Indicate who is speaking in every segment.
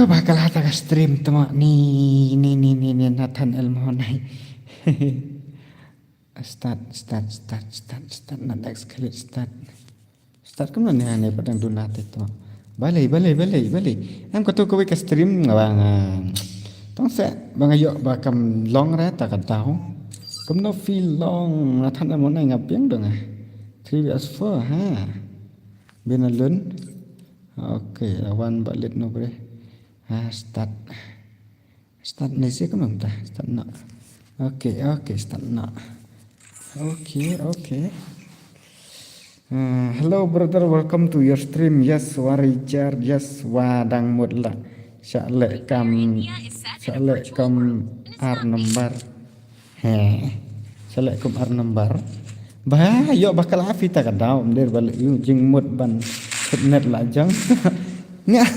Speaker 1: bakal hata ka stream tama ni Nathan Elmonai. Start not escalate start kan mana ni padang donat itu. Balai. Am kau tu kau ke stream ngawang. Tong se bang ayo bakam long ra ta kan tahu. Kum no feel long Nathan Elmonai ngapiang dong ah. 3 ha. Binalun. Okay, lawan balik no bre. Start ni sih kan tak start nak. Okay, start nak. Okay. Hello brother, welcome to your stream. Yes, Warijar, yes, wadang mutla. Syalek kam R number. Syalek kam R number. Bah, yo bakal afita ka daw der balik yu jing mut ban net la jang. Nya.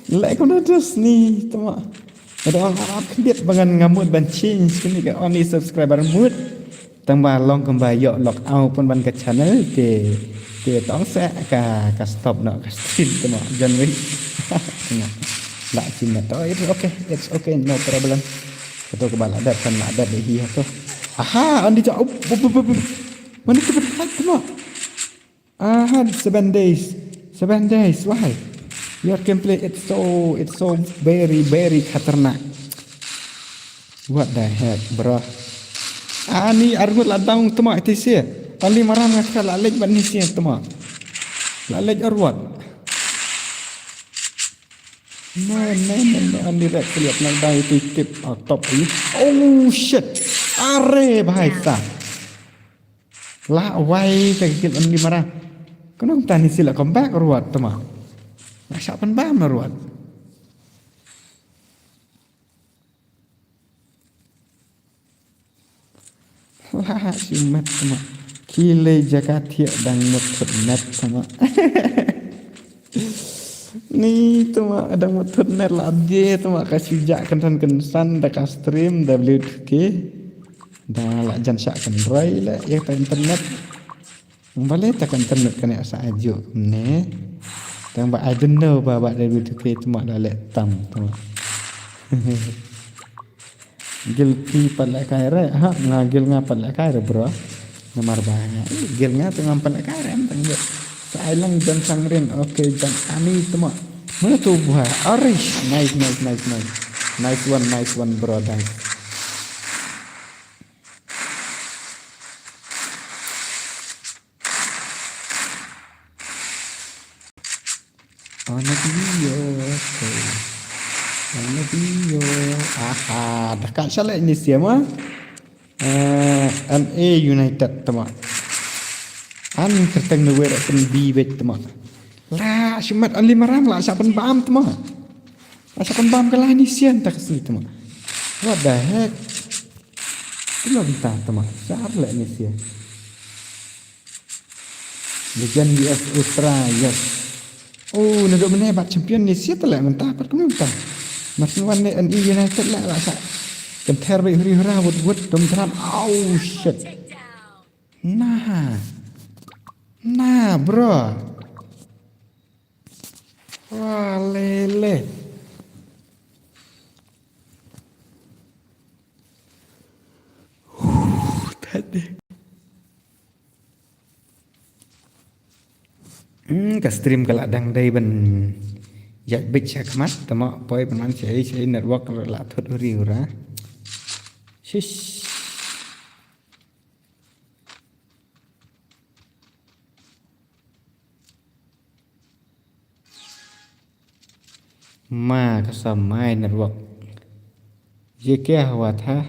Speaker 1: Like kau terus ni, tama. Ada orang Arab lihat bangan ngamut ban change kini ke only subscriber mood. Tambah long kembali yok lock out pun ban ke channel ke tong se ka stop nak ka stream tama January. Tengok. Lah cina tu it's okay no problem. Betul ke bala dat kan ada di dia tu. Aha, andi jauh. Mana tu berhad tama. Aha, 7 days. Why? Your gameplay it's so very khatarnak. What the heck, bro? Ani argut ladang tama itisia. Ali maram ngakal lalej ban nisia tama. Lalej arwat. No, ani rek lihat nang dai tip top ini. Oh shit. Are bahai sa. La wai kagil ani maram. Kenapa tani sila comeback arwat tama. Masya pan bam naruat. Wah, simat sama. Kile jakatia dang mutut net sama. Ni tuma ada mutut net lagi tuma kasih jak kensan dah ka stream WK. Dah lah jan syak kan roy lah ya ta internet. Balik tak internet kena asa ajo ne. Tang I don't know baba dari WK tuma dah let tam tuma. Gil pi palak kaira ha ngagil ngapal kaira bro nomor banyak gil nga tengah palak kaira tang dia sailang dan sangrin okay dan ani tuma mana tu buah arish nice one bro dan video aha dekat salah ini siapa MA United teman an terteng nuwer akan bibet teman lah syumat an 500 lah sapan bam teman sapan bam kalah ni sian tak kesini teman what the heck itu bintang teman sahar lah ini sian legend US Ultra yes oh nak menebat champion ni siapa lah mentah apa kamu mentah Masih wan NI United lah rasa. Kenter be huri-hura wut dom terap. Oh shit. Nah bro. Wah lele. Tadi. Ka stream kaladang dai ban Dạ bích sẽ khám tầm mọ bơi bằng anh sẽ network là thuật rìu ra mà cái sầm mai network dễ kia hòa tha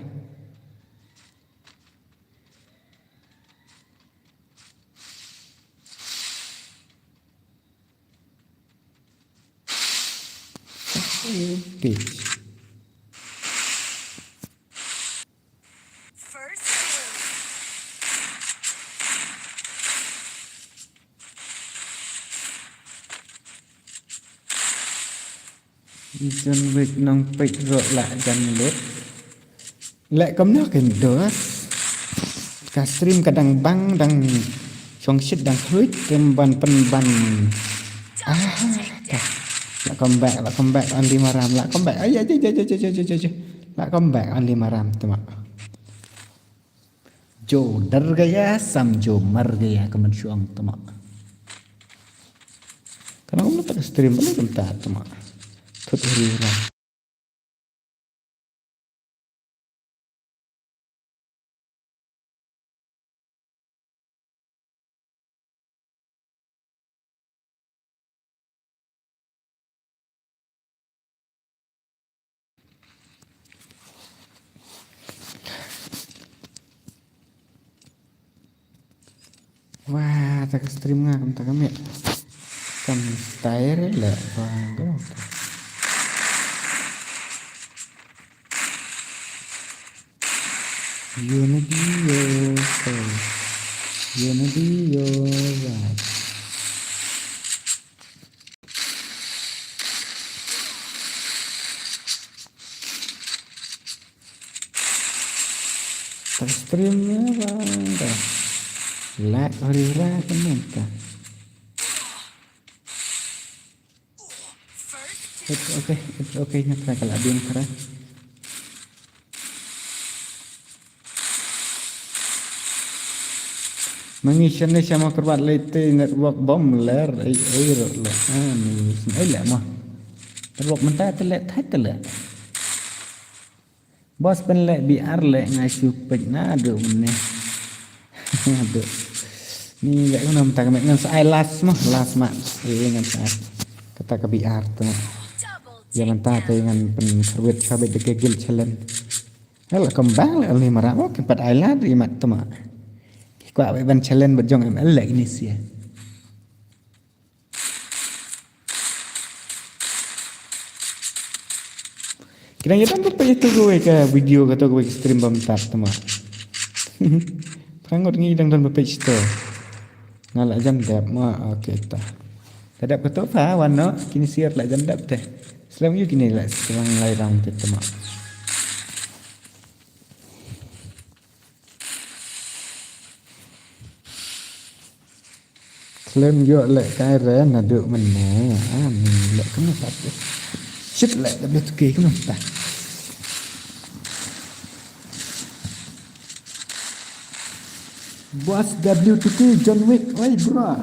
Speaker 1: Peach. John Wick nong pịch rợ lại dần lết lại cấm nước hình đỡ cả stream cả đằng băng đằng trong shit đằng hít kem ban pen ban Lah comeback on 5 ram, lah comeback. Ay ay ay ay ay ay ay ay. Lah comeback on 5 ram teman. जो डर गया समझो मर गया comment syuang teman. Karena kamu tak stream boleh bentar teman. Tutup lah. Wah, tak stream ngam tak kami. Kam style lah bang. Unity right. Tak streamnya bang. Lag horira kenapa? It's okay na kalau ada yang keras. Mengisah ni sama kerbat lete network bom ler air lah. Ni lah mah. Network mentah terlek thai terlek. Bos penlek biar lek ngai supek na ada mana. Ada. Ni gak guna mentah kami dengan saya last mak. Dengan saya kata ke biar tu. Ya mentah tu dengan penkerwit kabit degil challenge. Kalau kembang lah ni marah mau kepat island rimat tu mak. Kuat ban challenge berjong ML lagi ni sih. Kira-kira apa itu gue ke video atau gue stream bentar teman. Prangot ni dang dan page tu. Ngalak jam dap ma okey ta. Tadap ketuk fa warna kini siar lah jam dap teh. Selam you kini lah selang lairang tu teman. Claim yo lek kai ren là được mình nè mình lek cái tập shit lek tập được kỳ cái ta Boss W2K John Wick oi bro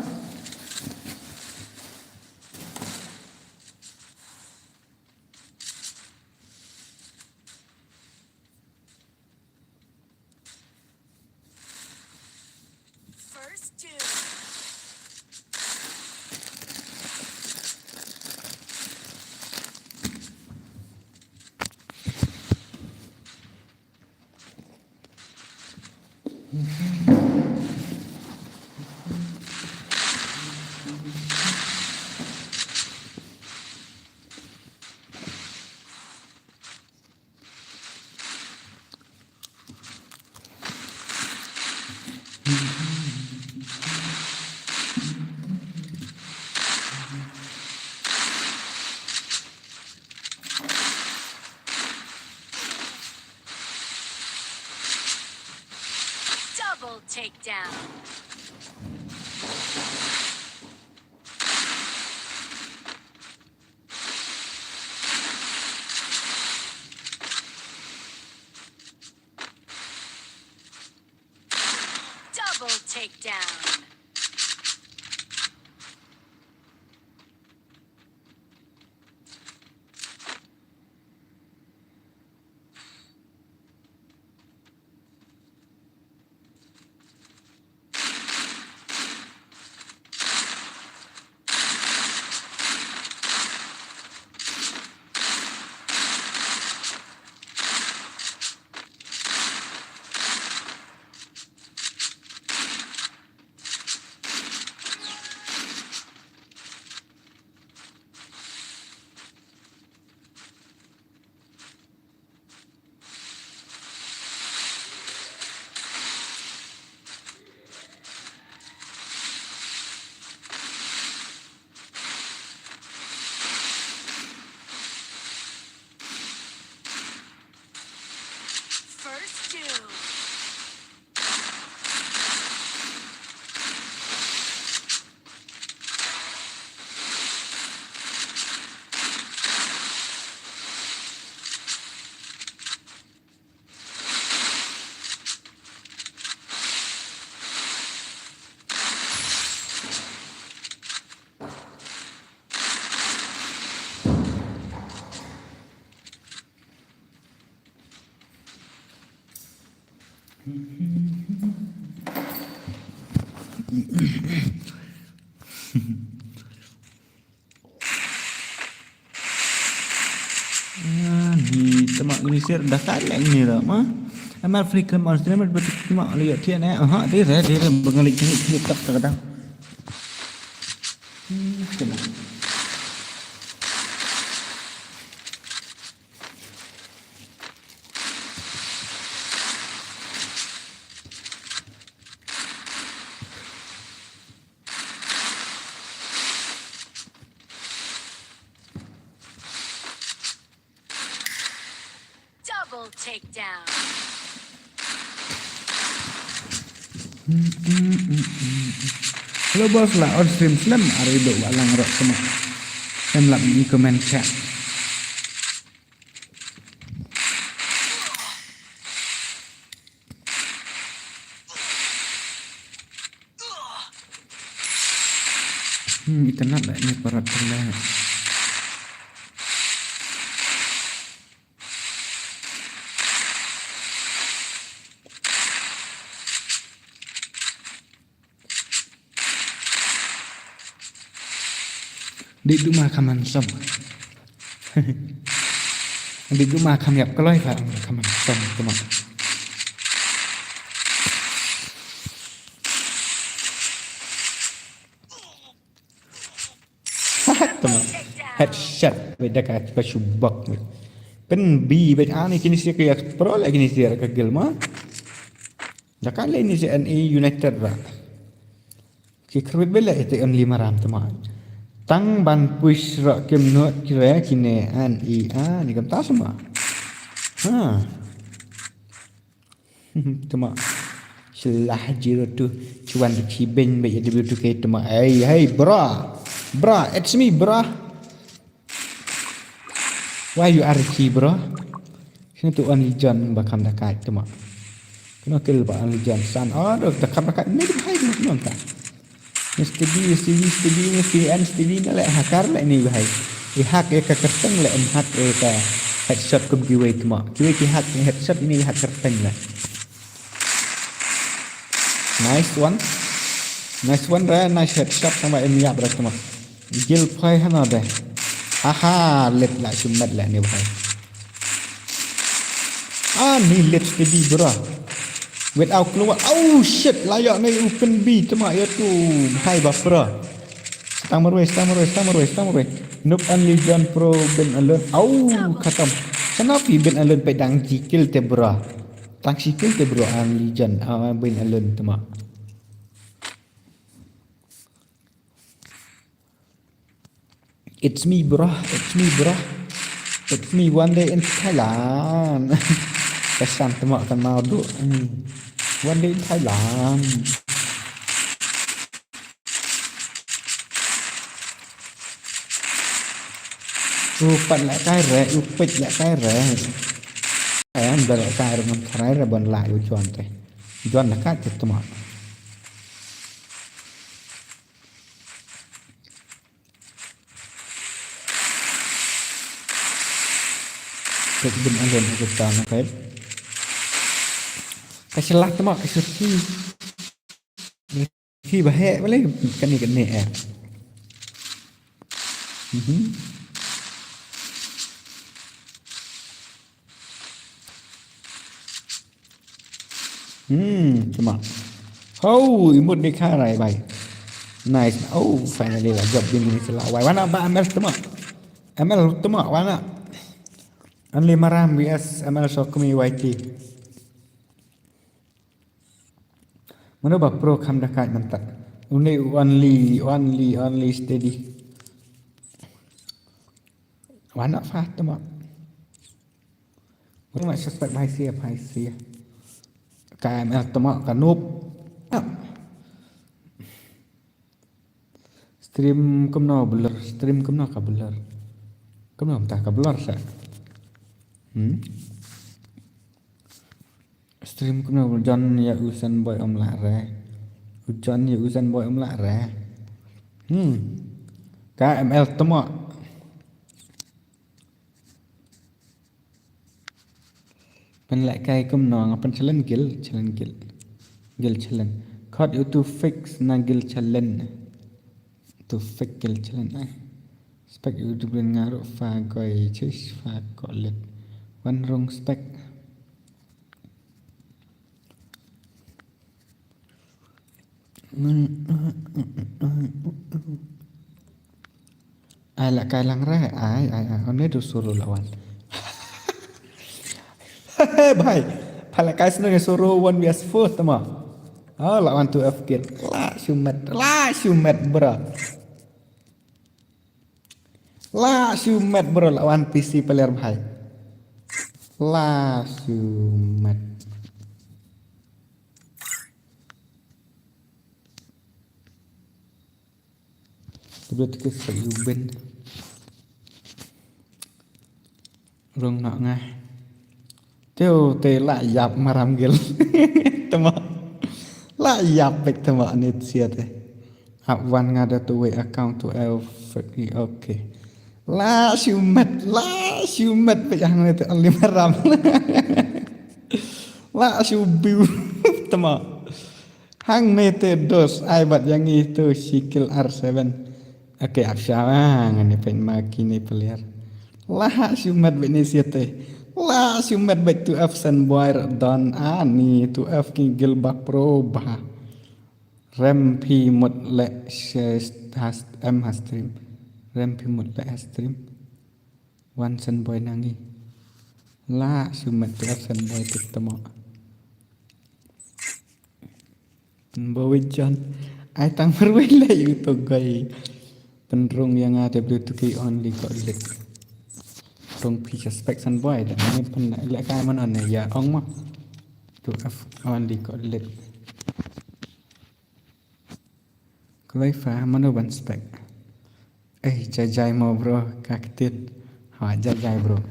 Speaker 2: Double takedown. Double takedown.
Speaker 1: Di temak ni sir dah kali ni lah mah. Amal frequent monster berarti temak lihat dia ni. Dia bengalik ni tak kadang. Temak.
Speaker 2: Double takedown.
Speaker 1: Hello bos lah on stream slam hari dok walang rok temak. Em lap di komen chat. Kita nak lah ni parat lah. Di rumah kaman som. Di rumah kami ap keloi pak kaman som teman. Teman. Headshot beda kat pasubak. Kan B beda ni kini sia kayak pro lagi ni sia ka gel mah. Jakan lain ni si NA United lah. Kikrit bela itu only maram teman. Tang ban push rak kem not kira kini an ni kam ta semua. Tama. Selah jiro tu cuan di ciben baik W2K tama. Hey bra. Bra, it's me bra. Why you are key bro? Sini tu only John bakam dekat tama. Kena kill ba only John san. Dekat dekat ni hai tu nonton. Mesti ni lah hakar lah ni bahai. Hak ke kerteng lah hak ke headshot kum kiwe tuma. Kiwe ki hak headshot ini hak kerteng lah. Nice one dah nice headshot sama emiya berat tuma. Gil phai hana dah. Let lah sumat lah ni bahai. Ni let steady bro. Without keluar. Oh shit, layak ni open B temak ya tu. Hai bapra. Stang marway. Noob only John Pro Ben Alert. Khatam. Kenapa Ben Alert pe dang kill te bra? Tang kill te bro only John Ben Alert temak. It's me bro. It's me one day in Thailand. Kesan temak kan mau duk ni. One day in Thailand. Upat lại cái rẻ, upit lại cái rẻ. Em đã lại cái rồi mình khai ra bên lại của John thế. John là cái thật temak. Cek bin alun aku tahu nak baik. Kasih lah temak kasih ki bahaya boleh kan ni temak. Imut ni kharai bai. Nice. Finally lah job ini selawai. Mana ba ML temak. ML temak mana? Only maram vs ML Sokumi YT. Mana ba pro kam dekat mantak. Only steady. Mana fast temak. Mana suspect high sia. KML temak kan noob. Stream kumno blur. Stream kumno ka blur. Kumno entah ka blur sa. Stream kumno John ya usan boy om lạ ra. John ya usan boy om lạ ra. KML temak. Pen lại cái công nòng pen challenge gil challenge code you to fix na gil challenge to fix gil challenge spec you to bring ngaro pha coi chis pha cọ lật one wrong spec ai là cái lăng ra ai ông ấy được solo lawan Bhai, pala kai senang suruh one vs four tama. Oh, lawan tu FK. La shumet bro. La shumet bro lawan PC player bhai. La shumet. Sebelum tu kita Yuben. Rong nak ngah. Tiêu tê lại dạp mà làm gil tama lại dạp bạch tama nít xiết áp văn ngà đã tu account tu el free okay la siu met bạch hàng này tu lima ram la siu biu tama hang này tu dos ai bat yang itu sikil R7 okay áp sao ngani pen makini player la siu met bạch này xiết La siumet baik tu F Sunboy don ani tu F king Gilbak Pro bah rem pi một lệ has em has stream rem pi một lệ has stream one Sunboy nangi la siumet tu F Sunboy tu temo bawa John ai tang berway lệ itu gay penrung yang ada Bluetooth only got lit Rong pi spek Sunboy dan ini pun lek kai man on ya ong ma tu F only got lit Klai fa mano ban spek jajai mo bro kaktit ha jajai bro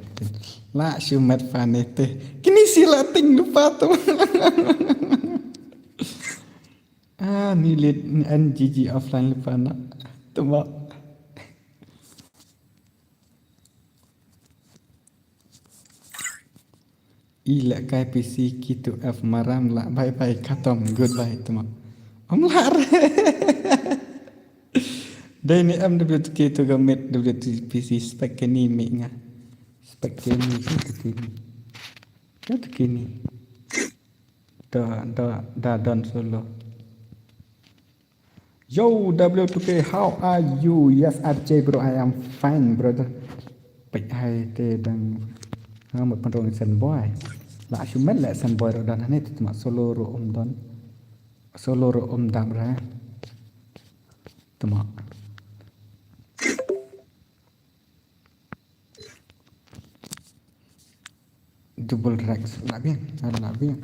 Speaker 1: la shumet fa nete kini sila ting lupa tu ni lit NGG offline lupa nak tu ma Ila kai PC kitu F maram la bye bye katom goodbye teman om lar dai ni MWTK tu gamit WTPC spek ni mi nga spek ni tu kini da don solo yo W2K how are you yes RJ bro I am fine brother baik hai te dang một phần rong Sunboy lại chúng mất lại Sunboy rồi đàn này thì mà solo rồi ôm đam ra tụi mà double rex là bien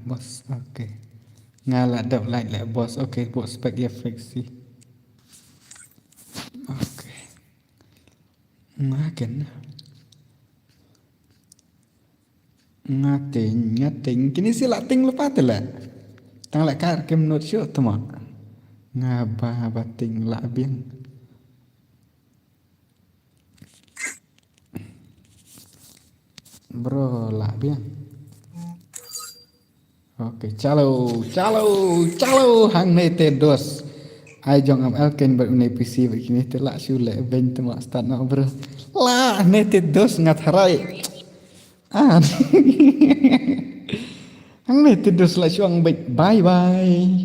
Speaker 1: boss okay ngala đọc lại boss okay boss spec ya flexi okay ngating kini sila ting lupa tela tang lại ka kem not show tama ngaba bating la bien bro la bien Oke, chalo hang ne te dos. Ai jong am elken ber une PC begini te la sule ben te ma start na bro. La ne te dos ngat harai. Hang ne te dos la chuang bye bye.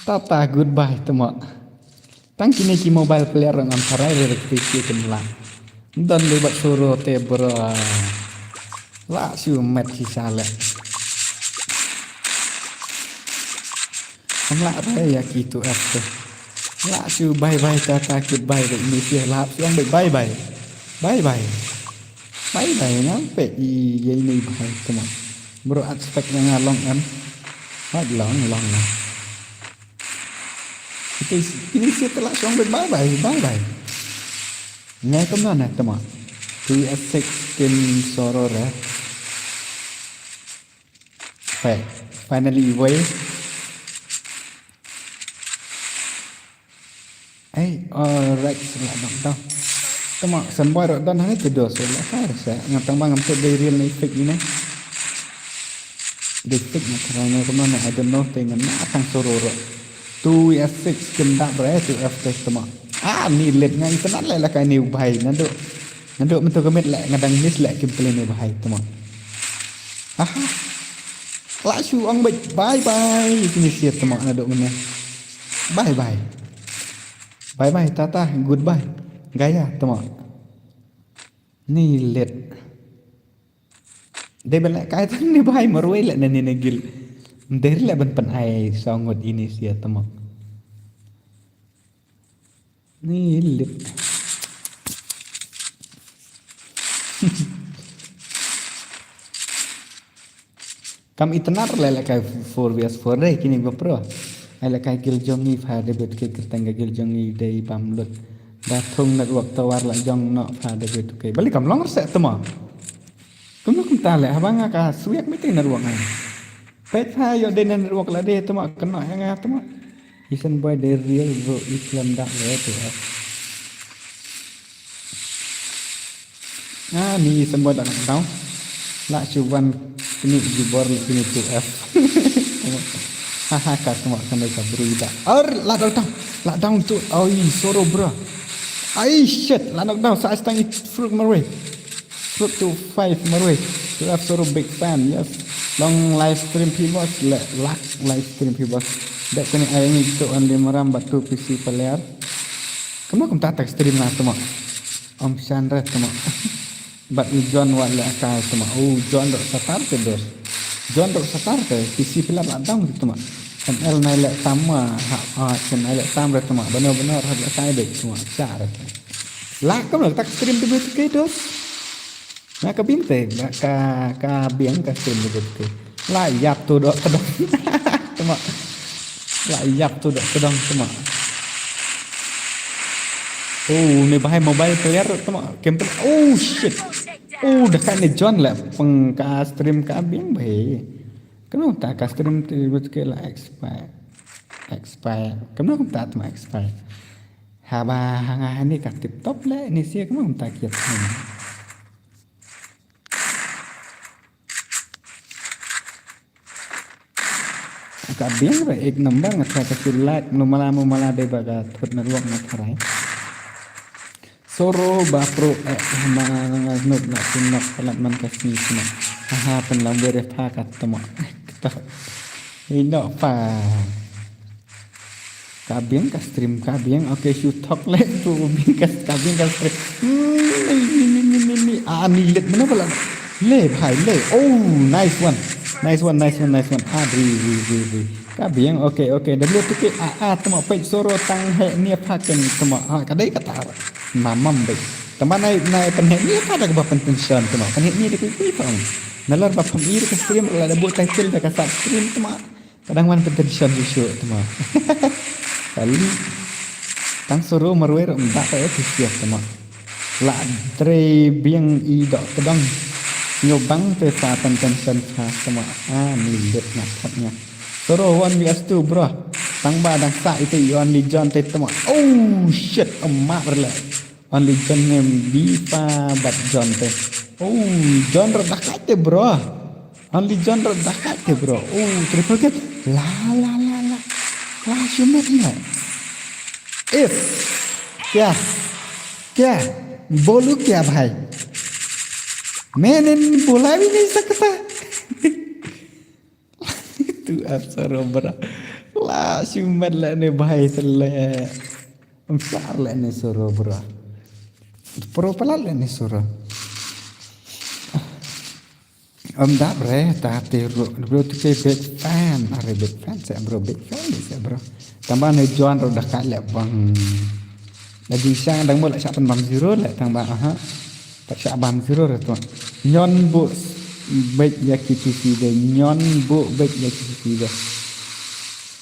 Speaker 1: Tata goodbye te ma. Tang kini ki mobile player ang am harai re PC ken la. Don le bat suro te bro. La siu met si sale. Lạ ya gitu apa lạ siu bye tata goodbye vậy mi sia lạ siang bye nampe ye ni bye teman bro aspek yang ngalong kan long lah ini sia telah siang bye ngay kom na teman tu S6 skin soror expect finally way alright sila dong tao tama samboy ro don hani tido so la ka sa ngatang bang am de real na fake ni de fake na karana ko man I don't know tengan na tang sororo 2 kenda bre tu after tama ni let ngai tenan la ka ni bai nando man to kamet la ngadang miss la kim play ni bai tama la su ang bye bye ini siap tama nado man bye bye bye bye tata goodbye gaya tama ni let de bela kai tan ni bai marwai la nani nagil dari la ban pan ai songot ini sia tama ni let kam itnar la kai 4vs4 re kini bapro ai la kai gil jongi pha de bet ke kertanga gil jongi dei pamlut da thung nak wak tawar la jong no pha de bet ke bali kam long se tama kum ta le abang ka suyak mi tin ruang ai pet pha yo de nan ruak la de tama kena nga tama isen boy de real bro islam dak le tu ni isen boy dak tau la chuban ini jibor ini tu f haha ka tama kan ka bruida la down tu soro bro shit la knock down sa stang fruit marway fruit to 5 marway to have soro big fan yes long live stream people live stream people dak kini ai ni tu only maram batu pc player kamu tak stream na tama om chandra tama bat John wala ka tama John ro satar ke dos John ro satar ke pc player la down tama kan el nai le sama kan ai le sam re tama benar-benar har kai dek tama cara la kamu tak stream di bet ke dos na ka binte ka biang ka stream di bet ke la yap tu dok kedong tama la yap tu dok kedong tama ni bahai mobile player tama game shit dah kan ni John lah pengka stream ka biang bae kenapa tak ka stream tiba ke la expire kenapa tak tama expire haba hanga ni ka TikTok la ni sia kenapa tak kiat ka biang ba ek number ngata ka sulat mumala de baga thot na ruang na tharai soro bapro not na sinak palat man kasni sinak pen lambere pha kat tama ino pa kabiang ka stream kabiang okay you talk le tu biang ka kabiang ka stream ni let mana pala le bhai le nice one ri kabiang okay WTK tama pe soro tang he ni pha ken tama kadai kata mamam be tama nai pen he ni pha dak ba pension tama kan ni dik ni pang nalar ba pam ir ka stream la da buat title da ka stream tama kadang man pension isu tama kali tang soro marwe ro ndak ka tu siap tama la tre biang I dok kadang nyobang te sa pension sa tama ni let nak patnya soro 1vs2 bro tang ba dang sa itu only John te tama shit emak berle only John name Bipa bat John te John redakat te bro only John redakat te bro triple kill la shumet ya if क्या बोलूं क्या भाई मैंने बोला भी नहीं सकता tu asar bra la shumet la ne bhai sele besar la ne soro bra pro pala la ne soro da bre ta te bro tu ke big fan are big fan se bro tambah ne John ro dah kak le bang lagi sang dang mo la sa pan bam zero la tang ba tak sa bam zero re tu nyon bu baik ya KTC de nyon bu baik ya KTC de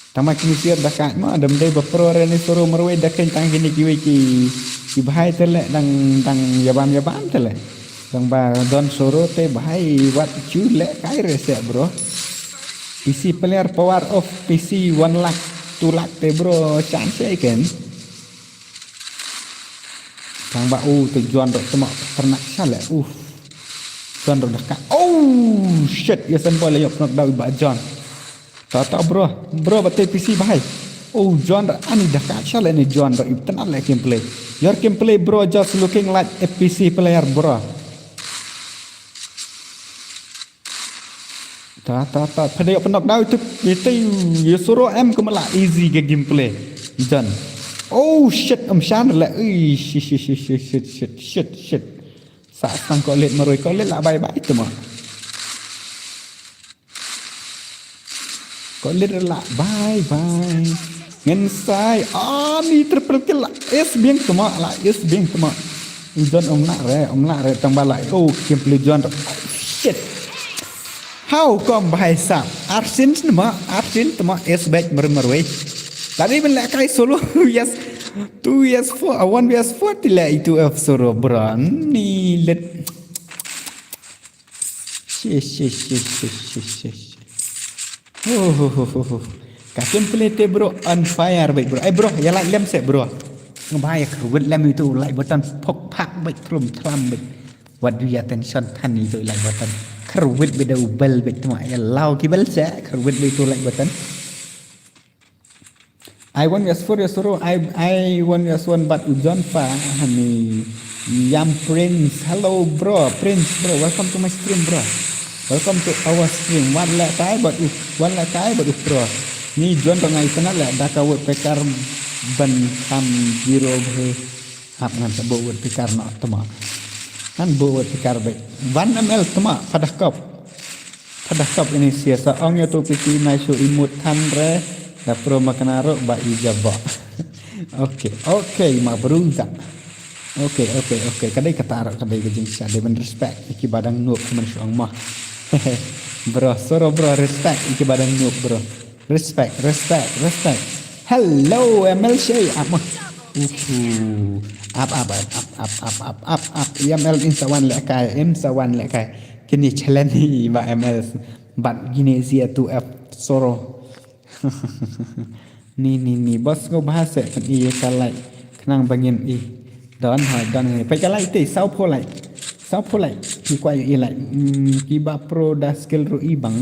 Speaker 1: tama kini siar dah kat ma adam de bapro re ni soro marwe dah ken tang kini kiwi ki bahai tele dang yabam tele dang ba don soro te bahai wat chu le kai re se bro PC player power of PC 1 lakh 2 lakh te bro chance kan Kang ba tujuan rok temak ternak salah tujuan rok dekat shit ya sen boleh yok nak dawi ba John tak bro batai PC bahai John ani dekat salah ni John rok tenan like gameplay your gameplay bro just looking like a PC player bro tak pada yok nak dawi tu itu ya suruh ke malah easy ke gameplay John shit shan là shit sa sang có lên mà rồi có lên là bye bye tu mà có lên là bye ngân sai ni triple kill là s bien tu mà là s bien tu mà John ông lạ rồi tăng ba lại gameplay John shit how come bye sa Arsin tu mà s back meroi tadi ben lek kai solo yes 2 yes 4 1 yes 4 tila itu F solo bron ni let ka gameplay te bro on fire baik bro bro ya like lem set bro ngebai kerwet lem itu like button pok pak baik krum tram baik what do you attention tan itu like button kerwet beda ubel baik tu ya lau kibel se kerwet itu like button I want your suruh I want your son but Ujon pa hani Yam Prince hello bro Prince bro welcome to my stream bro welcome to our stream one lek kai but bro ni John rangai kenal lek dah kawut pekar ban tham zero be hap ngan sebut pekar nak tema kan buat pekar baik 1 ml tema pada kop ini siasa ong tu piti nai su imut tan re da pro makanaro ba ijaba okay mabruza okay kadai kata kadai gejing sade ben respect iki badang noob men suang mah bro soro bro respect iki badang noob bro respect hello ML apa up ML insawan lek kai kini challenge ni ba ML bat gini zia 2F soro ni bos ngô bahasa kan iya kalai kenang bangin don ni pai kalai te sau po lai ki kwai lai ki ba pro da skill ru bang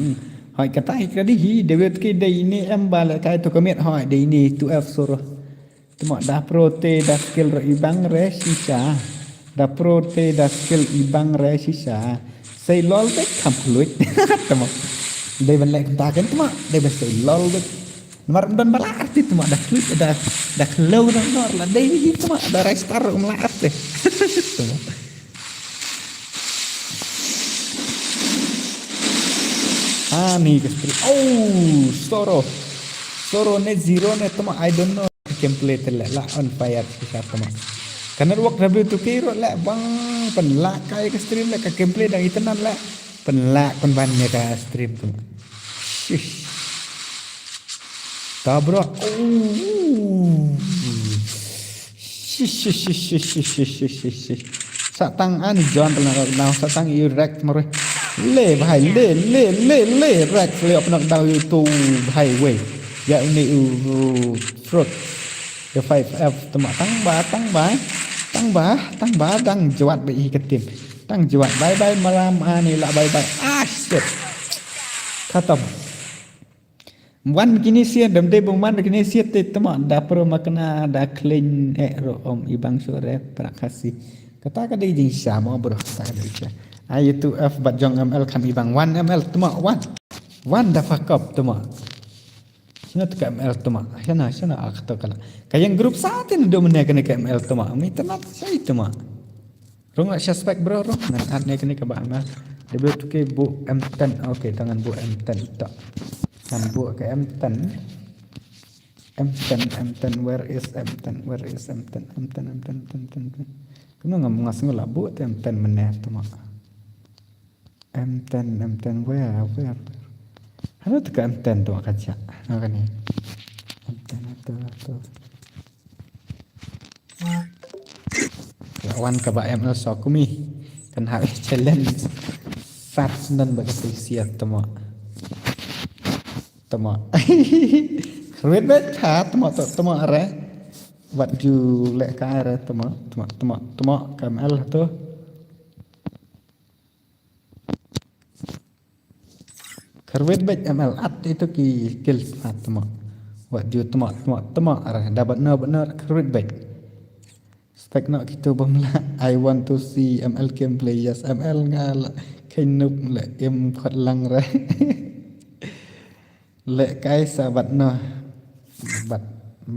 Speaker 1: hoi kata ka di hi debet ki dei ni em ba la kai to komet hoi dei ni 2F soro temo da pro te da skill ru bang re sisa da pro te da skill bang re sisa say lol te kam luit temo dei ban lek ta kan tuma dei ban say lol mar dan bala arti tuma dah klik dah low dan nor la dei tuma da restar umla arte ni kestri soro ne zero ne tuma I don't know gameplay la on fire kita tuma karena work W2K ro la bang penlak kai ke stream la ka gameplay dang itenan la penlak penbannya ka stream tu ta bro satang an John now satang irek mare le bhai le rek le apnak dau YouTube highway ya ini fruit the 5F tama tang ba dang jawat bi ketim tang jawat bye malam ani la bye shit khatam wan kini sia dam de bung man kini sia te tama da pro makna da clean ro om ibang sore prakasi kata ka dei jing sama bro ta dei ai tu F bat jong ML kan ibang 1 ml tama 1 da fakap tama sina ka ML tama sana akta kala kayang grup saat ini do mena kena ka ML tama mi tenat sai tama rong nak suspect bro rong nan at ne kena ka ba ma W2K bu M10 okey tangan bu M10 tak kan bu ke M10 where is M10 kena ngam ngas ngula bu M10 meneh tama M10 where halo tu kan M10 tu kaca kan ni M10 tu lawan ka ba ML sokumi kan ha challenge sat nan ba sia tama tama Red bet tha tama are what you le ka are tama kamal to Red bet amal at itu ki skill tama what you tama are dapat benar red bet spek nak kita bamla I want to see ML gameplay yes ML ngal kainup le em khat lang re le kai sa bat no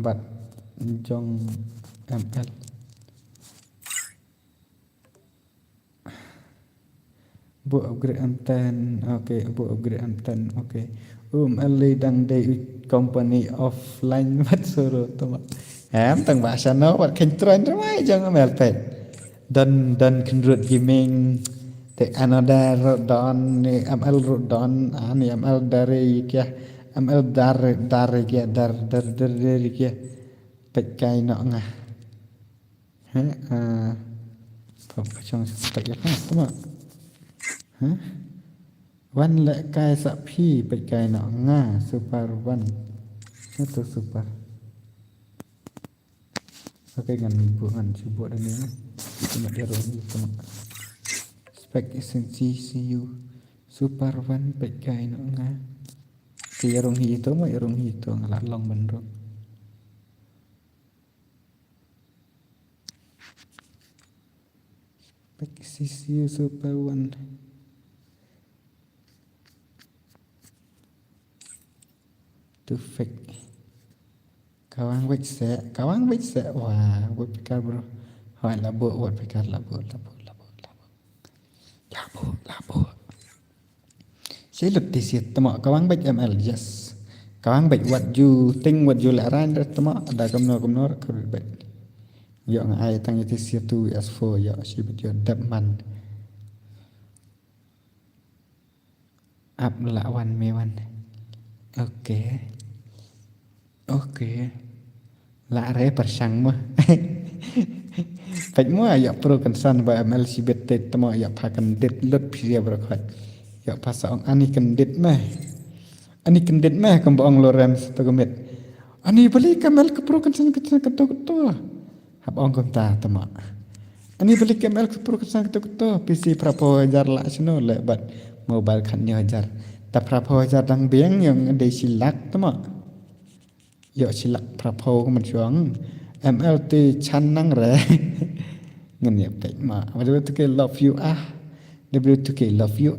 Speaker 1: bat jong ML bu upgrade anten okay bu upgrade anten okay ML dang day company offline bat suruh tama tang bahasa no wat kan trend ramai jong ML pet dan kendrut gaming te another don ni ML don ani ML dari kia ML dari kia dari kia pet kai no ngah pop chong pet ya tama wan le kai sa phi pet kai no ngah super one itu super oke ngan coba dan ini cuma dia rohi tama spek esensi CU super one pet kai no ngah thì rong hi to mo rong hi to ngala long ban ro PCCU super one to fake kawang vết sẽ wow vết picard bro hỏi là bộ vết picard là bộ Saya letih sih temo kawang baik ML yes kawang baik what you think what you like ran temo ada kamno kerut baik yo ngai tang itu sih tu S4 yo si betul dapman up lawan mewan oke la re persang mah baik mua ya pro concern ba ML si betul temo ya pakan det lot pia berkat ya pasang ani kendit meh kembang Lawrence tagumit ani balik kamel ke pro kansan keto hab ong ta tama ani balik kamel ke pro kansan keto PC prapo hajar la sino lebat mobile kan nya hajar ta prapo hajar dang beng yang de silak tama yo silak prapo man chuang MLT chan nang re ngan ya pek ma W2K love you W2K love you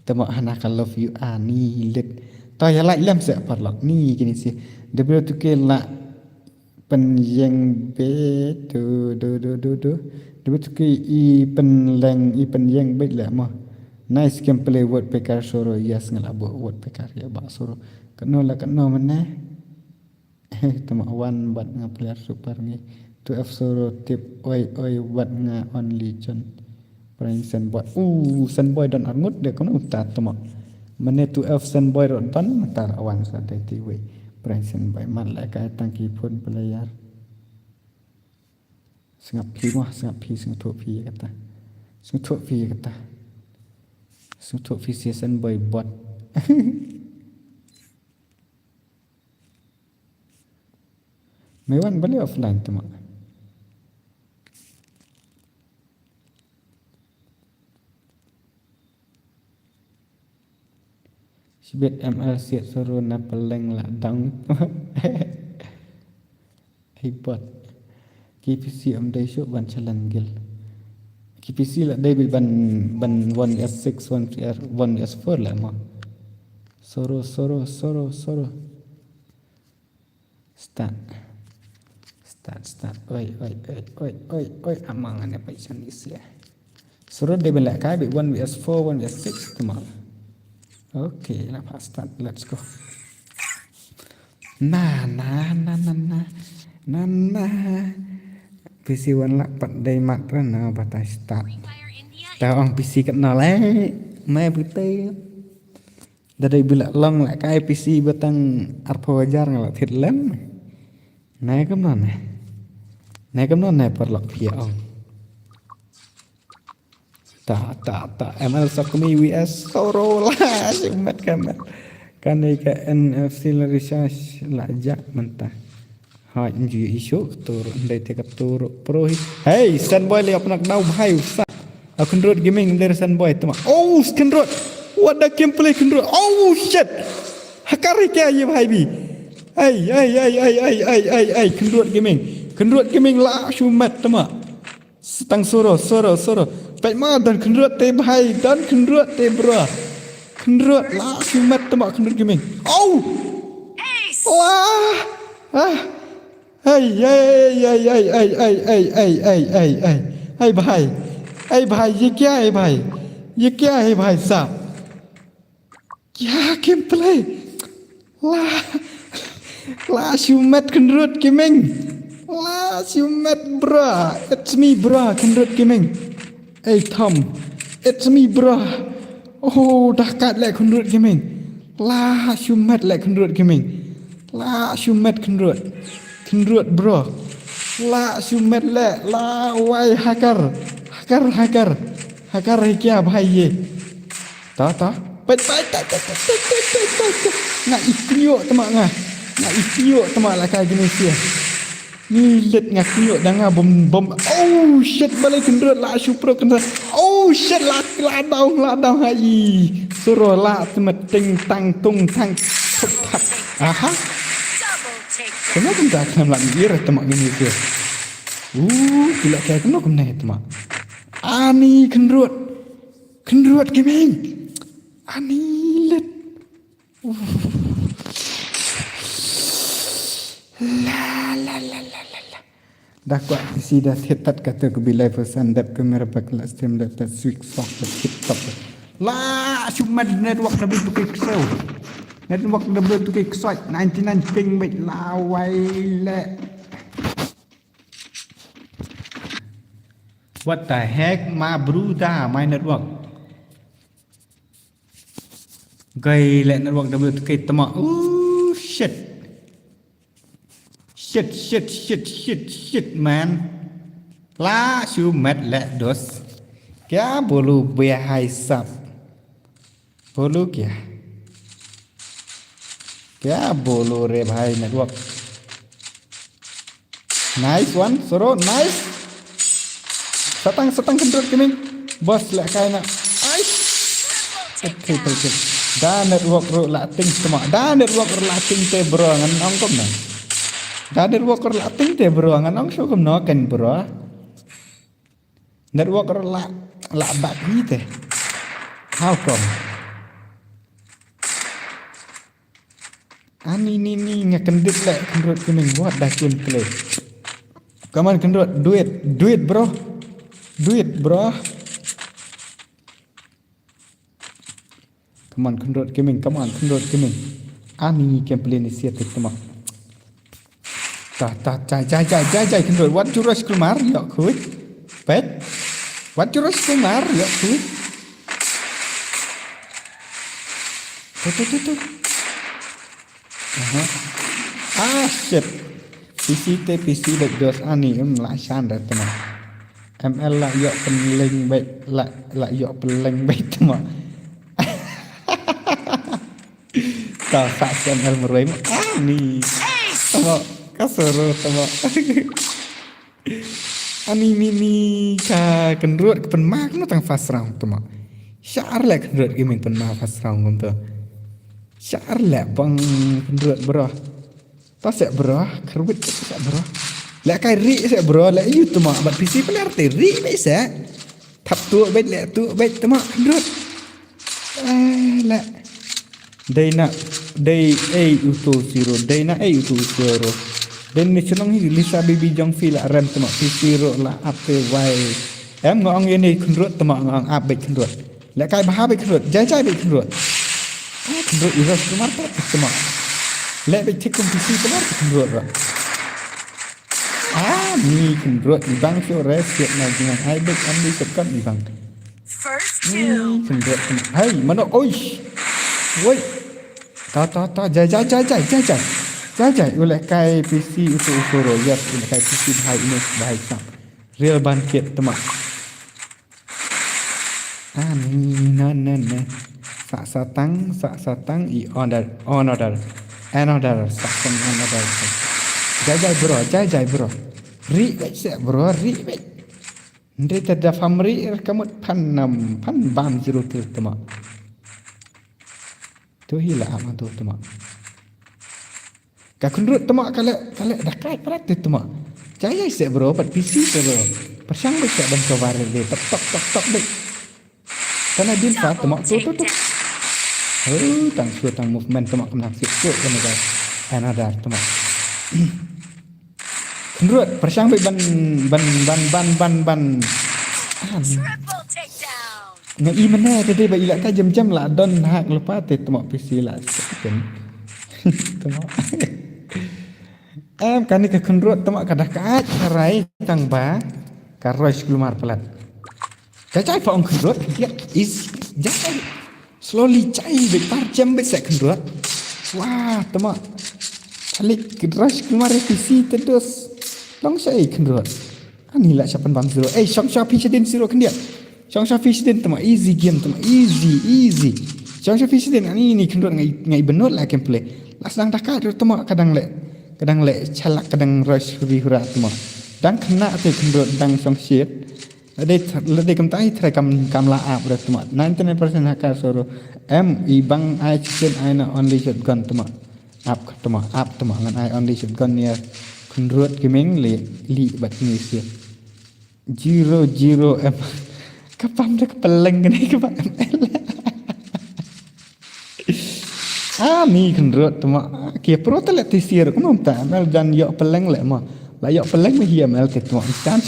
Speaker 1: tama anak love you ni lit to ya lại lem sẽ phật lọc ni cái gì W2K là pen yang be do W2K i pen leng i pen yang be la ma nice gameplay word pekar soro yes ngala bo word pekar ya ba soro kano mana tama one bat nga player super ni 2F soro tip oi wat nga only John Prank Sunboy Sunboy dan armut dia kan utar tama mane tu F Sunboy ron tan tar awan sa dai ti we Prank Sunboy man la ka tangki pun pelayar sengap pi sengap tu pi kata sengap tu pi si Sunboy bot mewan balik offline tama Sibet ML siat suruh na peleng la dang hebat KPC day show ban chalan gil KPC la day ban 1S6 1S4 la ma soro start oi amang ane paisan isi soro day ban la kai bi 1S4 1S6 temal. Okay, let's start. Let's go. Nah. PC one lak pat day mat na batai start. Tahu ang PC kat nol mai putih. Dari bila long lak kai PC batang arpo wajar ngalak thit lem. Nai kam non nai perlok pia ong. Tak ML Sakumi vs Soro lah simet kamet Kan đây cái NFC là recharge lại giác mentah. Hai ju isu turun dari tiga turun pro. Hey, Sunboy lihat nak dau bahai usah. Aku road gaming dari Sunboy tu mak. Oh, road. What the gameplay road. Oh shit. Hakari kaya ye bahai bi. Hey, road gaming. Road gaming lah shumat tu mak. Setang soro. Baik mah dan road te bahai dan road te bro. Road lah shumat tu mak road gaming. Oh.
Speaker 2: Ace!
Speaker 1: Wah. Hey भाई ये क्या है भाई साहब क्या game play La shumat kendrut gaming la shumat bro it's me bro kendrut gaming hey Tom it's me bro oh dah kat lek kendrut gaming la shumat lek kendrut gaming la shumat kendrut bro la shumat le la wai hacker क्या भाई ये ta bet ngak istiok temak lah kayak gini sih ni let ngak istiok dah ngah bom oh shit balik kendrut la super kendrut oh shit la daung hai suruh la temet ting tang tung tang thuk thak aha kenapa tak kenal lagi dia temak gini sih gila kayak kenapa kena temak ani kendrut gaming ani let la dah kuat isi dah setat kata ke bilai pesan dap kamera bakal stream data switch sock tiktok la cuma network lebih tu kesel network lebih tu kesel 99 ping baik lawai le. What the heck, ma bruda, my network. Gay let network double to get them. Oh shit, man. La chu met let dos. Kya bolu be high sub. Bolu kya bolu re bhai network. Nice one, Soro, nice. Setang kendrut gaming bos lek kai nak ai triple kill da network ro lating semua da network ro lating te bro ngan ong kom na da network ro lating te bro ngan ong so kom no kan bro network ro la bak ni te how come ani ni ngakendit lek kendrut gaming buat dah gameplay come on kendrut duit bro come on kendrut gaming ani gameplay ni siap temak jai kendrut what you rush kumar ya kuy pet what you rush kumar ya kuy tu shit PC dak jos ani la shan dah temak ML lah yok penling baik lah yok peleng baik temak tak ML meruai ni temak kasoro temak ani mini ka kendrut penmak no tang fast round temak syar lah kendrut gaming penmak fast round tu syar lah bang kendrut bro tak sek bro kerbit sek bro lek kai ri sek bro lek you tu mak bat PC player te ri be sek thap tu bet lek tu bet tu mak kendrut lek day a uto 0 day na a uto 0 dan ni chenong hi lisa baby jong fi la ram tu mak PC ro la ap te wai em ngong ye ni kendrut tu mak ngong ap bet kendrut lek kai bah bet kendrut jai bet kendrut kendrut iras tu mak tu mak lek bet tik PC player kendrut ro ni kendrut di bang Flores siap nak dengan Ibek ambil sekat di bang
Speaker 2: First kill.
Speaker 1: Kendrut hey mana oi woi ta jai oleh kai PC usul royal oleh kai PC bahai ini bahai sam real banket temak ni satang I another satang another jai bro ri baik se bro ri baik ndre tada famri kamut pan bam zero tu tama tu hila ama tu tama ka kunrut tama kala dakai prat tu tama jai se bro pat PC tu bro persang baik dan cobar le tok baik kana din fa tama tu tang movement tama kena sikut kan guys another tama kunrut persang baik ban
Speaker 2: Triple takedown.
Speaker 1: ngai mana tadi ba ila ka jam lah don hak lepa te tama PC lah kan tama kan ni ka kunrut tama kadah ka carai tang ba ka rois kelumar pelat ka cai fa ong kunrut dia is jai slowly cai be par jam be se kunrut wah tama kalik rois kelumar PC terus long sai kunrut ani lah siapa bang zero shang fish din zero kan dia shang fish din tama easy game tama easy shang fish din ani ni kunrut ngai benut lah gameplay las dang tak ka tama kadang le chalak kadang rush hura tama dan kena tu kunrut dang shang shit le kam tai try kam la up dah tama 99% hakar soro I bang I chicken I na only shotgun tama up tama ngan I only shotgun ni kunrut gaming li bat ni sia 00 M kapam dah kepeleng ni ke pak ML ni kunrut tama kia pro tele tisir ko ta ML dan yok peleng le ma la yok peleng me hi ML ke tama chan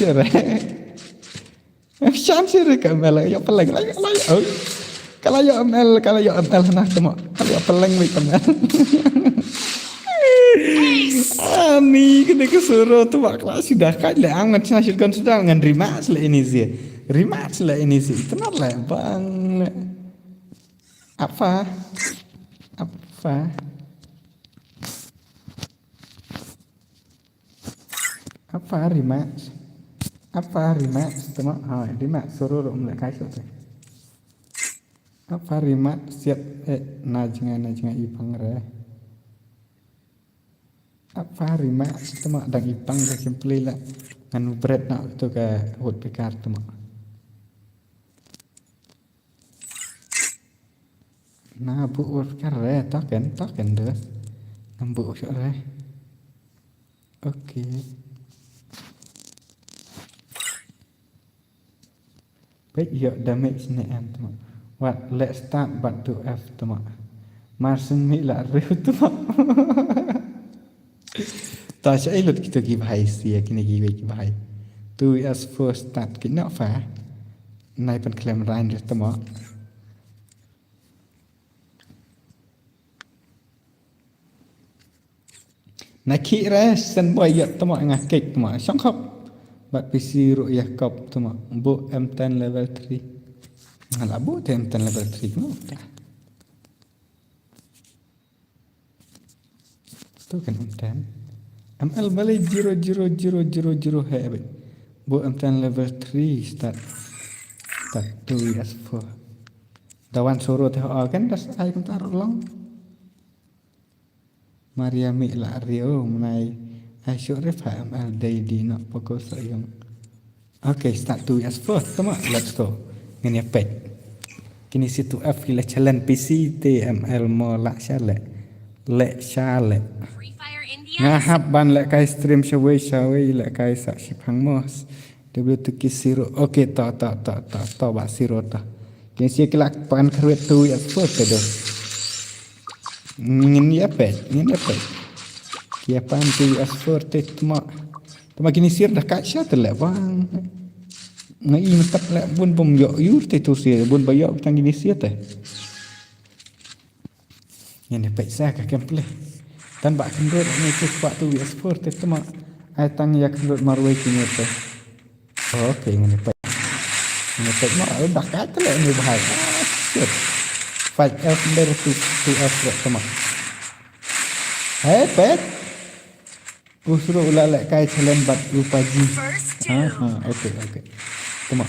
Speaker 1: sire ke ML yok peleng la kalau yok ML nah tama kalau yok peleng me ML ni kena kesuruh tu maklah sudah kan le angan cina shotgun sudah ngan rematch le ini sih tenang le bang apa rematch tama rematch suruh le kai so apa rematch siap na jangan ipang re apa rematch tama dang ipang ka gameplay la anu bread nak tu ka hot bekar tama na bu bekar re taken de nambu so re okay baik yo damage ni am tama what let's start but to F tama marsen mi la re tama ta sẽ lượt kita gi bhai sia kini gi wei bhai tu as first start kina fa nai pan klem rain re tama na ki re sen boy ya tama nga kek tama sang khop bat PC ru ya kop tama bu M10 level 3 ngala bu M10 level 3 no tu kan M10 ML balik 00000 hai abis bu M10 level 3 start 2 years 4 dawan suruh teh kan das ai kan taruh long Maria mi la rio menai ai syuk ref ML day di nak pokok sayang okay start 2 years 4 tama let's go ngene pet kini situ F kila challenge PC TML mo la shale ngahap ban le kai stream shawai le kai sa shipang mos W2K zero okay ta ba zero ta kin sia kelak pan kruet tu ya first tu ngin ya pet kia pan tu ya first tama kini sir dah kai sha tele bang ngai mentap le bun bom yo yur te tu sia bun bayo tang kini sia te yang dapat saya ke gameplay dan bak kendut ni cepat tu S4 te tama ai tang ya kendut marwai kini te okey ngene pe ma dah kata le ni bahai shit 5F dari 2F tama pet usru ulalek kai challenge bat lupa ji okey tama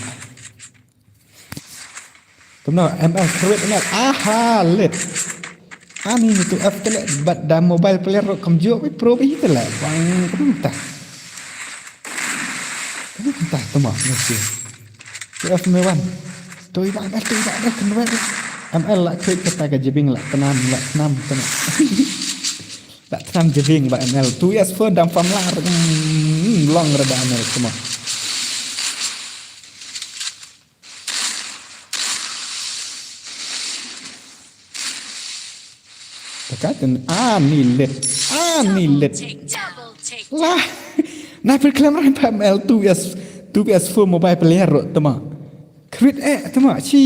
Speaker 1: Tama ML create ML. Aha, lit. Ani itu app kena bat da mobile player kamjo we pro be itu lah. Bang entah. Entah tama mesti. Tu app mewan. Tu iba dah kena ML lah create kata ke jebing lah tenam tama. Tak tenam jebing ba ML. Tu yes for dam fam lah long rada ML tama. Katakan nilet
Speaker 2: Double take
Speaker 1: lah nah perkelam ran PML 2S full mobile player tama create tama chi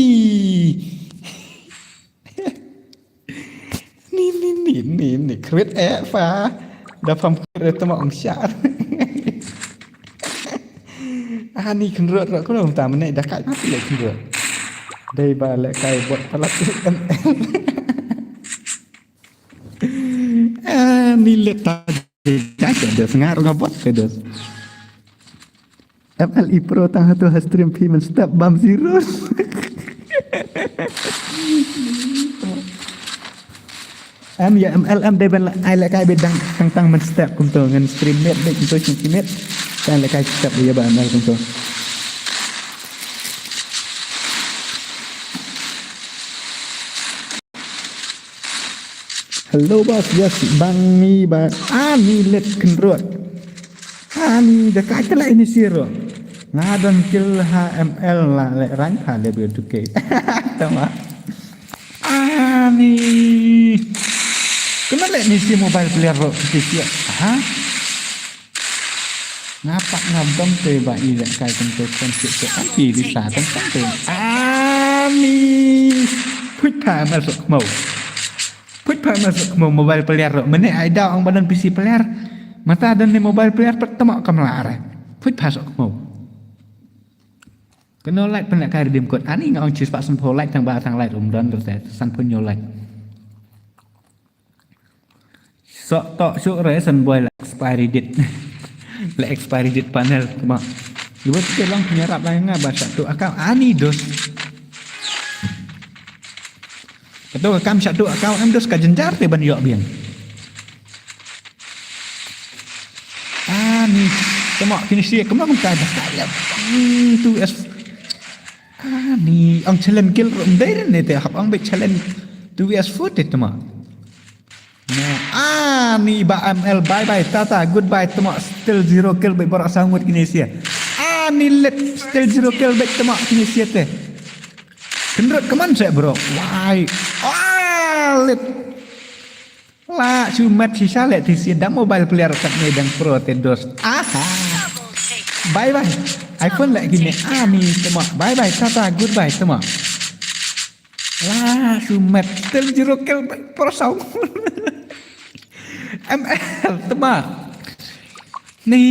Speaker 1: ni create fa da fam create tama ong syar ni kenrut ko dong ta menai dah kat mati le kenrut dai ba le kai buat palat nilet tadi dah sengar ngabot kedos MLI Pro tang tu stream payment step bam zero ya MLM dai ban ai la kai bedang tang men step kum tu ngan stream net dai kum tu stream net kan la kai step dia ba ML kum tu Hello bos, yes bang ni ba. Ni let kenrut. Ni dekat lah ini siro. Ngadon kill HML lah le rank ha level 2K. Tama. Ni. Kenapa le ni si mobile player ro kecil? Ngapak ngabdom te ba ile kai tentu konsep api di satan tu. Ni. Putar masuk mau. Put masuk mobile player mana ada orang badan PC player mata ada ni mobile player pertama kamlar put masuk mau kena like pernah kari dim kod ani ngau cis pak sempo like tang ba tang like dan terus san pun yo like sok tok syuk re san boy expiry date le expiry date panel cuma ibu tu lang penyerap lain ngah bahasa tu akau ani dos Itu kam satu account em dos ka jenjar te ban yok biang. Ni tama kini sia kemana pun tak ada kaya. Tu es ni ang challenge kill rom dai ne te hab ang be challenge tu es foot te tama. Ni ba ML bye bye tata goodbye tama still 0 kill be borak sangut kini sia. Ni let still 0 kill be tama kini sia te. Kendrot keman saya bro. Why? Lit. Lah cuma sisa let di sini mobile player kat medang pro tedos. Bye bye. iPhone lagi ni. Ni semua. Bye bye. Tata goodbye semua. Lah cuma still 0 kill pro saung. ML semua. Ni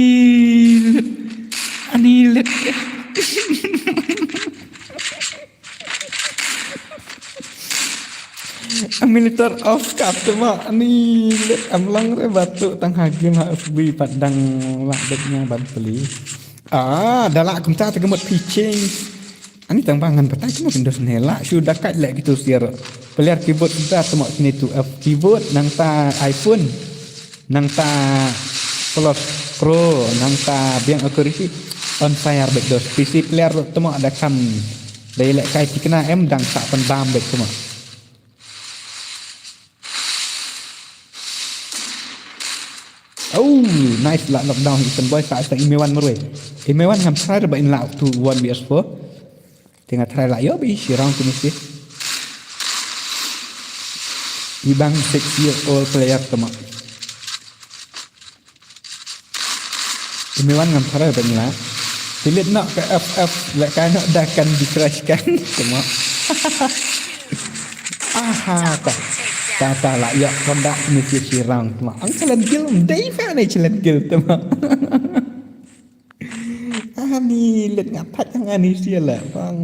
Speaker 1: lit. Militer off cap cuma ni amlang re batuk tang hakim FB padang lakdeknya banteli. Dalak kumta tegemut pitching. Ani tang pangan petai cuma kendos nela sudah kat lek gitu siar. Player keyboard kita semua sini tu keyboard nang ta iPhone nang ta Plus Pro nang ta biang accuracy on fire back dos PC player semua ada kam. Dari lek kai kena M dang tak pen bam back semua. Nice lah lockdown ikan boy saat email meroi. Email ngam try ba in lauk tu 1vs4. Tengah try lah yo bi sirang tu mesti. Ibang 6-year-old player tama. Email ngam try ba in lauk. Tilit nak ke FF lek kan nak dah kan di crash kan tama. Tata lah ya kondak mesti sirang tama. Ang challenge kill dai fa ni challenge kill tama. Ni let ngapat yang ani sia lah bang.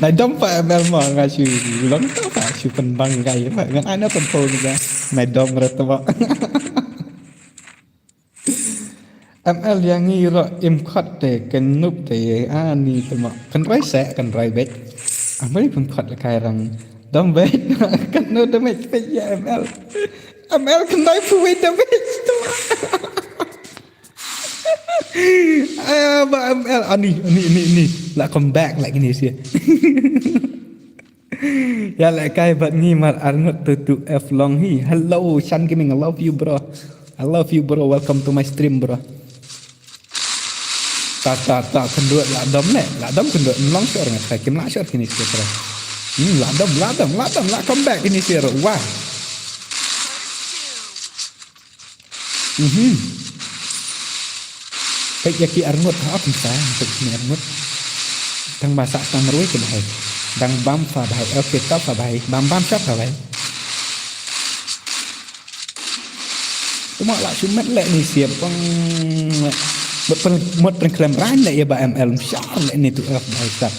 Speaker 1: Nai dom fa bel mo ngasu long ta fa su pen bang gai fa ngan ana pen po ni ga. Nai dom ra tama. ML yang ngira imkot te kenup te ani tama kan rai se kan rai bet amai pun kot la kai rang dom bet kan no dom bet ya ML kan rai pu bet dom bet tama ba ML ani la come back like ini sih ya lại kai bat ni mar Arnold to F long hi hello Shan Gaming I love you bro welcome to my stream bro ta kendua la dom kendua long shot ngat kai kim la shot kini sih bro la dom la come back ini sih wah kai yaki Arnold ha bisa untuk ni Arnold tang bahasa tang roi ke bahai đang bám phà bài ok top phà bài bám shop phà bài cuma lại cuma lại ni siap bang một klem ran lại ya ba ML shop lại ni tu F bài sat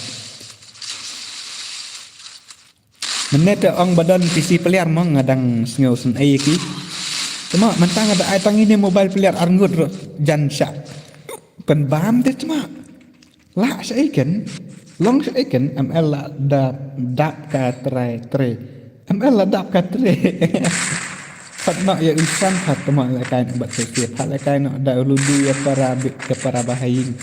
Speaker 1: menet ong badan PC player mong ngadang sngew sen ai ki cuma mentang ada ai tang ini mobile player Arnold jan syak pen bám thế cuma lạ sẽ kan long sẽ kan ML là đạp cả tre ML là đạp cả tre phát nọ ya insan phát teman lại cái bật sẽ tiệt phát lại cái nọ đạo lu dia para bahayin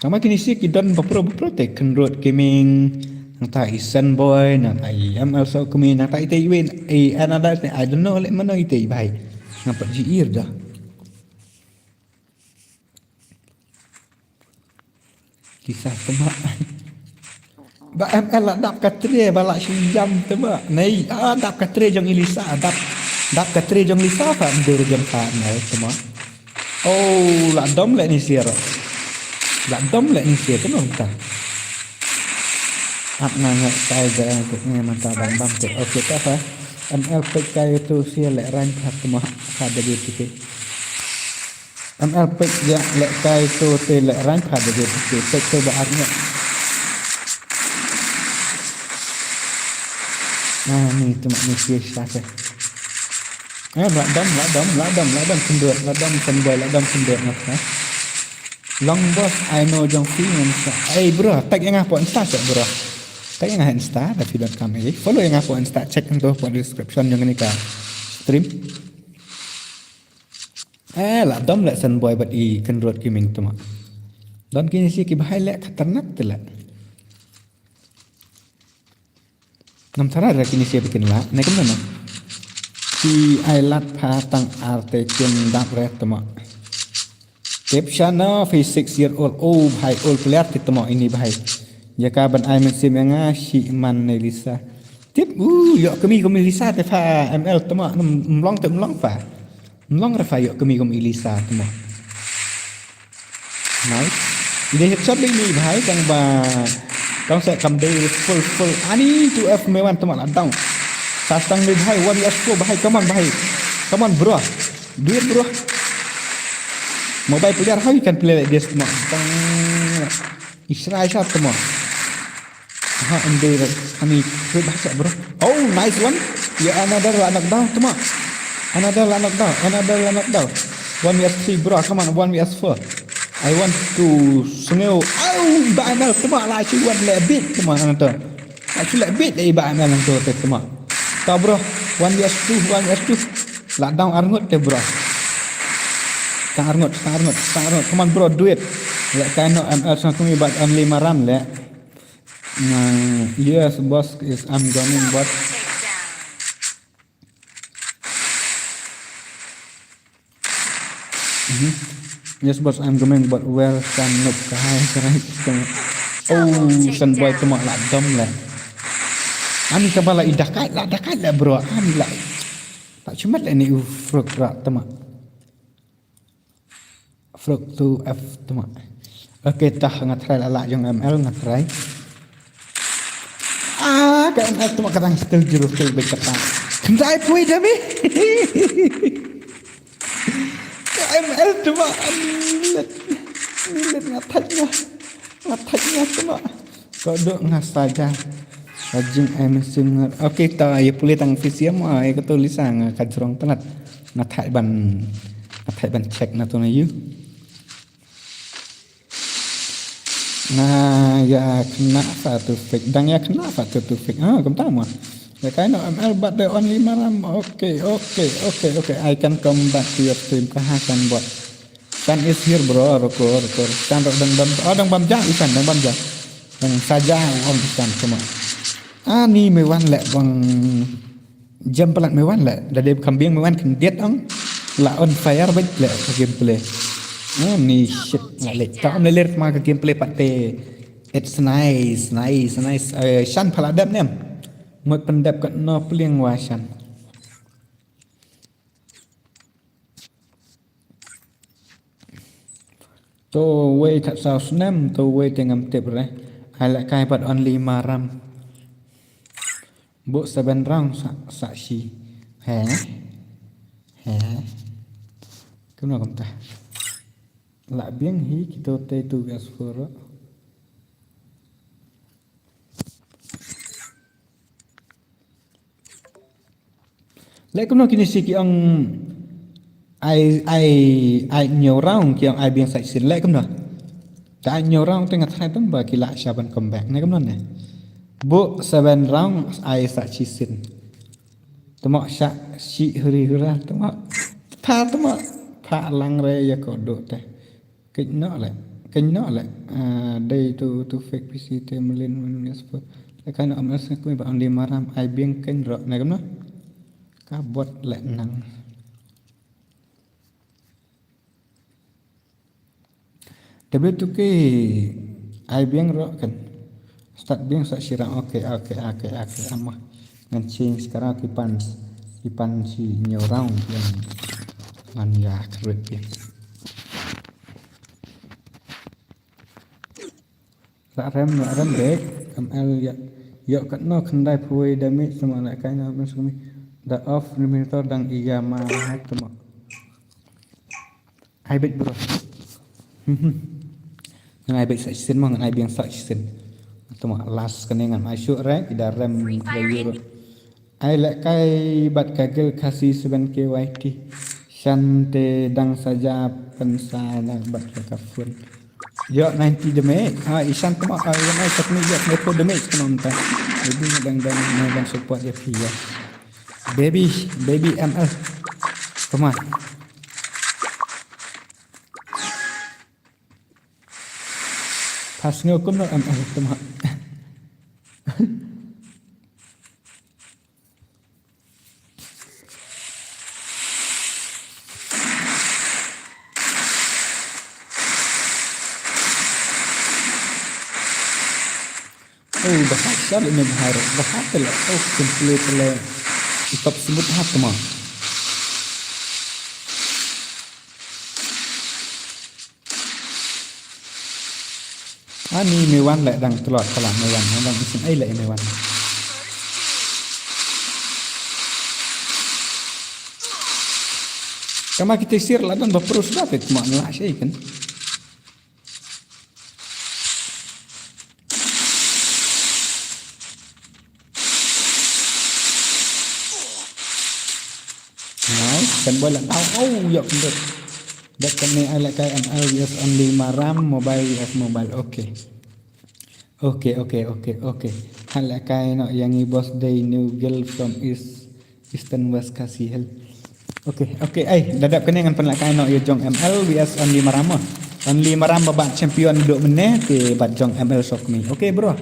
Speaker 1: sama kini sih kidon bapro te kenrut gaming nang isan boy nang ML so kami nang ite win another I don't know like mana ite bai ngapak jiir dah kisah temak ba ML lah dap katre balak jam temak nei dap katre jong Elisa dap katre jong Lisa fa ndur jam ka nei temak oh la dom le ni sir temak ta ap nanga kai ga untuk nge manta bam tu okey ta fa ML pek kai tu sir le ran khat temak ka de titik ML pek ya lek kai tu te lek ran pha de te pek tu ba arnya ni tu mak ni sia sa la dom kendut nak long boss I know jong fi ngan bro tag yang apa insta bro tag yang insta da video kami follow yang apa insta check tu po description yang ni ka stream lah dom lek sen boy bat I kenrut gaming tu mak don kini sih ki bahai lek khatarnak tela nam thara ra kini sih bikin la ne kan mana si ai lat pha tang arte kin dak re tu mak caption 6 year old bhai old player tu mak ini bahai ya ka ban ai mesim yang si man ne Lisa tip yo kami Lisa te pha ML tu mak mlong pha mlong rafa yo kami Elisa tu mah nice dia headshot ni bhai tang ba tang se kam day full ani tu F mewan tu mak ladang sastang ni bhai 1 bhai come on bro do it bro mobile player how you can play like this tu mak tang Israel shot tu mak ande kami bahasa bro oh nice one ya another anak down tu mak Another knockdown. 1vs3 bro, come on 1vs4. I want to sngew. Ba ML temak lah cuy buat lebih temak tu. Actually lebih dari ba ML tu temak. Tahu bro, 1vs2. Lockdown Arnold te bro. Tang Arnold. Come on bro, do it. Lek kano ML sang kumi bat only maram lek. Yes boss is I'm going bot. Yes boss I'm coming but well can look kahai san boy temak lah dom lah ani kabala idakat lah bro ani lah tak cuma lah ni frog rak temak frog tu F temak okey tah ngatrai lah jong ML ngatrai ke ML temak kadang still jurus still berkata kendai pui demi ML cuma lihat ngataknya cuma kodok ngasaja rajin mesin okey ta ya pulih tang visi mah ya ketulisan kajrong telat ngatak ban Saya ban check na to na you. Nah, ya kenapa tu fake? Dan ya kenapa tu fake? Kamu tahu mah? Ya kind of ML but the only maram. Okay. I can come back to your stream. Kahakan buat. Kan is here bro, rokor. Kan dang bam jang ikan dang bam jang. Dang saja on ikan cuma. Ni mewan lek bang jam pelat mewan lek. Dari kambing mewan kendiat ang. La on fire baik lek gameplay. Ni shit lek. Tak melihat mah gameplay patte. It's nice. Shan paladap nem. Một pendap kat no peliang wasan. To way tak sao snem to way tengam tip re. Ala kai pat only maram. Bu 7 round saksi. He. Kena kam ta. La biang hi kita te tu gas for. Lek kuno kini siki ang ai nhiều round ki ang ai biang sai sin lek kuno. Ta nhiều round tengah thai tamba kila syaban comeback ne kuno ne. Bu 7 round ai sa chi sin. Temo syak si huri-hura temo pha lang re ya ko do te. Kịch nó lại đây tu fake PC tem lên sport. Cái nó âm sẽ cũng bạn đi maram ai biang kênh rõ này cũng nó. Ka buat lek nang tapi tu ke ai biang ro kan start biang sak sirang okay amah ngan change sekarang kipan si nyorang yang ngan ya keret biang rem dek ML ya yok kat no kendai puai damage sama lek kai no masuk ni the off limiter dang iya mah temo ai bet bro ngai bet season mah ngai biang season temo last kenengan ai shoot rank ida rem euro ai lek kai bat kagel kasih 7 KYT shante dang saja pensana bat kafun yo 90 damage isan temo ai teknik yo 90 damage kenonta jadi dang support dia ya baby ML come on pas ngukum no ML come on bahasa ini bahasa lah complete lah top sebut hat mah ani mewan lek dang telot kalah mewan dang isin ai lek mewan kama kita sir lah dan berperus dapat mak nak syai kan kan boleh tahu yok untuk dak kene ala kai ML yes only maram mobile yes mobile okay ala kai no yang bos day new girl from eastern west kasih hel okay ai dadap kene ngan pen la kai no yo jong ML yes only maram babak champion duk meneh te bat jong ML sok mi okay bro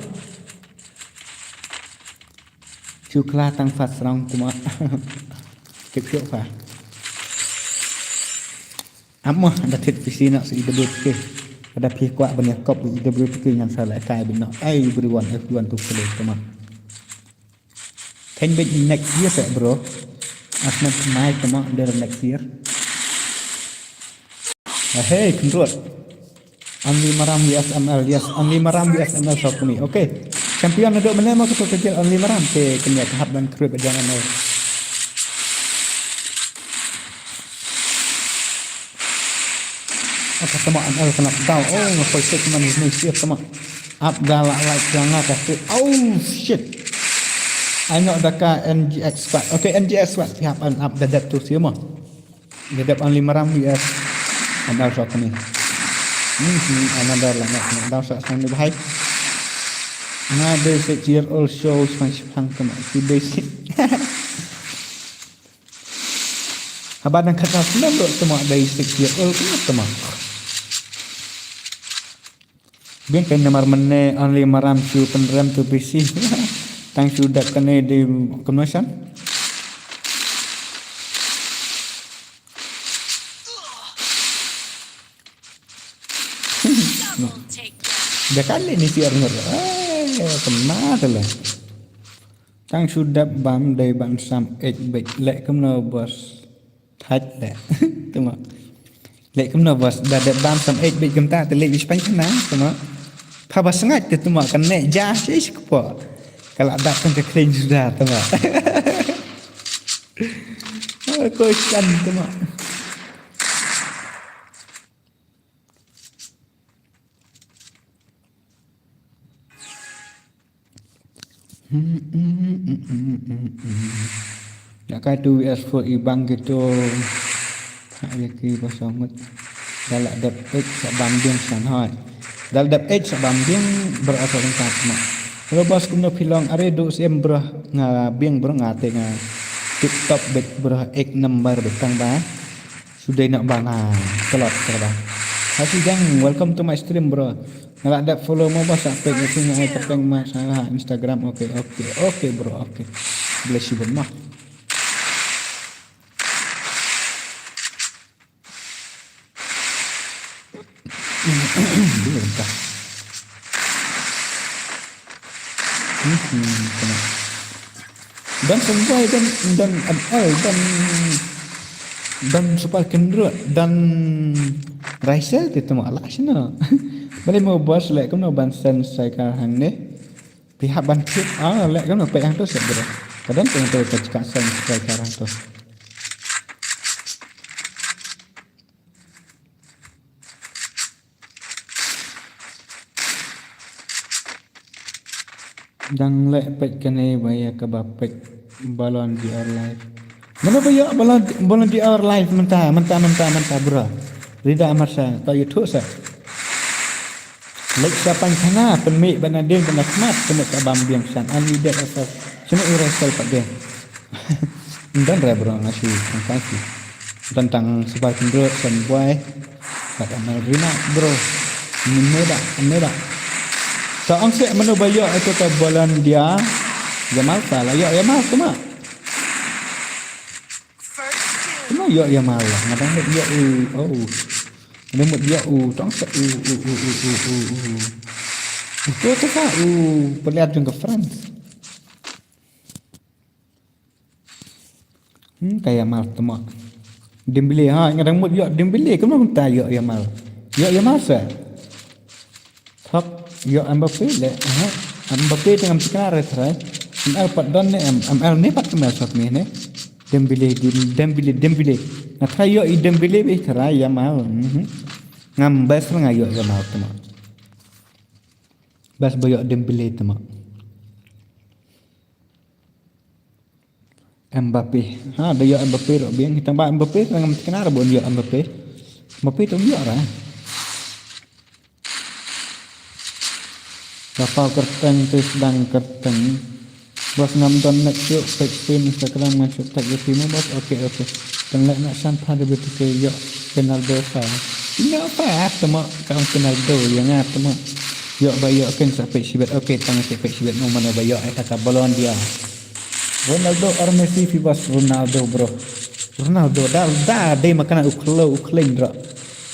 Speaker 1: chukla tang fat serang kuma kek fa amah ada tit PC nak si IWK ada pi kuat banyak kop IWK yang salah kai benak everyone tu play teman can be next year bro asma mai teman dari next year hey control only maram SML yes only maram SML shop ni okay champion duduk mana mau kita kecil only maram ke kena tahap dan krip jangan apa sama ML kena tahu ngapa sih cuma ni siap sama up galak like jangan kasih shit I know daka NGX squad okay NGX squad siap up dadat tu siapa dadat only maram yes Andal sok ni. Another lah nak andal sok sang ni bahai. Another 6-year-old shows pang kemak si basic. Abang nak kata senang dok temak dari 6-year-old kemak temak. Biar kan nomor mana only maram tu peneram tu PC. Tang sudah kena di conversion.
Speaker 2: Double takedown.
Speaker 1: Dah kali ni siar ngur. Kena tu lah. Tang sudah bam dari bang sam 8 bit. Lek kemana bos. Thách lek. Temak. Lek kemana bos. Dah ada bam sam 8 bit gemta. Terlek di sepanjang kena. Temak. Papa sangat tu temak. Kena jah. Sih kepo. Kalau datang ke kering sudah temak. Kau ikan temak. Nak kata WS4 ibang gitu. Tak yaki pasal dalak dap H sebanding sanhai. Dalak dap H sebanding berasal dengan mak. Kalau bos kena pilong are do sem berah ngabing berah ngate nga TikTok bet berah X number betang ba. Sudah nak bana kelot terbang. Hai jang, welcome to my stream bro. Ngalak dak follow mo bos sampai ke sini ai tepeng masalah Instagram. Okey bro, okey. Bless you mah. Bentar. Dan sampai dan supaya kendra dan raisa itu malah sana. Boleh mau bos lek kau nak bansen saya kahang ni. Pihak bansit lek kau nak pihak tu sebera. Kadang tu cakap sen saya kahang tu. Dang lek pek kene baya ke bapek balon di our life. Mana baya balon di our life mentah bro. Rida amarsa ta YouTube sa. Lek siapa sana penmik banadin penakmat penek abam biang san ani dia asal. Cuma urasal pak dia. Dan bro ngasih kasih tentang sebab kendro san boy. Kata Marina bro. Meda. Seorang saya mana bayar itu ke bulan dia Jamal salah Yamal cuma Yamal lah ngadang dia ada mut dia tong se itu tak perlihat juga France kayak mal cuma Dembele ngadang mut Dembele kenapa tak Yamal saya top Mbappe le Mbappe dengan sekarang retrai ML pat don ne ML ne pat kemal sot ni ne Dembele na try yo Dembele be try ya mal ngambas ngayo ya mal tama bas boyo Dembele tama Mbappe ada yo Mbappe ro bien kita ba Mbappe dengan sekarang bon yo Mbappe tu yo ra Kapal kerteng tu sedang kerteng. Bos ngamton nak syuk pin Instagram masuk tag YouTube bos. Okey. Dan nak sampai ada betul ke yo Penaldo sa. Ini apa tama kau Penaldo yang tama. Yo bayo kan sampai sibet. Okey tang sampai sibet no mana bayo kata balon dia. Ronaldo or Messi bos Ronaldo bro. Ronaldo dah dia makan uklein bro.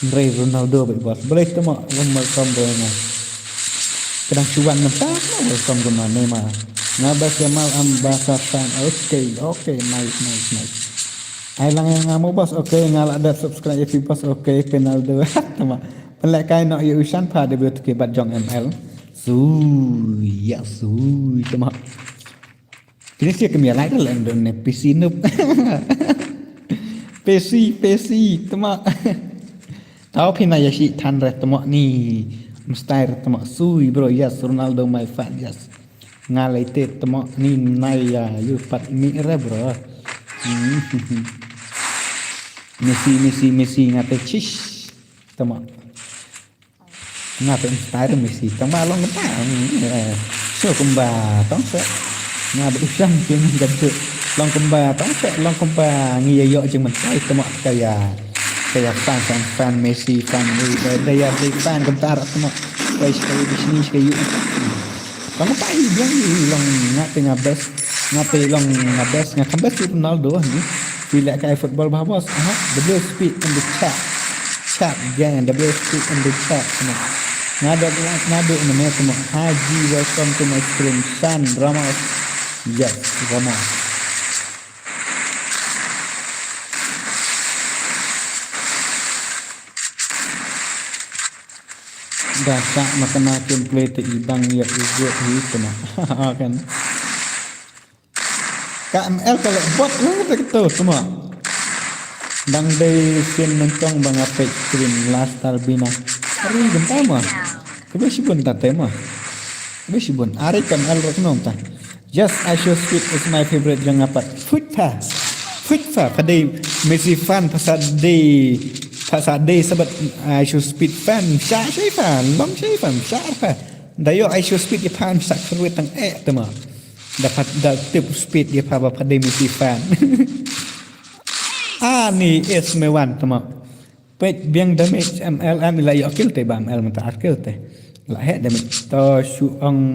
Speaker 1: Ronaldo bos. Boleh tama rumah kombonya. Kadang cuan nampak welcome guna Neymar ngabas Yamal ambasasan okey nice ai lang yang ngamu bos okey ngalak ada subscribe if bos okey Penaldo tama pelak kai nak you usan pa de bet ke bat jong ML sui tama kini sih kemia lain lah don PC nup PC tama tahu pinaya si tan re tama ni Mustahil temak sui bro yes Ronaldo my fan yes ngalai te temak ni naya you pat mi re bro Messi ngate cish tama nga pe inspire Messi tang ba long ta so kumba tong se nga be sang kin gadde long kumba tong se long kumba ngi yo jeung man sai tama kayak fan Messi fan daya fan kumta tama guys kayak di sini kayak kamu tahu biang long nga best nga kambas Ronaldo ni bila kayak football bahas double speed in the chat gang double speed in the chat nada ini semua Haji welcome to my stream San Ramos yes Ramos dah makna template ibang ya juga itu nah kan KML kalau bot gitu semua dang day sin nentong bang apa stream last albina hari gempa mah kebesibun tate mah kebesibun ari KML roknom ta just I show speed is my favorite jang apa futfa pada Messi fan pasal day sabat I show speed fan sya fan long fan sya dayo I show speed di fan sak seruit tang tema dapat tip speed dia pada Messi fan ni S1 tema pek biang damage MLM la yakil te bam ML mata akil te la he damage to suang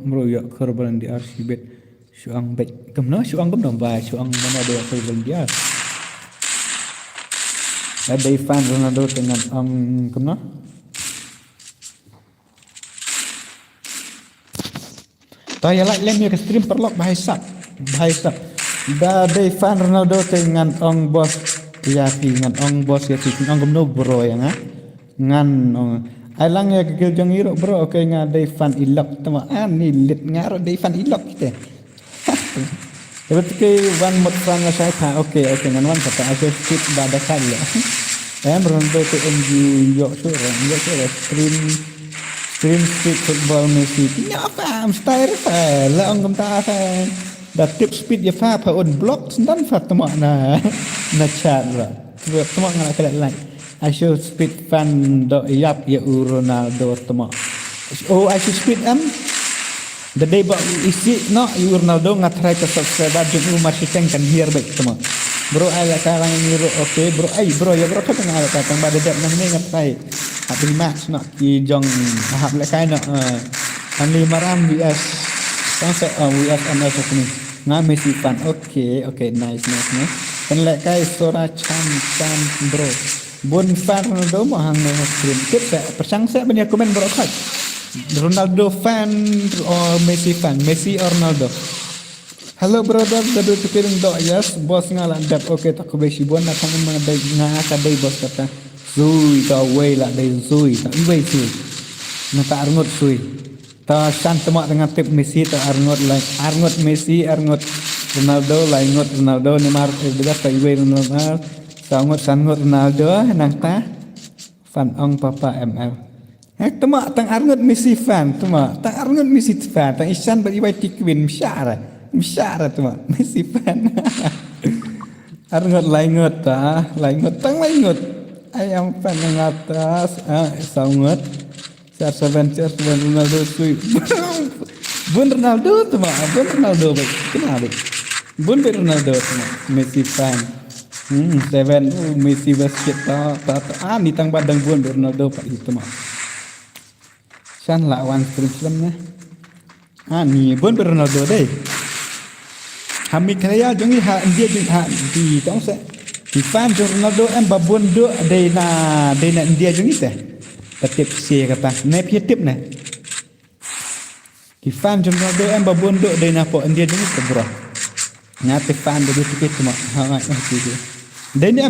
Speaker 1: meroyak korban di arsibet suang bet kemno suang kemno ba suang mana ada korban dia ada fan Ronaldo dengan kemno Taya like lem ke stream perlok bahai sak. Da day fan Ronaldo dengan ong bos ya ngan ong bos ya ong gomno bro ya nga. Ngan alang ya ke jong iro bro okay nga day fan ilok tama ni lit ngaro day fan ilok kita. Dapat ke one more fan la saya tha okay ngan wan kata aku skip bada kali. Ronaldo ke MG yo stream speed football Messi nya fam style fa la ong ta fa da tip speed ya fa on block dan fa tama na chat la tama ngala kala like I show speed fan do yap ya Ronaldo tama I show speed the day ba isi no Ronaldo ngatry to subscribe jung umar siteng kan here baik tama bro ala karang ngiro okay bro ya bro ka ngala ka tang bada dat nang ngatry Habis match nak ki jong hab la kai nak ani maram US tang se US ana so ni nga Messi fan okay nice kan la kai sora chan bro bun fan Ronaldo mo hang no stream tip se persang se bani komen bro khat Ronaldo fan or Messi fan Messi or Ronaldo hello brother dadu tukiring do yes bos ngalan dap okay tak besi bon nak mga day nga ka day bos kata Zui ta way lah dari Zui tak way Zui nata arngot Zui ta san temak dengan tip Messi ta arngot Messi arngot Ronaldo laingot Ronaldo Neymar belas ta way Ronaldo sangot Ronaldo nang ta fan ong papa ML temak tang arngot Messi fan temak tang arngot Messi fan tang isan bagi way tikwin misyara temak Messi fan arngot laingot tang laingot ayam fan yang atas sangat CR7 Ronaldo sui bun Ronaldo tu mah bun Ronaldo baik kenapa bun Ronaldo tu mah Messi fan 7 Messi basket ta ni tang badang bun Ronaldo pak itu mah san lawan stream ni bun Ronaldo deh kami kaya jongi dia di tong se di fan Ronaldo babun do day na India jung ite tip si kata ne pi tip na di fan Ronaldo babun do day na po India jung ite bro ngate fan do tip cuma ha itu day ni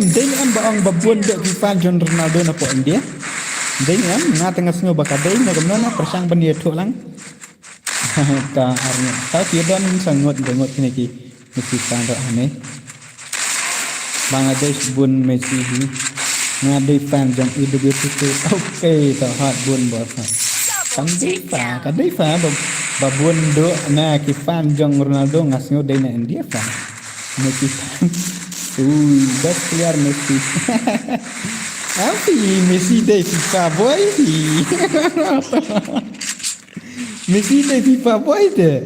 Speaker 1: baong babun do di fan Ronaldo na po India day ni ngate ngasngo bakadai na gamno na persang bani thu lang ka arnya ta ti don sangot kini ki mesti fan ro ane Bangladesh bun Messi ngadai fan jang IWTT okay tak hat bun bos kan kadai fa babun do na ki fan jang Ronaldo ngasnyo dai na India fan Messi fan best player Messi Api Messi day FIFA boy. Messi day FIFA boy deh.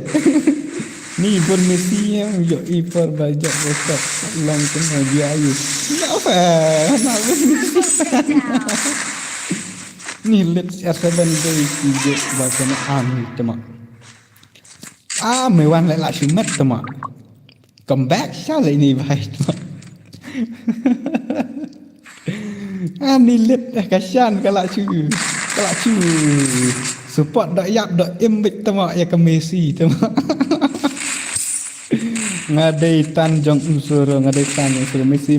Speaker 1: Ni pun Messi yang yo ipar bajak bosat long tengah dia ayu. Kenapa? Kenapa Messi? Ni let's R7 day tiga bahkan temak. Mewan lại lại sự mất temak. Comeback sao lại ni baik temak. Ni let kasihan kalau cu support dak yap dak imbit temak ya ke Messi temak. Ngadai tan jong unsur ngadai tan unsur Messi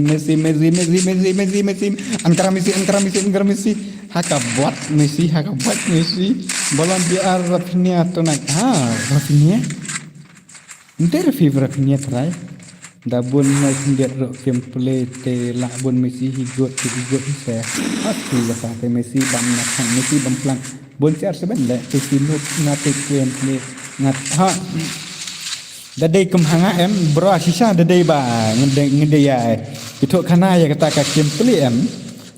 Speaker 1: angkara Messi haka buat Messi bolan di Rafinha to nak Rafinha ntar favorite Rafinha try dabun mai kundiat ro gameplay te la bun Messi higot saya aku lah ke Messi bam nak Messi bam plan bun siar sebenarnya te sinuk ngate gameplay ngat dadai kemhanga bro sisa dadai ba ngede ya itu kana ya kata ka gameplay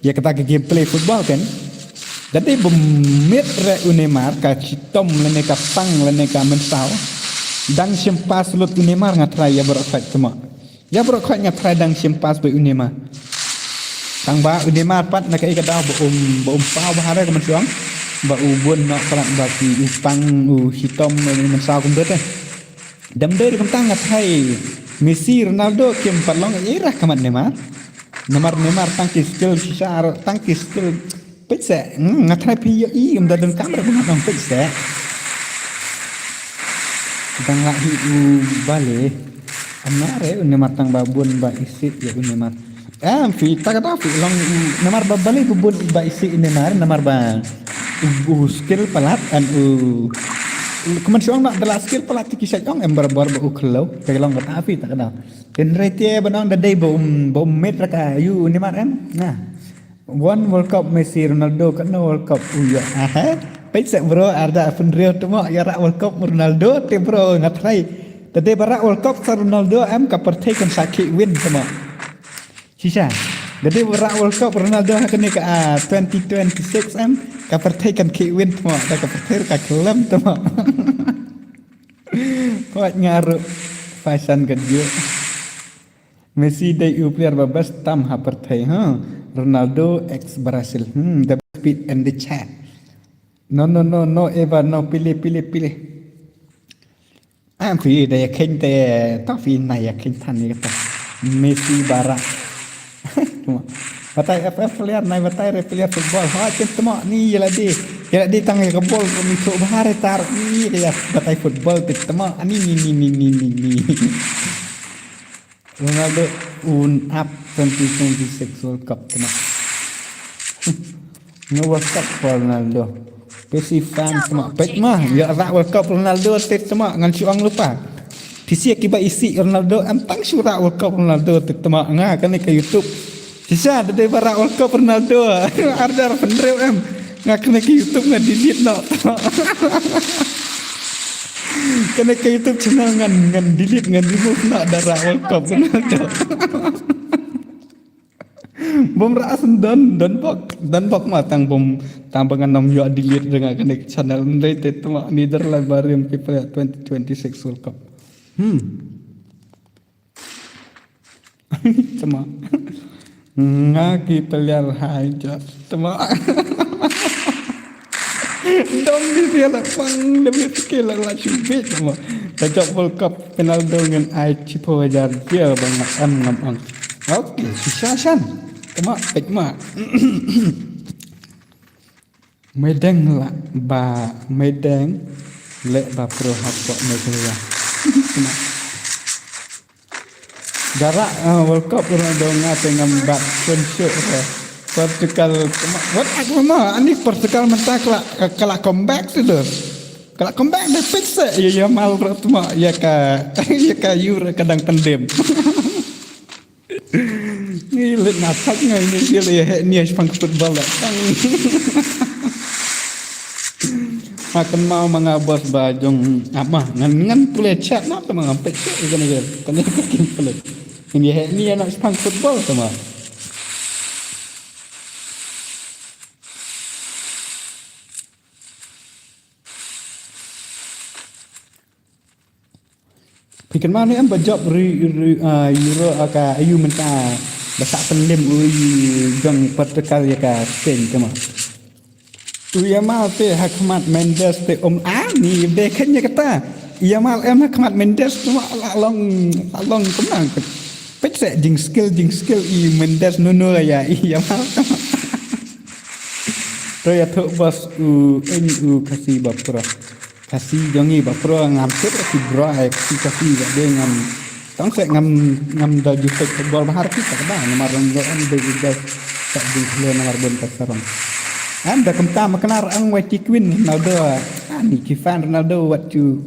Speaker 1: ya kata ka gameplay football kan dadai bemit re Neymar ka citom lene ka pang lene ka mensau dang simpas lut Neymar ngatrai ya bro fight cuma ya bro khat ngatrai dang simpas be Neymar tang ba Neymar pat na ka ikata ba pau bahare ka mensuang ba ubun nak pelat baki upang citom lene mensau kum bet Dam dari kentang ngatai Messi Ronaldo kem palong irah kamat Neymar tangki skill sisa tangki skill pizza ngatai piyo i kem dadun kamera pun ngatong pizza tang lahi bale amare Neymar tang babun ba isi ya Neymar fi kata fi long Neymar babale babun ba isi Neymar ba skill palat an Kemen siang nak dalam skill pelatih kisah yang ember-ember bau kelau, kelang kata api tak kenal. Dan rete benang dadai bau meter kayu ni makan. Nah, one World Cup Messi Ronaldo kena World Cup uya. Pecah bro ada penrio tu mak ya World Cup Ronaldo te bro ngatrai. Dadai barak World Cup Ronaldo kapertai kan sakit win tu mak. Sisa. Dadai barak World Cup Ronaldo kena ke 2026 kapertai kan sakit win tu mak. Dah kapertai ka kelam tu mak. Kuat ngaruh fashion kerja Messi day player babas tam hapertai Ronaldo ex Brazil the speed and the chat no Eva no pilih fi day keng te ta fi nai keng tan ni kata Messi barak batai FF player nai batai player football cuma ni ya di tang ke bol mi so bahare tar ni ya batai football tema ni Ronaldo up 2026 World Cup tema no World Cup Ronaldo PC fan tema pet mah ya World Cup Ronaldo tema ngan suang lupa PC akibat isi Ronaldo antang surah World Cup Ronaldo tema kan ke YouTube sisa dari para World Cup Ronaldo ada pendrew nggak kena ke YouTube nggak delete no kena ke YouTube channel ngan delete ngan remove nak darah World Cup Ronaldo bom rasan dan bok matang bom tambangan nom yo delete dengan kena channel related tu Netherlands baru yang people 2026 World Cup cuma ngaki peliar haja cuma dom dia lah pang demi skill lah cubit cuma tajak World Cup Ronaldo dengan cipo wajar dia banyak ngam oke susah cuma pekma medeng lah ba medeng le ba pro hapok media cuma Garak World Cup Ronaldo ngate ngambak konsep Portugal what aku mah ani Portugal mentah kala comeback tu kala comeback dah pizza ya mal rotma ya ka Euro kadang pendem ni let ngatak ngai ni dia ni pang football lah makan mau mengabos bajong apa ngan pule chat nak teman pizza kan bikin pule ini anak pang football sama Pikan mana am bajab euro aka ayu menta basak penlim jong pertekal ya ka sen kama Yamal te Hakmat Mendes te ni dekanya kata Yamal Hakmat Mendes cuma along kemang pecek jing skill i Mendes nono ya Yamal Roya tu bos kasih bapura kasih jongi bapura ngam set si bro kasih dia ngam tang saya ngam dah jutek bol bahar kita dah nomor ronggoan dia tak di nomor bon kasarong anda kemta makenar ang white queen Ronaldo ni kifan Ronaldo what you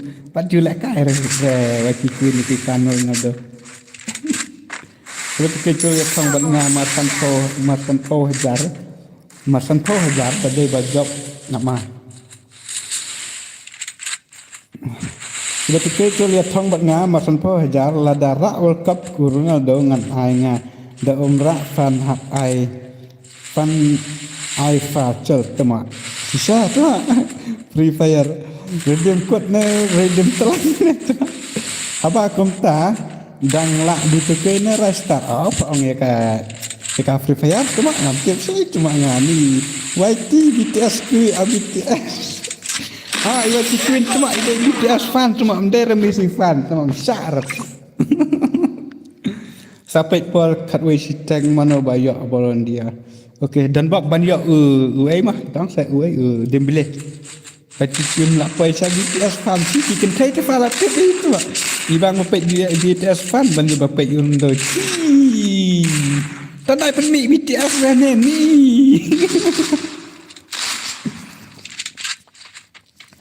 Speaker 1: like kai white queen kifan Ronaldo terus kita yang sang bang Marsan po hajar tadi bajak nama Sudah kita lihat thong bat nga Marsan po hajar lada ra World Cup ku Ronaldo ngan ai nga da umra fan hak ai fa chel tama sisa tu Free Fire redeem code ne redeem telah apa komta dang la ditukar ne restart ong ya ka Free Fire cuma hampir sih cuma ngani YT BTS ku BTS YT Queen cuma BTS fan cuma mendera misi fan cuma syarat sampai pol katwe siteng mano bayo bolon dia okey dan bak banyak mah tang saya Dembele pati cium la pai sa BTS fan si kan thai te fala te itu ibang mo pet BTS fan ban ba pet yun do tandai pen mi BTS rene ni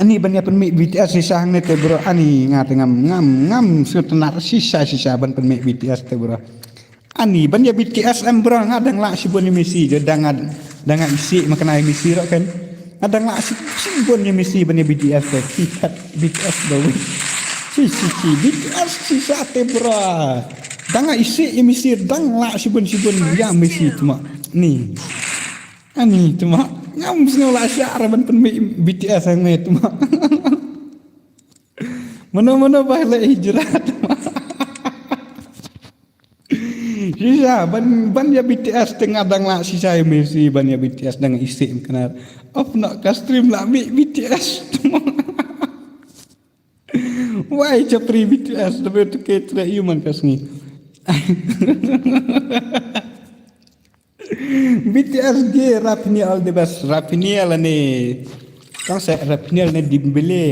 Speaker 1: ani ban ya pen mi BTS sisa ne te bro ani ngat ngam setenar sisa ban pen mi BTS te bro ani ban ya BTS bro ngadang la sibon misi dangan isi makan misi ro kan ngadang la sibon misi ban ya BTS te kikat BTS bawi si BTS sisa te bro dangan isi misi dang la sibon ya misi cuma ni ani cuma ngam sengola syara ban pen BTS ang me cuma mana bahala hijrat sisa ban ya BTS tengah dang la sisa misi ban ya BTS dang isi kenar off nak ka stream la BTS cuma why capri BTS tapi tu ketra human kasni BTS ge Rafinha all the best Rafinha lah ni kan saya Rafinha ni Dembele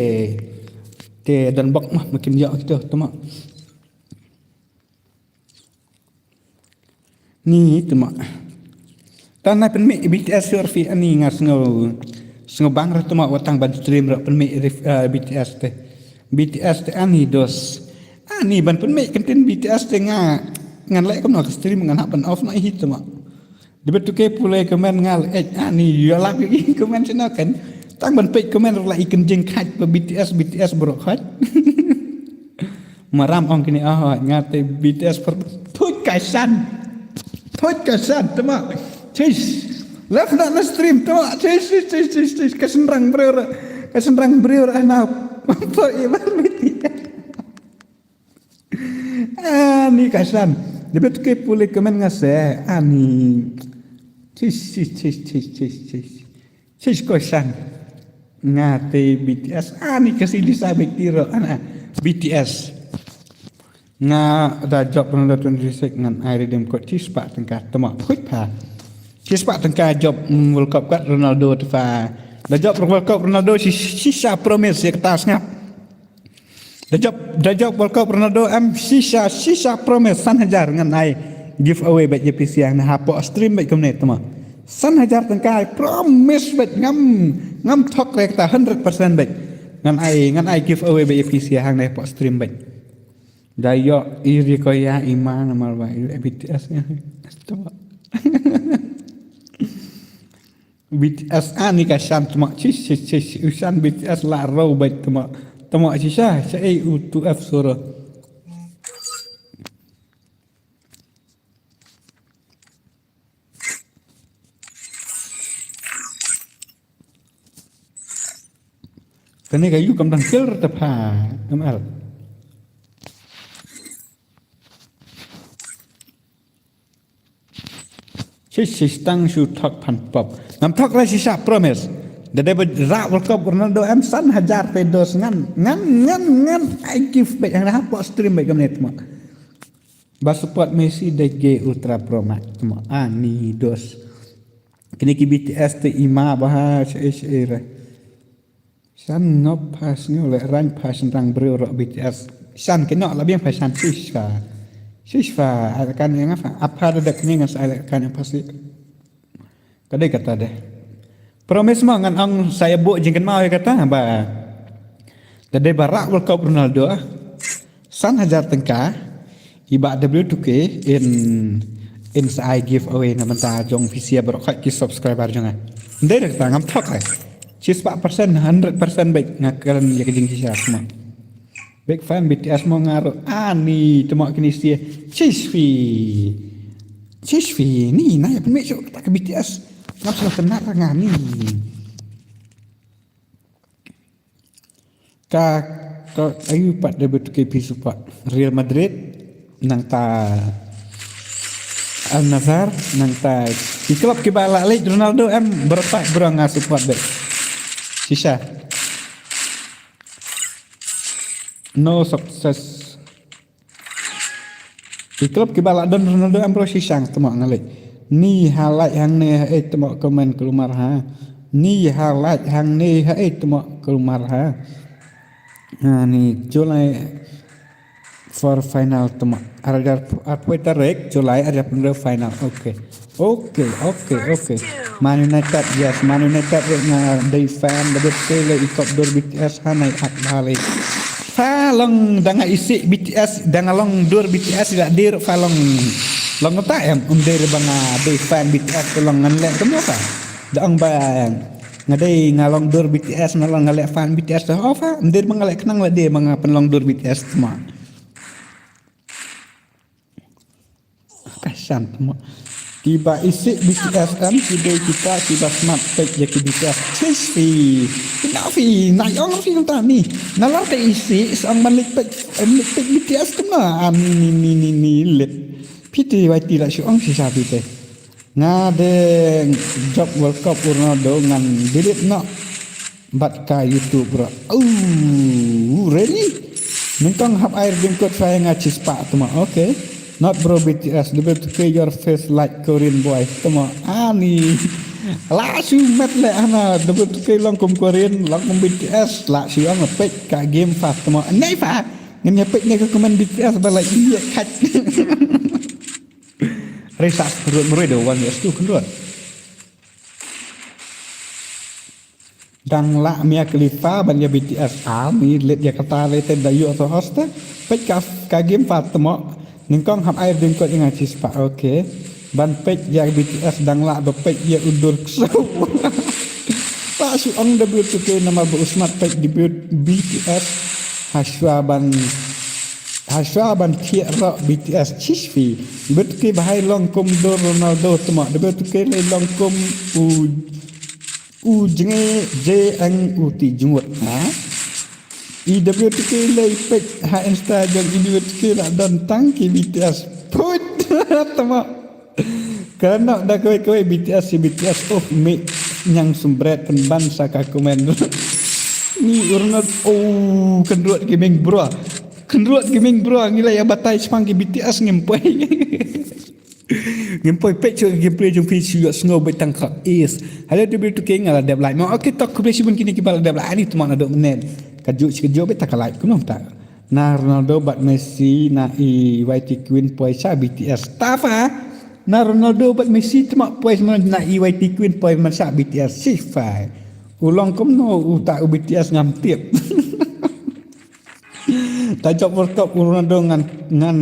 Speaker 1: te dan bak mah makin ya kita tama ni tama tanah pen mi BTS surfi ani ngas ngo bang ra tama watang ban stream ra pen mi BTS te ani dos ani ban pen mi konten BTS te ngan lek kom nak stream ngan happen off na hit tama Debet tu ke pulai komen ngal ni ya lagi komen sana kan tang ban pek komen la ikan jeng khat pe BTS bro khat maram ong kini ngate BTS per thut kasan tama cis left na stream tama cis kasenrang bro ana apa iban BTS ni kasan debet tu ke pulai komen ngase ani Cis kosan ngate BTS ani kasih disabek tiro ana BTS da job penonton risek ngan air dem ko cis pak tengka tema phut pa cis pak tengka job World Cup kat Ronaldo fa da job World Cup Ronaldo sisa promise ya ketas ngap da job World Cup Ronaldo sisa promise 1,000 ngan ai giveaway bet JPC yang hapo stream bet komnet tama 1,000 tengkai promise bet ngam tok rekta 100% bet ngan ai giveaway bet JPC yang hapo stream bet dayo iri ko ya iman amal ba BTS nya tama BTS ani ka syam tama cis usan BTS la row bet tama sisa sai U2F sura Kani kayu kam dang kel ta pha ML Sistang su tok pan pop. Ngam tok la sisa promise. Dede berak World Cup Ronaldo san hajar pedos ngan I give back yang apa stream back menit mak. Ba support Messi DG Ultra Pro Max mak. Ani dos. Kini ki BTS te ima bahas era. San ngop pas ngole ran pas rang bro BTS. San kena lebih pasan Siswa akan yang apa ada kini ngas akan yang pasti. Kadai kata deh. Promise mo ngan ang saya bu jengken mau kata ba. Kadai barak World Cup Ronaldo. San hajar tengka iba W2K in I give away na menta jong visia berok ki subscriber jonga. Ndai kata ngam tok ai. 100% baik ngakaran ya kejing kisah semua. Big fan BTS mau ngaruh ani temak kini sia Chisfi ni na ya pemek tak ke BTS ngap salah kena ngani ka ayu pat W2K support Real Madrid nang ta Al Nassr nang ta di klub ke bala lek Ronaldo berapa berang support dek sisa no success. Di klub kibala don Ronaldo ambro sisang temak ngalik. Ni highlight hang ne temak komen keluar ha. Ni highlight hang ne temak keluar ha. Nah ni Julai for final temak. Ada apa tarek Julai ada pendek final. Okay. Man United yes, Man United nga day fan dapat sele ikop dor BTS hanai at balik. Falong danga isi BTS danga long dur BTS tidak dir falong long ta der banga day fan BTS long nganlek temu ka daang bang ngadai ngalong dur BTS ngalong ngalek fan BTS oh fa der mangalek kenang la de mga penlong dur BTS semua kasan temu tiba isi BTS kita tiba smart tech ya BTS Sisi Nafi naik fi tani nalar te isi sang balik tech BTS kena ni let piti wati la syong si sapi te ngade job World Cup Ronaldo ngan delete no bat ka YouTube bro really nentang hap air jengkot saya ngacis pak tuma okay. Not bro BTS, lebih to your face like Korean boy. Temo ani. Langsung mat le ana, lebih to long kum Korean, long kum BTS, la siang ngepek ka game fast temo. Nei fa. Ngen ngepek ne ke komen BTS balai iya kat. Resa perut meredo wan yes tu kendor. Dang la mia Khalifa ban ya BTS ami let ya kata le ten dayu atau hosta. Pek ka game fast temo. Ningkong hap air dengkot ingat cispa okay. Ban pek ya BTS dang la do pek ya undur kesau. Pak su ong W2K nama bu usmat pek di BTS haswa ban tiak rak BTS Chisfi W2K bahai long kum do Ronaldo temak W2K le long kum u jenge JNUT jungut ha IWTK lay pek ha insta jong IWTK la don tangki BTS put tama karena dah kowe BTS me nyang sumbret penban saka komen ni urna kendruat gaming bro ngilai abatai sepangki BTS ngempoi ngempoi pek gameplay jong PC sngo betang ka is halo IWTK ngala deblai mau okay tok kubesibun kini kibal deblai ani tu mana dok menen Kaju bet tak like kuno tak. Na Ronaldo bat Messi na YT Queen poi sa BTS. Tafa. Na Ronaldo bat Messi temak poi na YT Queen poi man sa BTS sifai. Ulang kum no utak BTS ngam tiap. Tajok World Cup Ronaldo ngan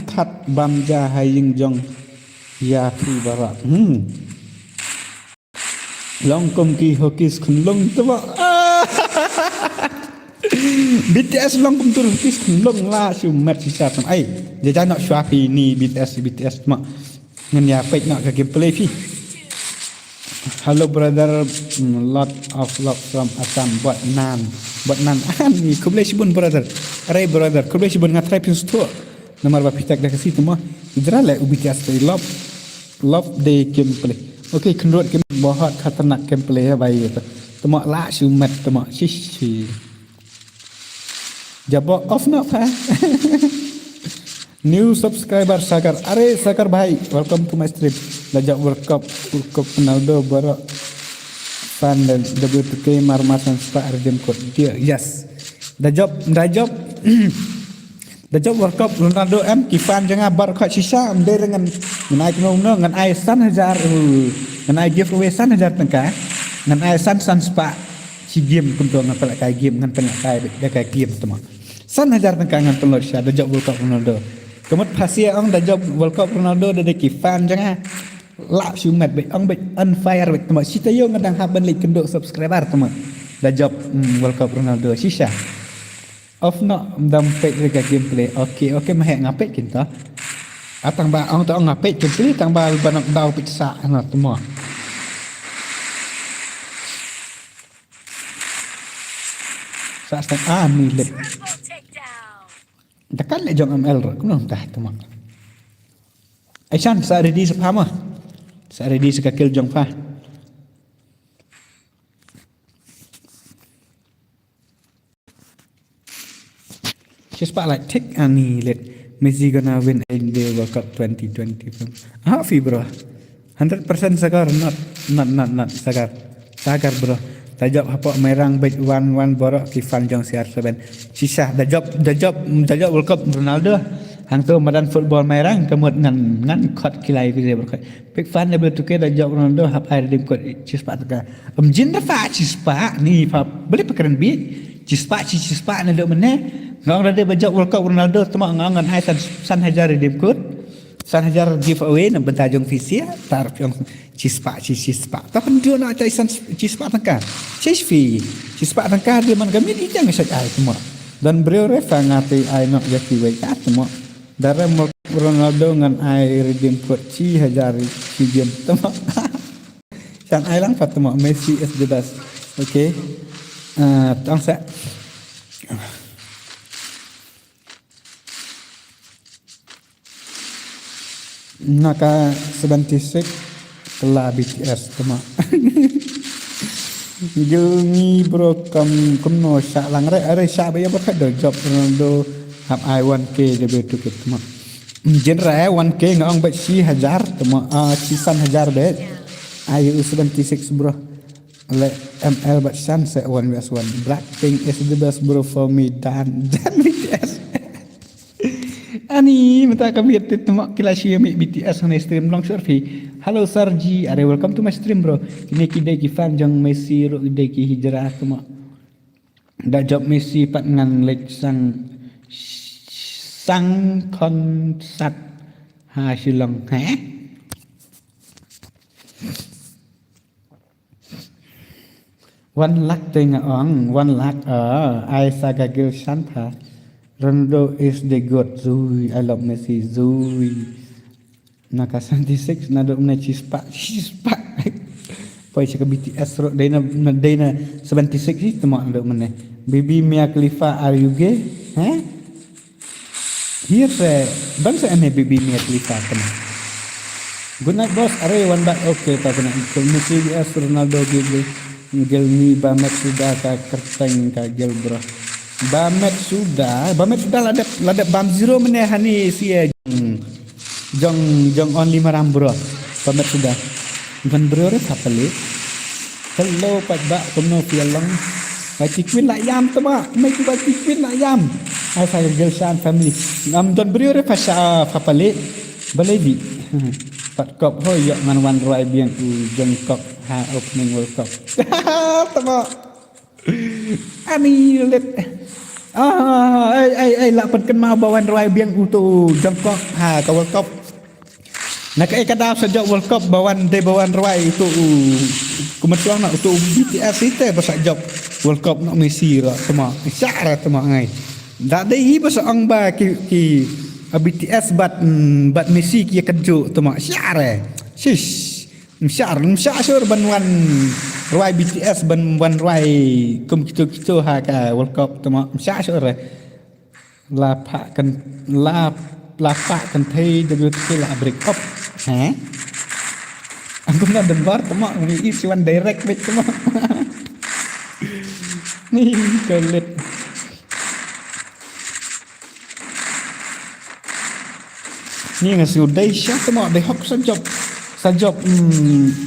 Speaker 1: kat bamja haying jong ya pri barat. Long kum ki hokis kun long tama BTS long kum tur hokis kun long la su mat sisa tam ai dia nak swapi ni BTS mak ngan ya pek nak ke gameplay fi hello brother lot of love from Assam buat nan ani kublai sibun brother are brother kublai sibun ngatrai pin sto nomor bapitak dah kasi tuma idra le BTS play love day gameplay okay kenrut game bohat khatanak gameplay bai tuma la sumat tuma shishi jabo off na pa new subscriber Sagar are Sagar bhai welcome to my stream lajak World Cup Ronaldo barak fan dan W2K marmasan spa redeem code dia yes dah job dah job World Cup Ronaldo em kifan jangan bar khat sisa amde dengan ai known dengan ai san hajar dengan ai giveaway san hajar tengka dengan ai san spa si game untuk ngapal kai game dengan penak kai dah kai game teman san hajar tengka dengan telur sya dah job World Cup Ronaldo kemut pasia ong dah job World Cup Ronaldo dah kifan jangan lak sumat baik ang baik unfire baik teman si tayo ngadang haban lik kenduk subscriber teman dah job World Cup Ronaldo sisa off nak dampet dekat gameplay okey mahek ngapet kita atang ba ang tao ngapet gameplay tang ba banak dau piksa na teman sa ni lep
Speaker 2: Triple takedown.
Speaker 1: dekat le jong ML ro kuno tah teman Aisan sa ready sa pama sa ready sa kill jong pa just like tick ani let Messi gonna win in the World Cup 2020 happy bro 100% Sagar not Sagar bro tajab apa merang bet 1-1 borok kifan jong CR7 sisa dah job World Cup Ronaldo hang tu madan football merang kemut ngan khot kilai ke dia berkat big fan dia bertukar dah job Ronaldo hap air dim kot cispa taka jin rafa cispa ni pa boleh pakaran bi cispa na dok mene ngang dah dia berjob World Cup Ronaldo temak ngan ai san hajar dim kot san hajar giveaway na bentajong fisia tar yang cispa tapi dia nak cai san cispa taka cispa taka dia man gamin ijang sai ai temak dan beliau refa ngati ai nak jadi wei kat temak darah Ronaldo dengan air redeem code ci hajari ci game temak san ai lang pat temak Messi is the best okay tang sa naka 76 kelah BTS temak Gilngi bro kam no syak lang are syak bayar berkat do job Ronaldo hab I 1k dia betu ke temak genre 1k ngong bet si hajar temak cisan hajar bet ayu 76 bro le ML bet san se 1vs1 Blackpink is the best bro for me dan BTS ani minta kami temak kelas ya BTS on stream long survey halo Sarji are welcome to my stream bro kini kidai ki fan jang Messi ro kidai ki hijrah temak dah job Messi pat ngan lek sang konsat ha silong one lakh tengah ong 1 lakh I saga gil santa Ronaldo is the god Zui I love Messi Zui naka 76 nado na cispa poi cakap BTS ro dana 76 ni temak nado mana baby Mia Khalifa are you gay here bangsa ane baby Mia Khalifa temak good night boss are one back okay tak kena Messi vs Ronaldo gel ni bamet sudah ka kerteng ka gel bro bamet sudah ladap bam zero meneh hani si jong only maram bro bamet sudah ban bro re tapale hello pat ba kono pialang ba tikwin la yam tama mai ku ba tikwin la yam ai fa gel san family ngam don bro re pasha papale balebi pat kop ho yo man wan roi bien u jong kop ha opening World Cup tama ani let la pen mau bawan roi bien untuk jong kop ha ka World Cup nak kadang sejak World Cup bawan roi itu kementuan nak untuk BTS itu pasal job World Cup nak Messi lah semua syara semua ngai dak dei pasal ang ba ki BTS bat Messi ki keju semua syara shish syar banwan roi BTS ban roi kum kita ha ka World Cup semua syara la pak kan la lapak kentai WTK lah break up. Aku nak dengar temak ni one direct back temak. Ni kelet. Ni ngasih syah temak dai hok sajop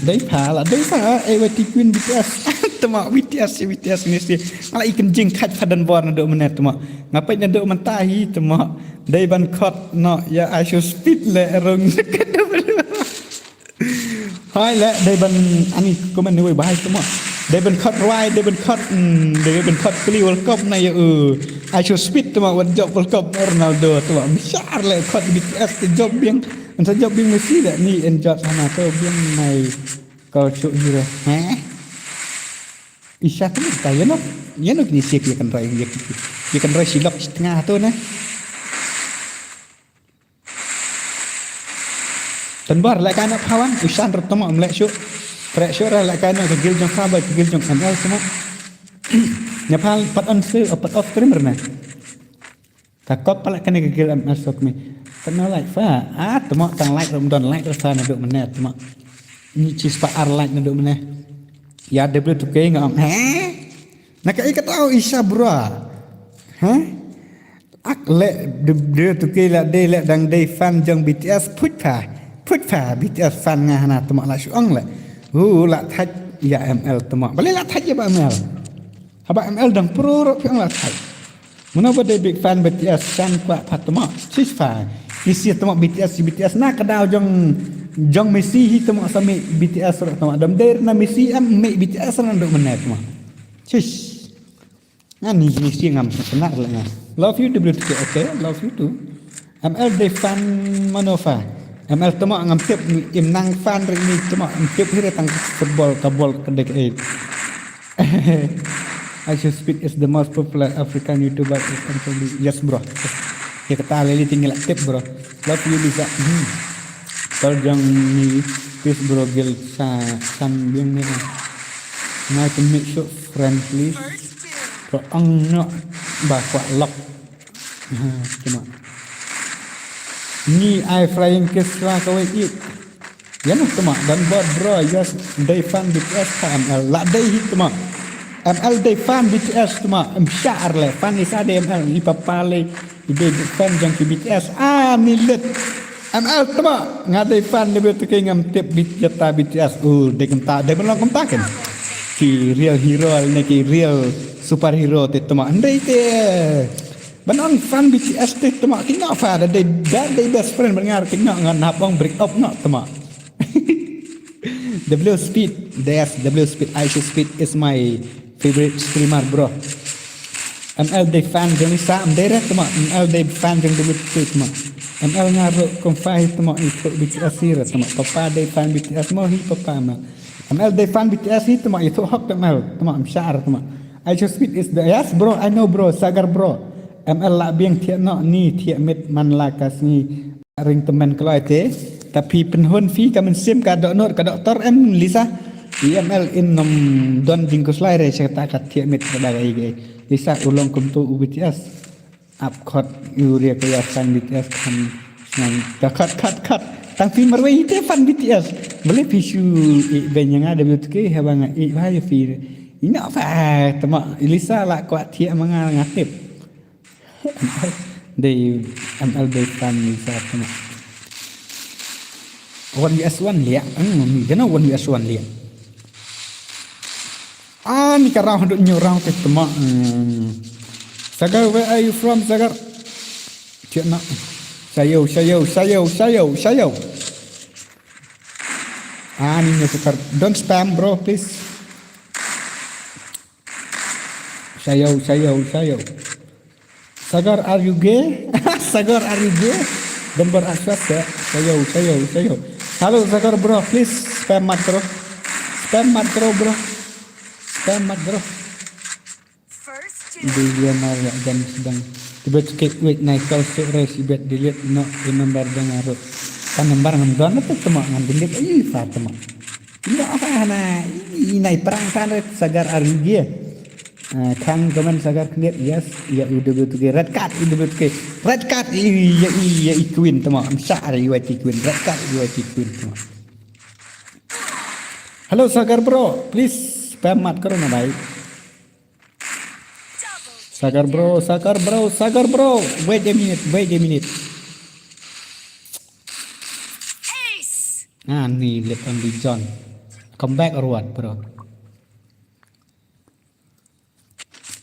Speaker 1: dai phala dai pa AYT Queen BTS temak BTS ni si ala ikan jing kat padan bor nduk menet temak ngapai nduk mentahi temak dai ban khot no ya I should speed le rung hai le dai ban ani komen ni bahai temak dai ban khot right dai ban khot kli world cup na ya I should speed temak wan job world cup Ronaldo temak besar le khot BTS ke job yang Untuk job bing mesti dah ni enjoy sana tu bing mai kau cuk hira. Isya tu tak ya no. Ya no kini siap ya kan rai ya kan rai silap setengah tu nah. Tanbar lah kan kawan usan tertemu melek syuk. Trek syuk lah kan kegil jong sabar kegil jong ML semua. Nyapal pat on streamer nah. Takut pala kan kegil ML sok ni. Kena like fa temak tang like Ramadan like rasa nak duk mana temak ni cis pa ar like nak duk mana ya W2K ngam nak ikat tahu Isya bro ak le W2K la de le dang de fan jang BTS put pa BTS fan ngah na temak la syuang la la thaj ya ML temak boleh la thaj ya ba ML haba ML dang pro ro pyang la thaj menapa de big fan BTS san kwa pat temak cis fa isi temak BTS nak kedau jong Messi hi temak sami BTS rak temak dam der na Messi make BTS ran duk menet temak. Cis. Ngani Messi ngam senar lah ngah. Love you WTK okay, love you too. ML de fan Manova. ML temak ngam tiap imnang fan ri ni temak tiap hira tang football kabol kedek I should speak is the most popular African YouTuber actually. Yes bro. Ya kata leli tinggal tip bro. Love you bisa. Kalau jang ni please bro gil san biang ni. Nah to make sure friend please. Pro ang no bakwa lock. Cuma. Ni I flying kiss lah kau it. Ya noh cuma dan bro yes they fan BTS ML la they hit cuma. ML they fan BTS cuma syar le fan is ada ML ni papale ide fan jang BTS nilet ML tama ngadai fan lebih tu ke ngam tip jata BTS de kenta de belum kentakan ki real hero ni ki real superhero te tama andai te banon fan BTS te tama kina fa de best friend bengar kina ngan habang break up nak tama W Speed I should speed is my favorite streamer bro. ML day fan jeng Lisa amdere tama ML day fan jeng WTK tama ML ngaruh konfai tama ikut BTS sira tama papa day fan BTS mau hi papa ML day fan BTS hi tama itu hak ML tama syar tama I just speed is the yes bro I know bro sagar bro ML la biang tiak no ni tiak mit man la kas ni ring teman kelai te tapi penhun fi kamen sim ka dok doktor Lisa ML in nom don jingkus lai re saya tak tiak mit kedagai ge Lisa ulong kumtu BTS up cut yuria kaya fan BTS kan cut tang fi marwai te fan BTS boleh pisu benyang ada WTK habang bahaya fi ini apa temak Lisa lah kuat tiak mengal ngatip they ML they fan Lisa temak 1vs1 lihat ni jangan 1vs1 lihat ni karang hendak nyorang ke temak Sagar where are you from Sagar cik nak sayau ni nyokar don't spam bro please sayau Sagar are you gay Sagar are you gay dan berasas ya sayau halo Sagar bro please spam mat bro bro dia malah dan sedang tiba-tiba wait naik kau race ibet delete no remember dengan arut kan nomor ngam tu cuma ngam delete Fatima tidak apa na ini perang kan Sagar Arigi Kang komen sagar kniet yes ya udah betul ke red card udah betul ke red card iya ikuin teman syari wa ikuin red card wa ikuin teman halo sagar bro please spam mat karo na baik
Speaker 2: Double
Speaker 1: sagar bro wait a minute
Speaker 2: ace.
Speaker 1: nih lihat Andy John come back or what bro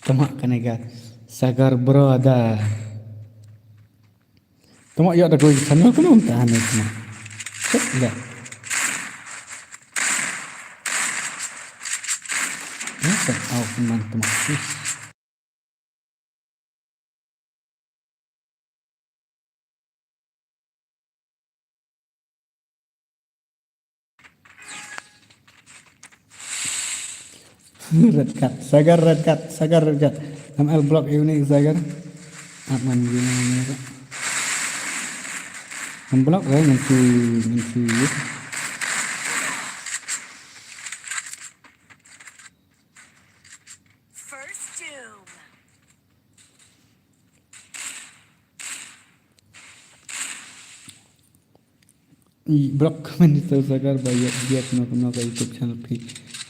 Speaker 1: temak kanega sagar bro ada temak ya ada gue sana kan tahan temak cek enggak cek out teman-teman red card sagar red card ML block ini sagar aman gimana memblok nanti
Speaker 2: First doom.
Speaker 1: blok komen itu sagar bayar dia kena ke YouTube channel pi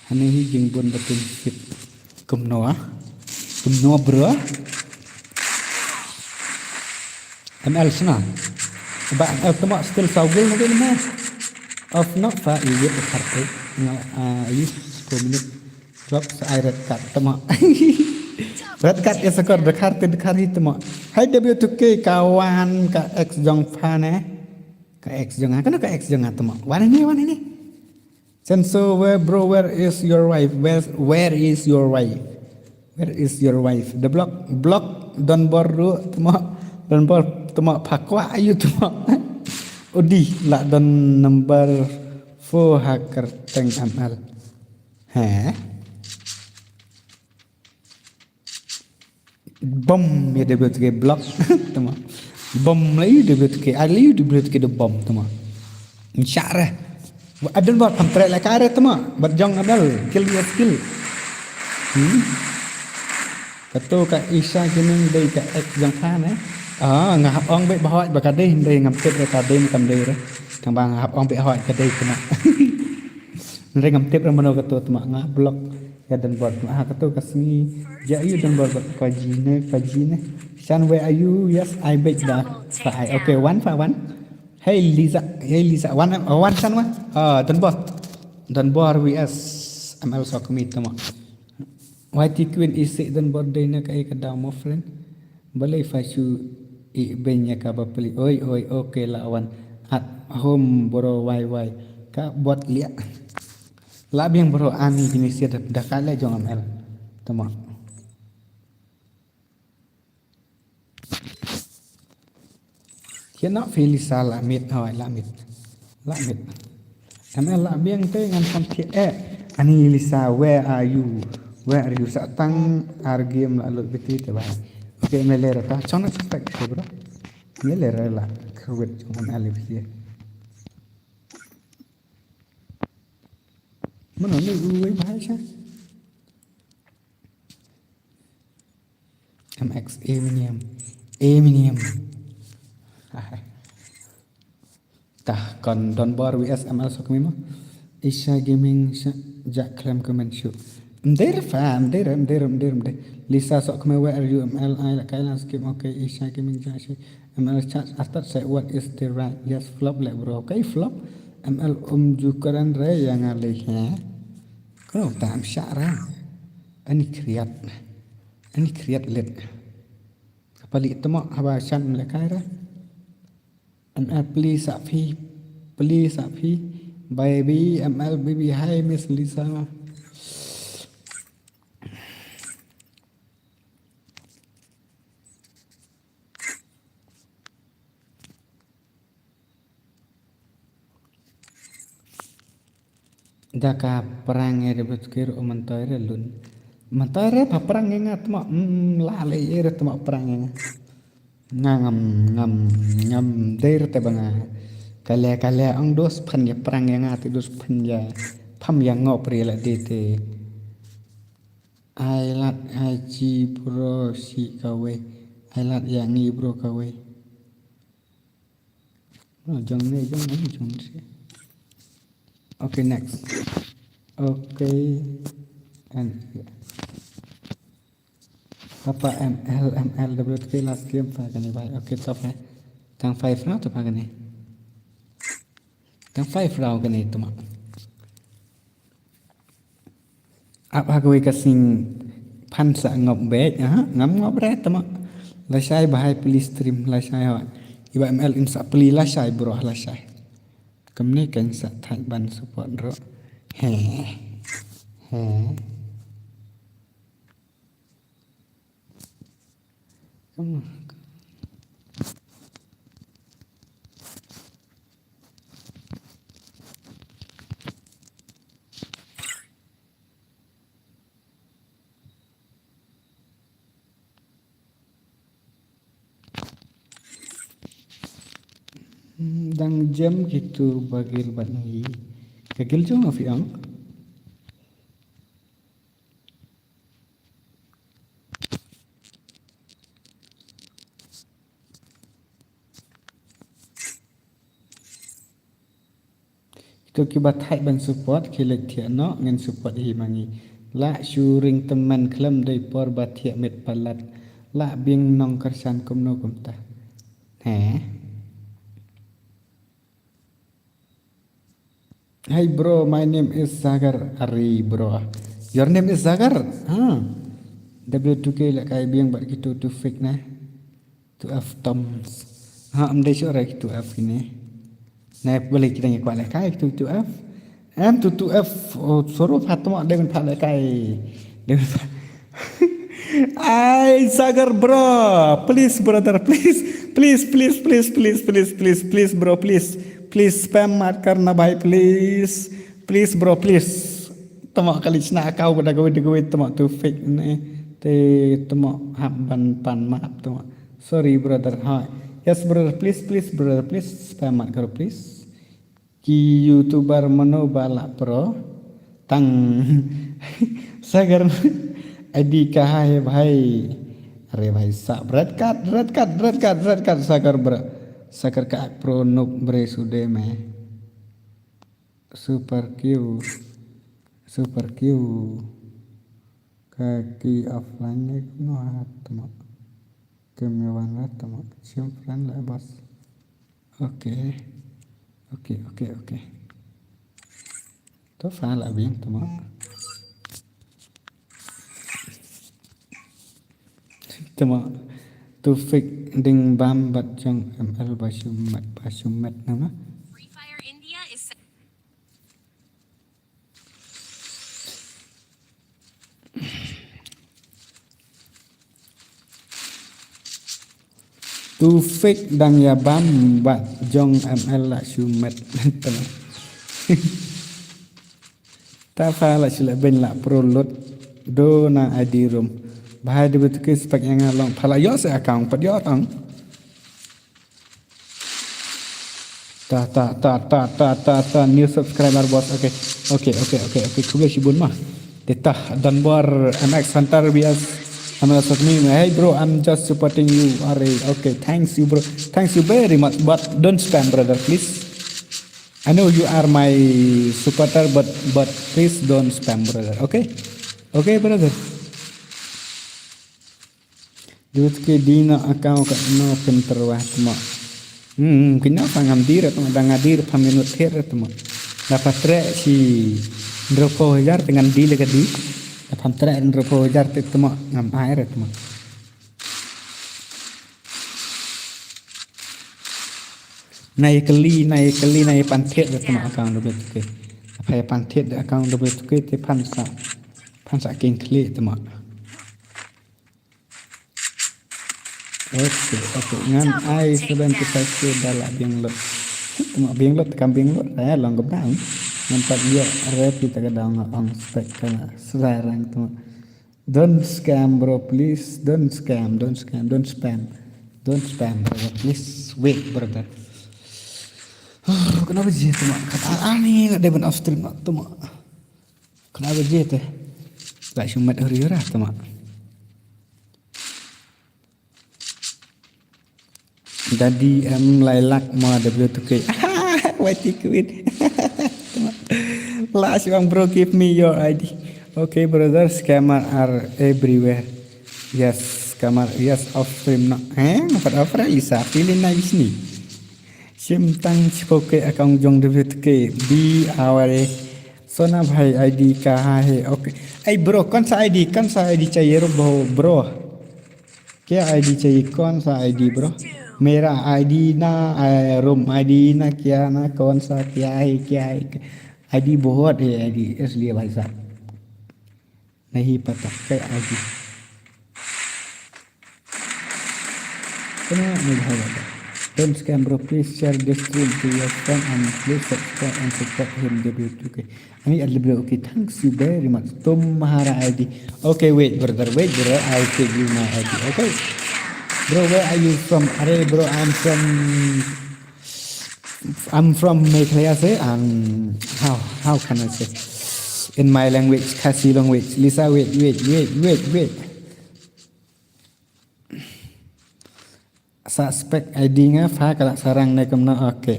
Speaker 1: hane hi jing bon batun sip kumno bro ML sana ba temak still saugil mungkin mah of not fa iya berkarte ayus komunit blok sa red card temak red card ya sakar berkarte temak hai W2K kawan ka X jong fane ka X jong kana ka X jong temak wan ini Senso where is your wife? Where is your wife? Where is your wife? The block don boru tuma pakwa ayu tuma odi la don number 4 hacker teng ML. Bom ya dia buat ke block tuma. Bom lagi dia buat ke ali dia buat ke bom tuma. Insyaallah Adun buat pamtrek lah kare tema berjong adal kill dia skill katu ka Isha kini dei ka X jong phan ngahap ong be bahot ba kadai dei ngam tep ra kadai kam dei ra kang bang ngahap ong be hot kadai kena ndai ngam tep ra mano katu tema ngah blok ya dan buat katu kasni ja yu dan buat kajine shan where are you yes I bet that okay one for one Hey Lisa, one san mah. Dan bor vs ML Sokmi tama. YT Queen isi dan bor day na kay kadamo friend. Balay fasu I benya ka bapeli. Oi okay lawan at home bro why ka buat liat. Labi yang bro ani gini sih dah kala jong ML tama. Kena Felisa lamit ML la biang te ngan sampai ani Lisa where are you satang argim la lut biti te ba okay melera ta chona expect bro melera la kwet jong ML biti mana ni uwe bahasa MX Eminem tah kon don bor vs ML Sokmi mah Isha gaming jak klaim comment shoot mder Lisa Sokmi where are you ML I la kailan skip okay Isha gaming jak ML chat after say what is the right yes flop like bro okay flop ML jukaran re yang alih kau tam syara ani kriat let kapali temo habasan lekaira ML please Safi baby ML baby hi Miss Lisa daka perang rebut kir umantoire lun mantoire pa perang ngat mo lale ere tmo perang ngam der te banga kale ang dos phan ya perang yang ati dos phan ya pham yang ngop ri la de te Ailat haji bro si kawe. Ailat yang ni bro kawe. Oh, jong ni. Okay, next. Okay. And apa WT last game pa kani ba? Okay, top hai. Tang 5 na to pa kani. Tang 5 raw kani to ma. Apa kau kasing pansa ngop bed ngam ngop re to ma. La sai bahai please stream la sai ha. Iba ML insa peli la sai bro la sai. Kamne kan sa thai ban support ro. He. Come on. Dang jam gitu bagil bat ni. Kagil jo ngafi ang. Itu kibat hai ban support kilek thia no ngan support hi mangi. La syuring teman klem dai por bat thia met palat. La bing nong kersan kumno kumta. Hey bro, my name is Zagar Ari bro. Your name is Zagar? W2K lah kai biang bat gitu tu fake nah. Tu F Toms. Am dai syora gitu F ini. Nah boleh kita ngikuat lah kai tu F. Am tu F suruh fatma dia men phat lah kai. Ay Zagar bro, please brother, please bro, please spam mat karena bhai please bro please tama kali chna kau pada gawe tama tu fake ne te tama hab ban pan maaf tama sorry brother hi yes brother please brother please spam mat karo please ki youtuber mano bala pro tang sagar ID kah hai bhai अरे भाई साहब red card साकर का प्रो नुक ब्रे सुडे में super Q kaki offline nya kuno hatma kemewan hatma simpan lah bos oke to fa la bien tama tu fake ding bam bat jang ML basumat nama
Speaker 2: Free Fire India is
Speaker 1: tu fake dang ya bam bat jong ML la sumat tema ta fa la sila ben la pro lot do na ID room bahai de betul ke spek yang long phala yo se account pat yo tang ta new subscriber bos okay kuble sibun mah tetah dan bor MX Hunter bias amal me hey bro I'm just supporting you okay thanks you bro thanks you very much but don't spam brother please I know you are my supporter but please don't spam brother okay brother Duit ke dina akau kat no penterwah temo. Kena pangam dir atau dangadir paminut her temo. Dapat trek si dropo hajar dengan dile kadi. Dapat trek dropo hajar temo ngam air temo. Nai keli pantet temo akau duit ke. Apa pantet akau duit ke te pansa king kli temo. Oke. Ngan ai 75 dalak biang lot. Tuma biang lot kambing lot saya long gebang. Nampak dia rep kita kadang on spek kana serang tuma. Don't scam bro please, don't spam brother please wait brother. Kenapa je tuma kata ani nak depan Australia tuma. Kenapa je teh? Lại chung mật hứa ra tama. Jadi lailak ma W2K. Wait quit. Last one bro, give me your ID. Okay brother, scammer are everywhere. Yes, scammer, yes off stream no. Dapat offer Lisa, feeling nice nih. Sim tang spoke account jong W2K. Be our Sona भाई आईडी कहाँ है ओके ऐ ब्रो कौन सा आईडी चाहिए ब्रो क्या आईडी चाहिए कौन सा आईडी ब्रो मेरा आईडी ना रूम आईडी ना क्या ना कौन सा क्या है आईडी बहुत है आईडी इसलिए भाई साहब नहीं पता क्या ID Don't scam bro, please share this stream to your friend and please subscribe and support him W2K. Ini adalah okay, thanks you very much. Tom Mahara ID. Okay, wait brother, I'll give you my ID. Okay, bro, where are you from? Are bro, I'm from Meghalaya. Say, how can I say? In my language, Khasi language. Lisa, wait. Suspect ID-nya Fa kalau sarang naik kemana? Oke.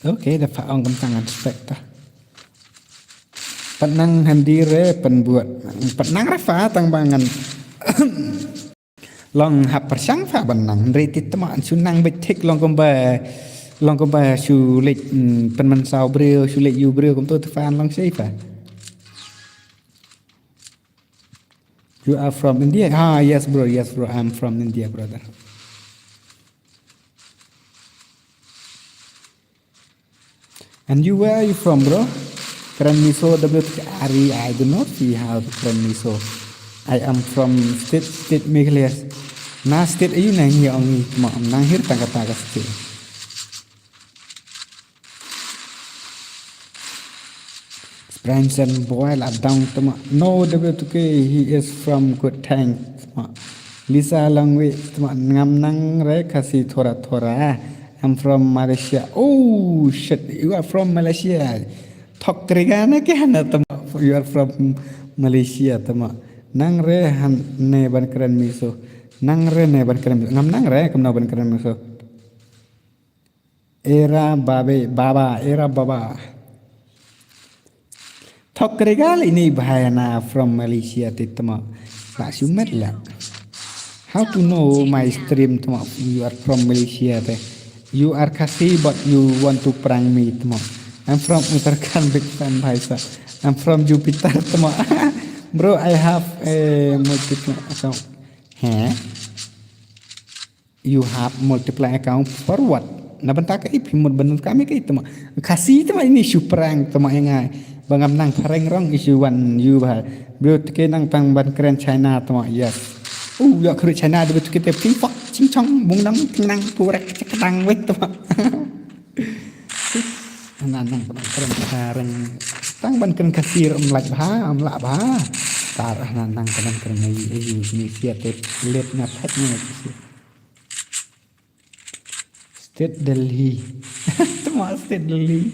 Speaker 1: Oke, dapat orang tangan suspect tah. Penang handire penbuat. Penang Rafa tangbangan. Long hap persang Fa benang. Reti teman sunang betik long komba sulit penman sau bril sulit you bril kom tu fan long sei Fa. You are from India? Yes bro, I'm from India brother. And you, where are you from bro? Kraniso W3K. I do not see how to Kraniso. I am from state Meghalaya. Na state ayu nang hi ongi ma nang hir taga state. Branson boil up down tama. No W2K, he is from good tank. Lisa language tama ngam nang re kasi thora. I'm from Malaysia. Oh shit, you are from Malaysia. Thok krigana kya na tama. You are from Malaysia tama. Nang re han ne ban keren miso. Nang re ne ban keren miso. Ngam nang re kam na ban keren miso. Era baba. Thok regal ini bahayana from Malaysia titama. Pak sumet lah. How to know my stream tama? You are from Malaysia teh. You are Kasi but you want to prank me tama. I'm from Uttarakhand, big fan bhaisa. I'm from Jupiter tama. Bro, I have a multiple account. You have multiple account for what? Nabanta ka ipimod banun kami kay tama. Kasi tama ini issue prank tama nga. Bangam nang pareng rong issue one you ba. Bro ke nang pang ban keren China tama. Yes. Ya kru China de betu kita ping pok ching chong bung nang nang purek cekang wet tama. Nang keren pareng tang ban keren kasir lak ba. Tarah nang keren ni siat let na phat ni. State Delhi. Tama State Delhi.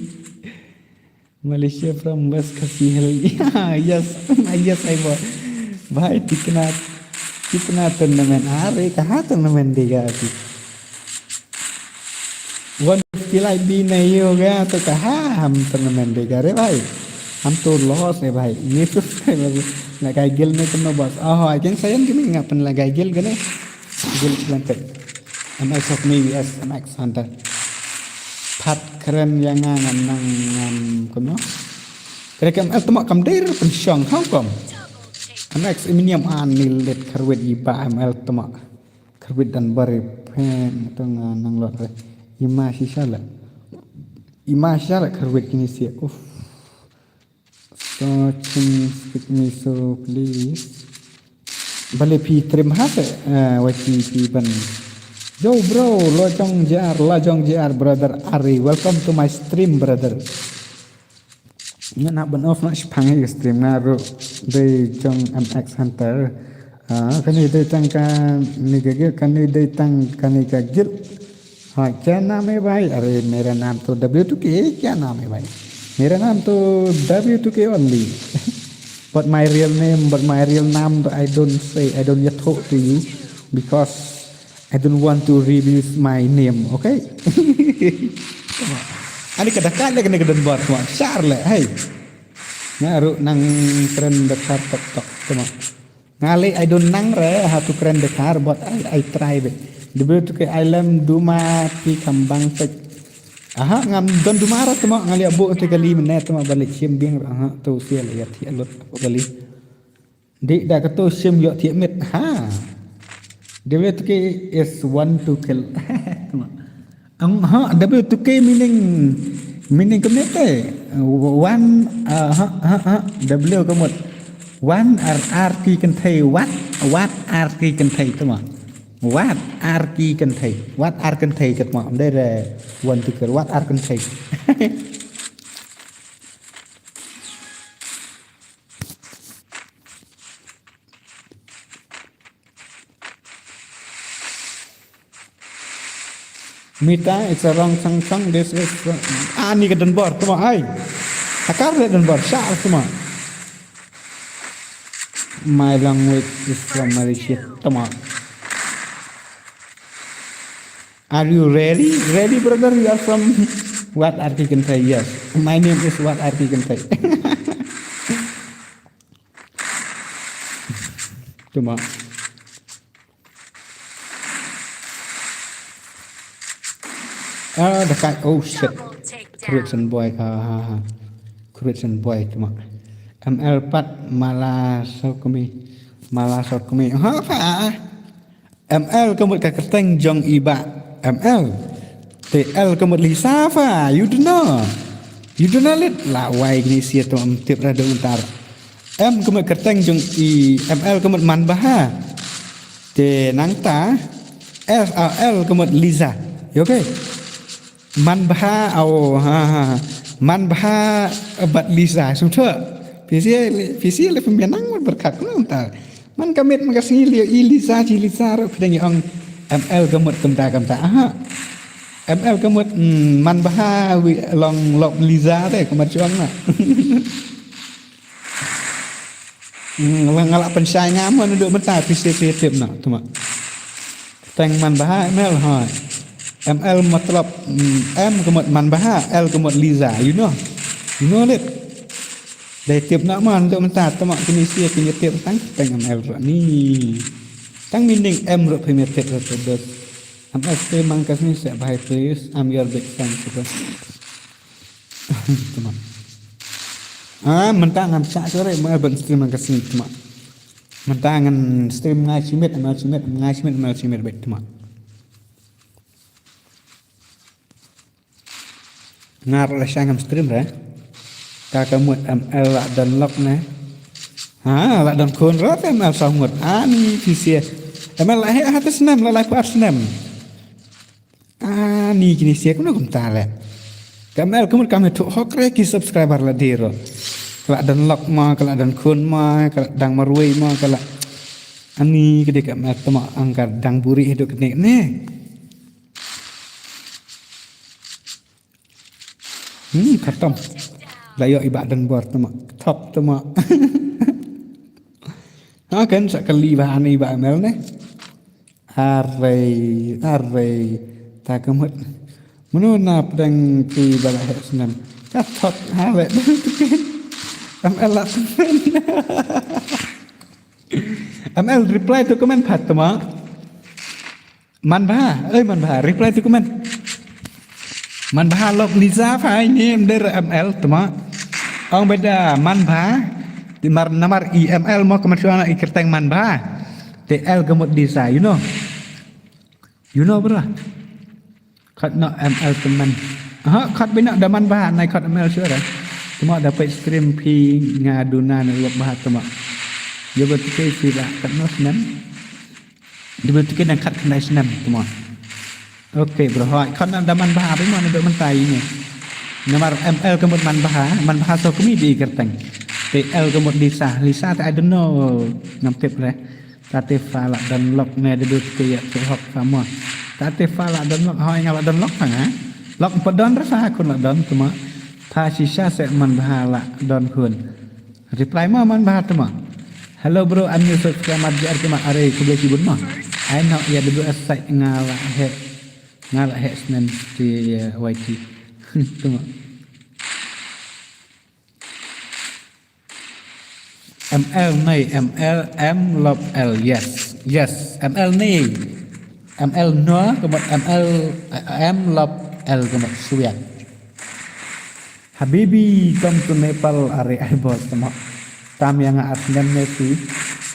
Speaker 1: Malaysia from West Kasi Hill. Yes, I was. Bhai कितना टूर्नामेंट कहाँ टूर्नामेंट देगा अभी 150 लाइक भी नहीं हो गया तो कहाँ हम टूर्नामेंट देगा रे भाई हम तो लॉस है भाई ये तो लगाई गिल में कम बस I can say gini ngapain लगाई गिल gini Gill lantai MX of me as MX Hunter pat keren yang ngam kono kira-kira temak kam dir pensyong hang kom Max Eminium anil let karwet iba ML tama karwet dan bare pen tengah nang lot re ima sisala karwet kini sia so speak me so please bale pi trim hase wati pi ban yo bro lajong jar brother Ari welcome to my stream brother. Nya nak ban off nak sepang ke stream na ro de jong MX Hunter kani de tang kan ni gagil kani de tang kani gagil क्या नाम है भाई अरे मेरा नाम तो W2K क्या नाम है भाई मेरा नाम तो W2K only but my real name, but my real name I don't say, I don't yet talk to you because I don't want to reveal my name, okay? Ani kadang-kadang kena kedan buat semua, share le, hey. Ngaru nang trend dekar TikTok semua. Ngali I don't nang re, how to trend dekar, but I try it. Dulu tu ke Island Duma pi kambang tek. Aha ngam don Dumara semua ngali abu tu kali menet semua balik sim bing aha tu sia lihat ya lot kali. Di dah ketu sim yo tiap mit ha. Dulu tu ke is one to kill. Ha W2K meaning kemete one W có một one RT kan thầy what RT kan thầy tu mà what RT kan thầy what R kan thầy kat mà đây là one to kill what R kan thầy Mita it's a wrong sang this is ni ke Denver tu mah ai akar le Denver sah tu mah my language is from Malaysia tu mah are you ready brother you are from what article say yes my name is what article say tu mah dekat oh shit Christian boy Christian boy cuma ML 4 malah sokmi ha ML kemut ka keteng jong iba ML TL kemut Lisa fa you don't know let la wai ni sia tu am tiap rada untar M kemut keteng jong i ML kemut man baha te nangta L kemut Lisa okay man baha au man baha bat Lisa sudah visi le pemianang berkat kunta man kamit makasih li Lisa ro pedang yang ML kamut kamta ML kamut man baha long lok Lisa teh kamat cuang na ngalak pensai ngaman duduk mentah visi tip na tu mak teng man baha ML ha ML matlab M kemut man baha L kemut Liza you know it dari tiap nak man untuk mentah temak kini sia kini tiap tang ML ni tang meaning M ro primitive ro terus ML stay mangkas ni saya bahai please I'm your big fan terus temak mentah ngam sak sore ML ben stream mangkas ni temak mentah ngan stream ngai simit ML simit baik temak ngar la sangam stream ra ka kamut ML la dan lock na ha la dan kon rot ML samut ani fisia ML la he atas nam la pa snam ani kini sia kuno kumta la ML kamut kami tu hokre ki subscriber la dero la dan lock ma kala dan kon ma kala dang marwei ma kala ani kede ML tama angkar dang buri hidup kenik ne khatam layo ibak dan bor tama top tama kan sekali bahan ibak ML ne are ta kemut menuna pedang pi bala senam top hawet ML la ML reply to comment phat tama man ba reply to comment man baha lok Lisa phải ni der ML tama ong beda man baha di namar IML mo kemasana ikerteng man baha TL gemut Lisa you know bro khat no ML teman khat bina da man baha nai khat ML sure dah tama dapat stream pi ngaduna na lok baha tama yo betul sila khat no senam di betul nak khat kendai senam tama Oke bro, kan ada man baha apa mana dok mentai ini. Nomor ML kemud man baha so kami di kerteng. TL kemud Lisa tak I don't know namtip le. Tate fala dan lock ne de ke ya hok sama. Tate fala dan lock hoi ngala dan lock tanga. Lock pedon rasa kun la don cuma. Tha sisa se man baha la don kun. reply ma man bah tama. Hello bro, I'm your subscriber jar ke ma are ku boleh cibun ma. I know ya WS site ngala he senen di YT. Tama. ML này ML M love L yes ML này ML nó có một ML M love L có một Suyat Habibi come to Nepal are I bos tama tam yang asnem neti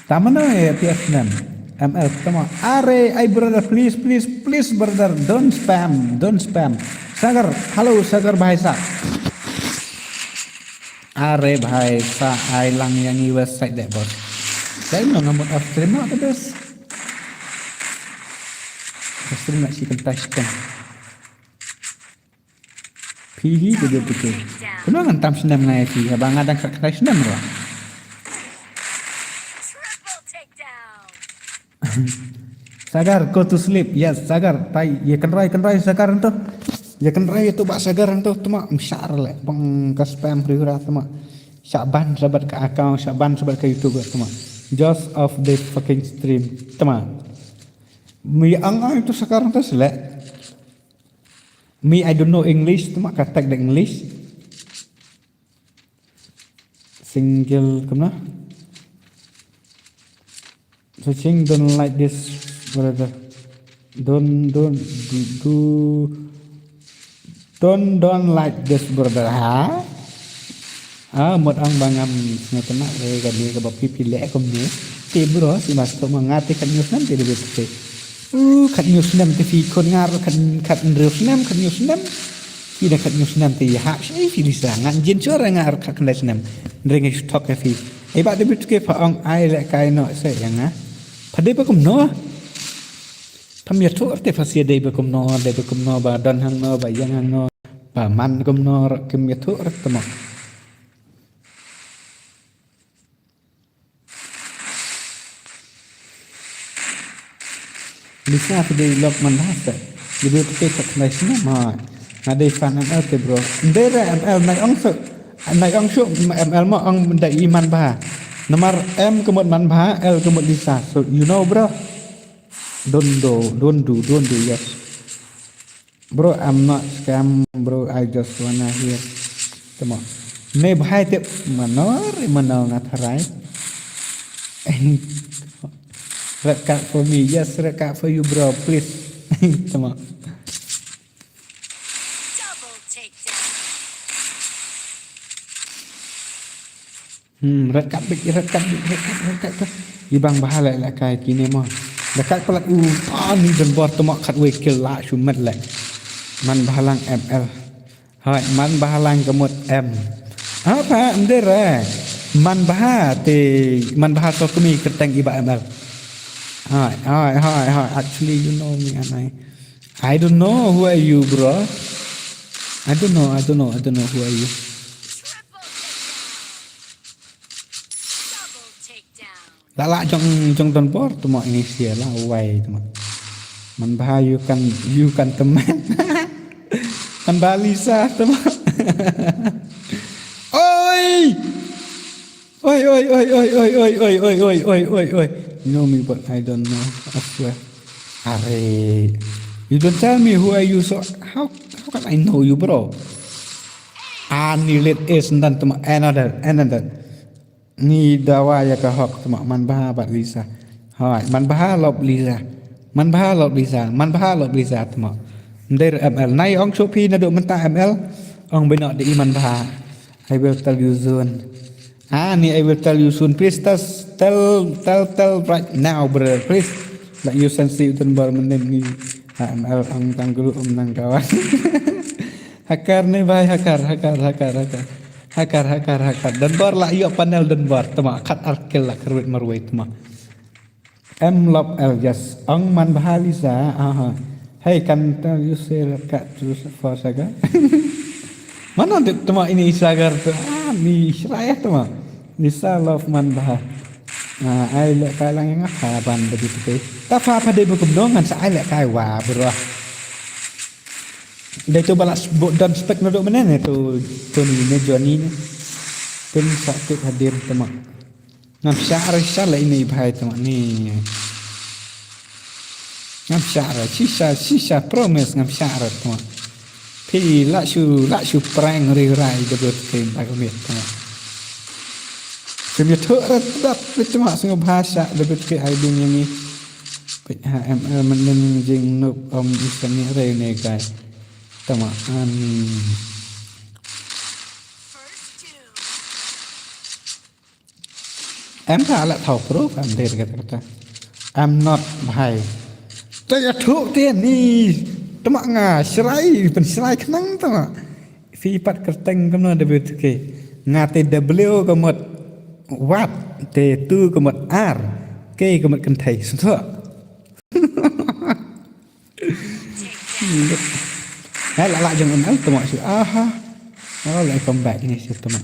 Speaker 1: tam mana ya pi asnem ML tama are I brother please brother don't spam Sagar halo Sagar bahasa are bhai sa ai lang yang i website deh bos saya no ngamut off stream no terus stream nak si kentaskan pihi betul kenapa ngantam senam ngai si abang ada kat senam ro
Speaker 2: Triple takedown.
Speaker 1: Sagar go to sleep yes Sagar tai ya kan rai Sagar tu ya kan rai tu bak Sagar tu tuma msyar le bang ka spam priura tuma Syaban sabat ke account Syaban sabat ke YouTube tuma just of the fucking stream tuma mi ang itu sekarang tu selek me I don't know English tuma kata the English single kemana searching don't like this brother don't like this brother ha một ang bangam na tama gadi ka pipi le kom ni ti bro si mas to mangati kan news nam ti de te kan news nam ti fi kon ngar kan news nam ti de kan news nam ti ha sai fi lisa ngan jin chora ngar kan news nam ring stock fi e ba de bit ke fa ang ai le kai no se yang ha phade ba kom no pamia to te fa sia de ba kom no ba dan hang no ba yang hang no ba man kom no kem ya to tama bisa pada log manhasa jadi kita tak naisnya mah ada fan ML bro ndera ML naik ong ML mah ong mendai iman bah nomor M kemud man bah L kemud Lisa so you know bro don't do yes bro I'm not scam bro I just wanna hear tama ne bhai te manor ngatharai red card for me yes red card for you bro please tama
Speaker 2: Double takedown.
Speaker 1: red card ibang bahala la kai kini mo dekat pelat ni dan bor tama khat we kill la shumat la man bahalang ML hai man bahalang kemut M apa ndera man baha so kami kerteng iba ML Hi. Actually, you know me, and I don't know who are you, bro. I don't know who are you.
Speaker 2: Double takedown.
Speaker 1: Lala jong don bor tu mak ini sia lah wai tu mak. Man bah you kan teman. Man bah Lisa tu mak. Oi. You know me, but I don't know. I swear. Are you don't tell me who are you? So how can I know you, bro? Anilit is dan tuma another. Ni dawa ya kahok tuma man baha bat Lisa. Hai man baha lob Lisa. Man baha lob Lisa tuma. Ndai ML nai ong Shopee na do mentah ML ong benok di man baha. I will tell you soon. Ni I will tell you soon. Please tell right now, bro. Please. Like you sensi utun bar menem ni. ML ang tanggulu nang kawan. Hakar ni bhai hakar. Dan bar lah yo panel dan bar tama kat arkil lah kerwit marwai tama. M love L yes. Ang man bahalisa. Hey kan tell you say kat terus for saga. Mana tama ini Sagar tu? Ni Syirayah tama. Lisa love man bah. Ai lek kai lang yang ban begitu teh. Ta fa pada berkembang sa ai lek kai wa bro. Dia tu balas dan spek naduk mana ni tu ni Johnny ni. Tim sakit hadir teman. Ngam syara syala ini bahaya teman ni. Ngam syara sisa promise ngam syara teman. Pi la shu prang rai debut tim tak miet teman. Kami thok rat teman sung bahasa debut ke hai dunia ni. PHML menen jing nup isani rai ne kai. Teman
Speaker 2: First two.
Speaker 1: em thả lại thầu pro em đây kata I'm not bahai saya thuk dia ni temak nga serai pen serai kenang temak sifat kerteng kemana debut ke ngate w kemot wat te tu kemot r ke kemot kentai suntuk lại jangan al temak su aha kalau lại comeback ini su temak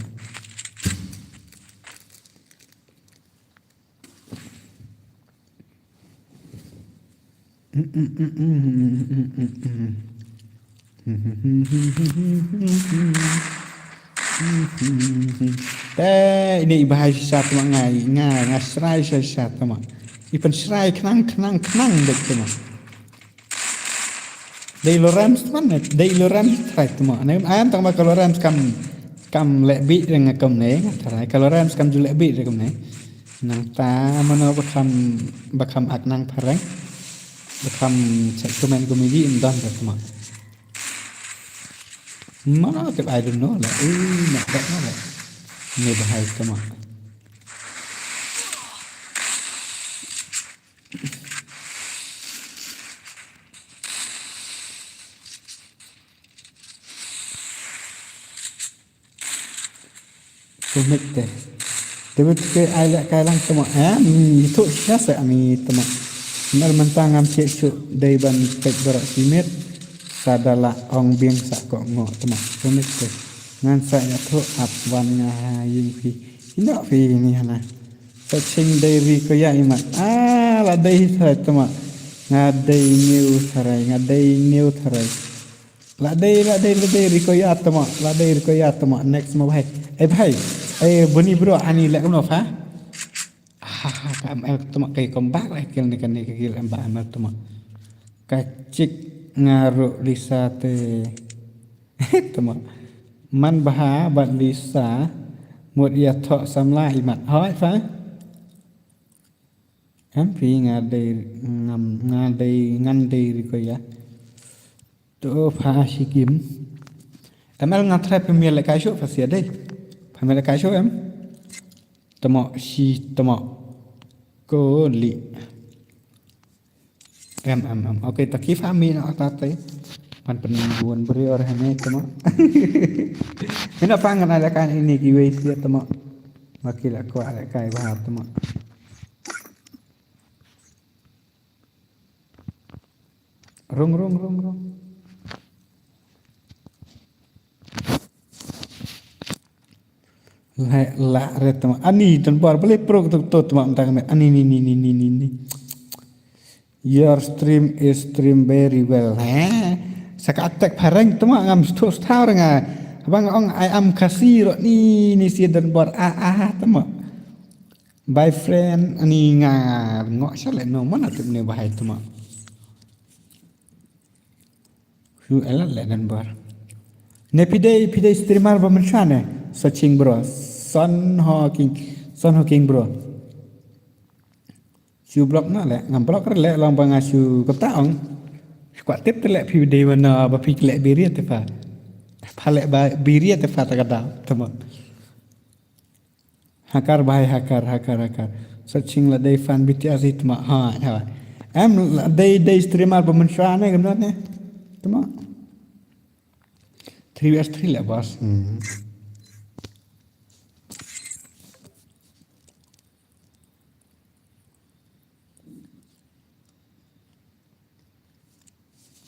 Speaker 1: ini bahasa teman ngai serai teman ipan serai kenang dek teman dari lorams teman dari lorams serai teman ayam tang bakal lorams kam lebih dengan kam ne kalau lorams kam juga lebih dengan kam ne nang ta mana bakam aknang parang bakam segmen komedi indah teman mana ke I don't know lah nak tak lah ni bahaya teman komik deh tapi ai lại cái lang teman itu siapa ami teman benar mentang am cek dari ban pek berak simet sadala ong biang sak kok ngok temak komik tu ngan saya tu ap wan ngaying fi ina fi ni hana searching dari ko ya imat la dai sa temak ngadai new tharai la dai ri ko ya temak next mo bhai bani bro ani lek no fa kam temak kai kombak lah kil ni kan ni kil amba amal temak kacik ngaruh Lisa te teman man baha bat Lisa một ia thọ samla imat hỏi phải em phi ngăn đây coi ya to pha si kim em ngat trai premier lại cái số phải sửa đây phải lại cái số em tamo cô li em oke tak kifami na tate pan penungguan beri orang ini teman kenapa nggak ada kan ini kiwai sih teman wakil aku ada kai bahar teman rung la re teman ani dan bar boleh pro tu teman tang ani ni your stream is stream very well sakatek pareng temak ngam stus tau nga abang ong I am kasiro ni si dan bor temak by friend ani nga ngok sale no mana tu ni bahai temak hu elat le dan bor ne pidai streamer ba menshane searching bro son hawking bro siu blok na le ngam blok le long bang asu ketaong kuat tip te le pi de mana ba pi le biria te fa le ba biria te fa ta kada teman hakar searching la dai fan bts itma ha em dai streamer ba menshane gamna ne teman 3vs3 le bos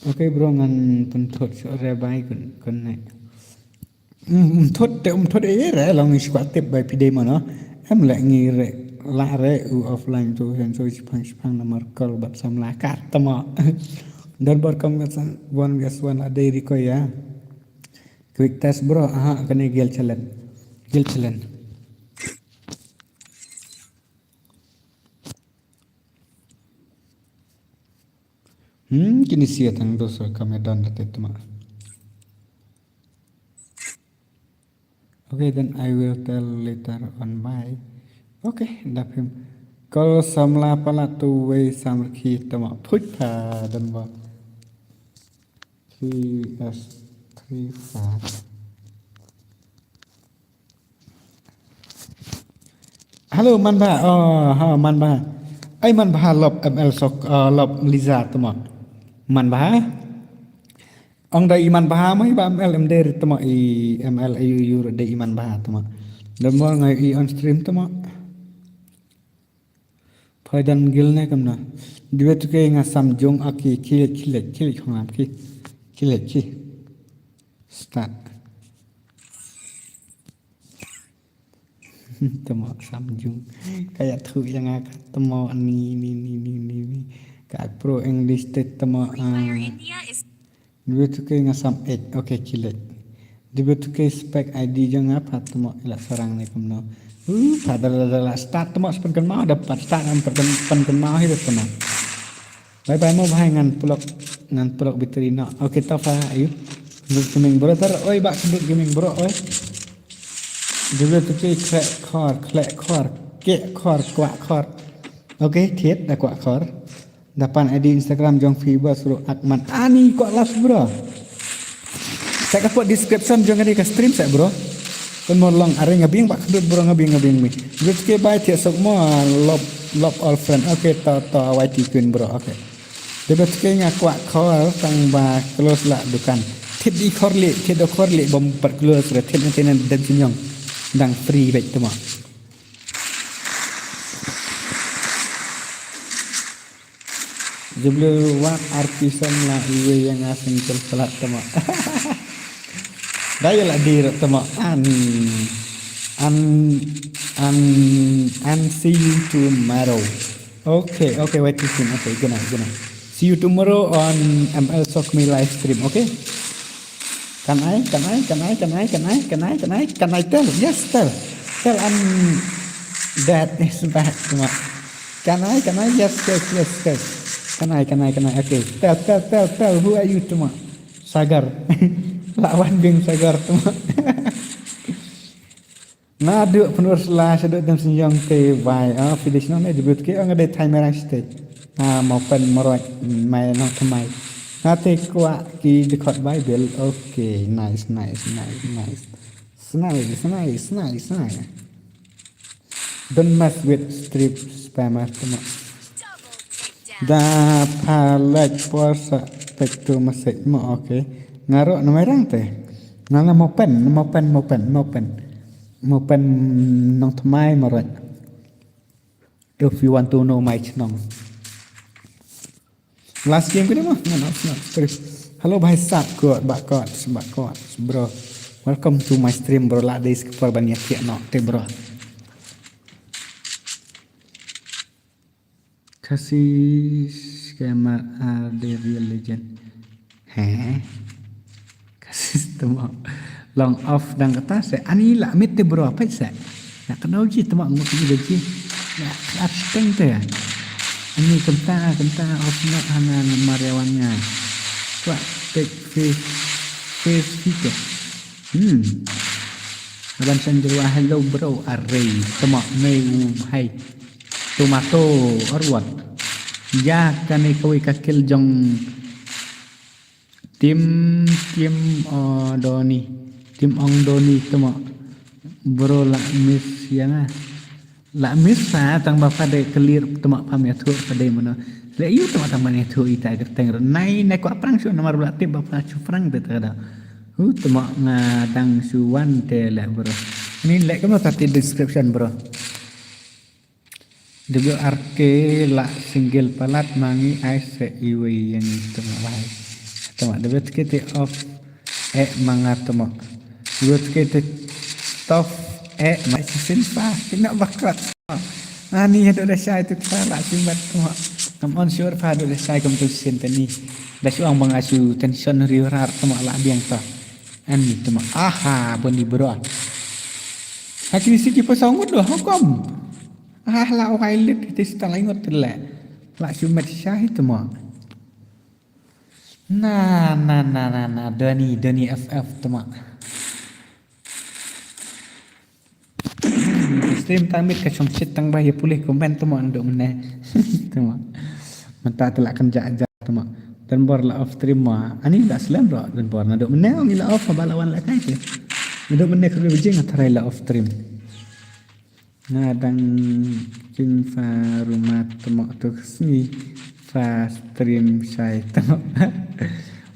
Speaker 1: Oke bro ngan pentot sore baik kun naik thot re long squat tip by pide mana em lại nghi re la re u offline tu hen so chipang nomor call bat samla kat tama dan bar kam gasan one gas one ada riko ya quick test bro kene gel challenge Kini sia tang dosa kami dan itu mah. Okay, then I will tell later on why. Okay, đáp him. Kalau samla pala tu way samr khi tama put pa dan ba. 3s35. Halo man ba. Oh, ha man ba. Ai man ba lob ml sok lob liza tama. Man ba. Ang dai iman bah mai ba ml mder tama i ml ayu dai iman bah tama. Dan mo ngai i on stream tama. Phai dan gil ne kam na. Diwe tu ke nga samjung aki kilet khong am ki. Kilet ki. Start. Tama samjung. Kayak tu yang ak tama ni. Kak pro English te tama.
Speaker 2: India is
Speaker 1: Dua tu ke ngasam 8, okay kilet. Dua tu ke spek ID jangan apa temo ilat sarang ni kumno. Pada start temo sepen mau dapat start am pen mau hidup temo. Bye mau bahai ngan pulak bitrina. Okay ta fa ayu. Sebut gaming bro tar oi bak sebut gaming bro oi. Dua tu ke klek khor kwak. Okay thiet dah kwak khor. Dapat ID Instagram Jong Fiba suruh Akman. Ni kok live bro. Saya kapot description jong ada ke stream saya bro. Pun mau long are ngabing pak kedut bro ngabing mi. Good ke bye tiap semua love all friend. Okay ta YT Queen bro. Okay. Debat ke ngakwa call tang ba close lah dukan. Tit di korli bom per close re tit nanti dan sinyong. Dang free baik tu mah. Jebel wak artisan lah iwe yang asing terpelat tama. Daya lah dir tama see you tomorrow. Okay, wait to see. Okay, guna. See you tomorrow on ML Sokmi live stream. Okay? Can I tell? Yes, tell that is back tama. Can I? Yes. Can I? Okay. Tell. Who are you, Tuma? Sagar. Lawan geng Sagar, Tuma. Nah, duk penulis lah sedut dan senjang te vai. Finish nong debut ke ang ada timer stage. Mau pen meroi main nong temai. Te kuat ki dekat Bible. Okay, nice. Nice. Don't mess with strip spammer, Tuma. Da palak puasa pektu masih mau okay. Ngarok nama orang teh. Nala mau pen nong temai marat. If you want to know my channel. Last game kita mah not terus. Halo bhai sap kuat bakot bro. Welcome to my stream bro. Lah des kepal banyak ya no te bro. Kasih skema ada real legend. Kasih temo long off dan kata saya ani lah mete bro apa saya. Nak kenal je temo ngupi lagi. Nak ateng tu ya. Ini kenta off not hanan mariawannya. Kuat take face video. Abang sanjua hello bro array temo nei hai. Tomato arwat ya kani kawai kakil jong tim doni temo bro la miss ya na la miss sa tang ba pada clear temo pamya thu pada mana le yu temo tang mane thu ita gerteng nai ko prang su nomor bla tip ba chu prang te tada temo ngadang suwan te le bro ni le kamu tadi description bro. Dulu arke la single palat mangi aise iwe yang itu malai. Tama dulu kita off mangat tama. Dulu kita top masih simpa kena bakat. Ni ada saya itu salah simbat tama. Come on sure pa ada saya kamu tu senteni. Dah suang mengasu tension riurar tama la biang ta. Ani tama. Aha bondi bro. Hakini siki pasang doh hukum. Lah orang elit itu setelah ingat terlek. Lah cuma syah itu mah. Nah, Doni FF teman. Stream tamit ke chong shit tang bahaya pulih komen teman untuk meneh. Teman. Mata telak kenjak aja teman. Dan bor la off stream mah. Ani dak slam bro dan bor nak meneh ngi la off balawan la kai. Nduk meneh ke bijing atarai la off stream. Ngadang kin fa rumah temak tu sini fa stream saya temak.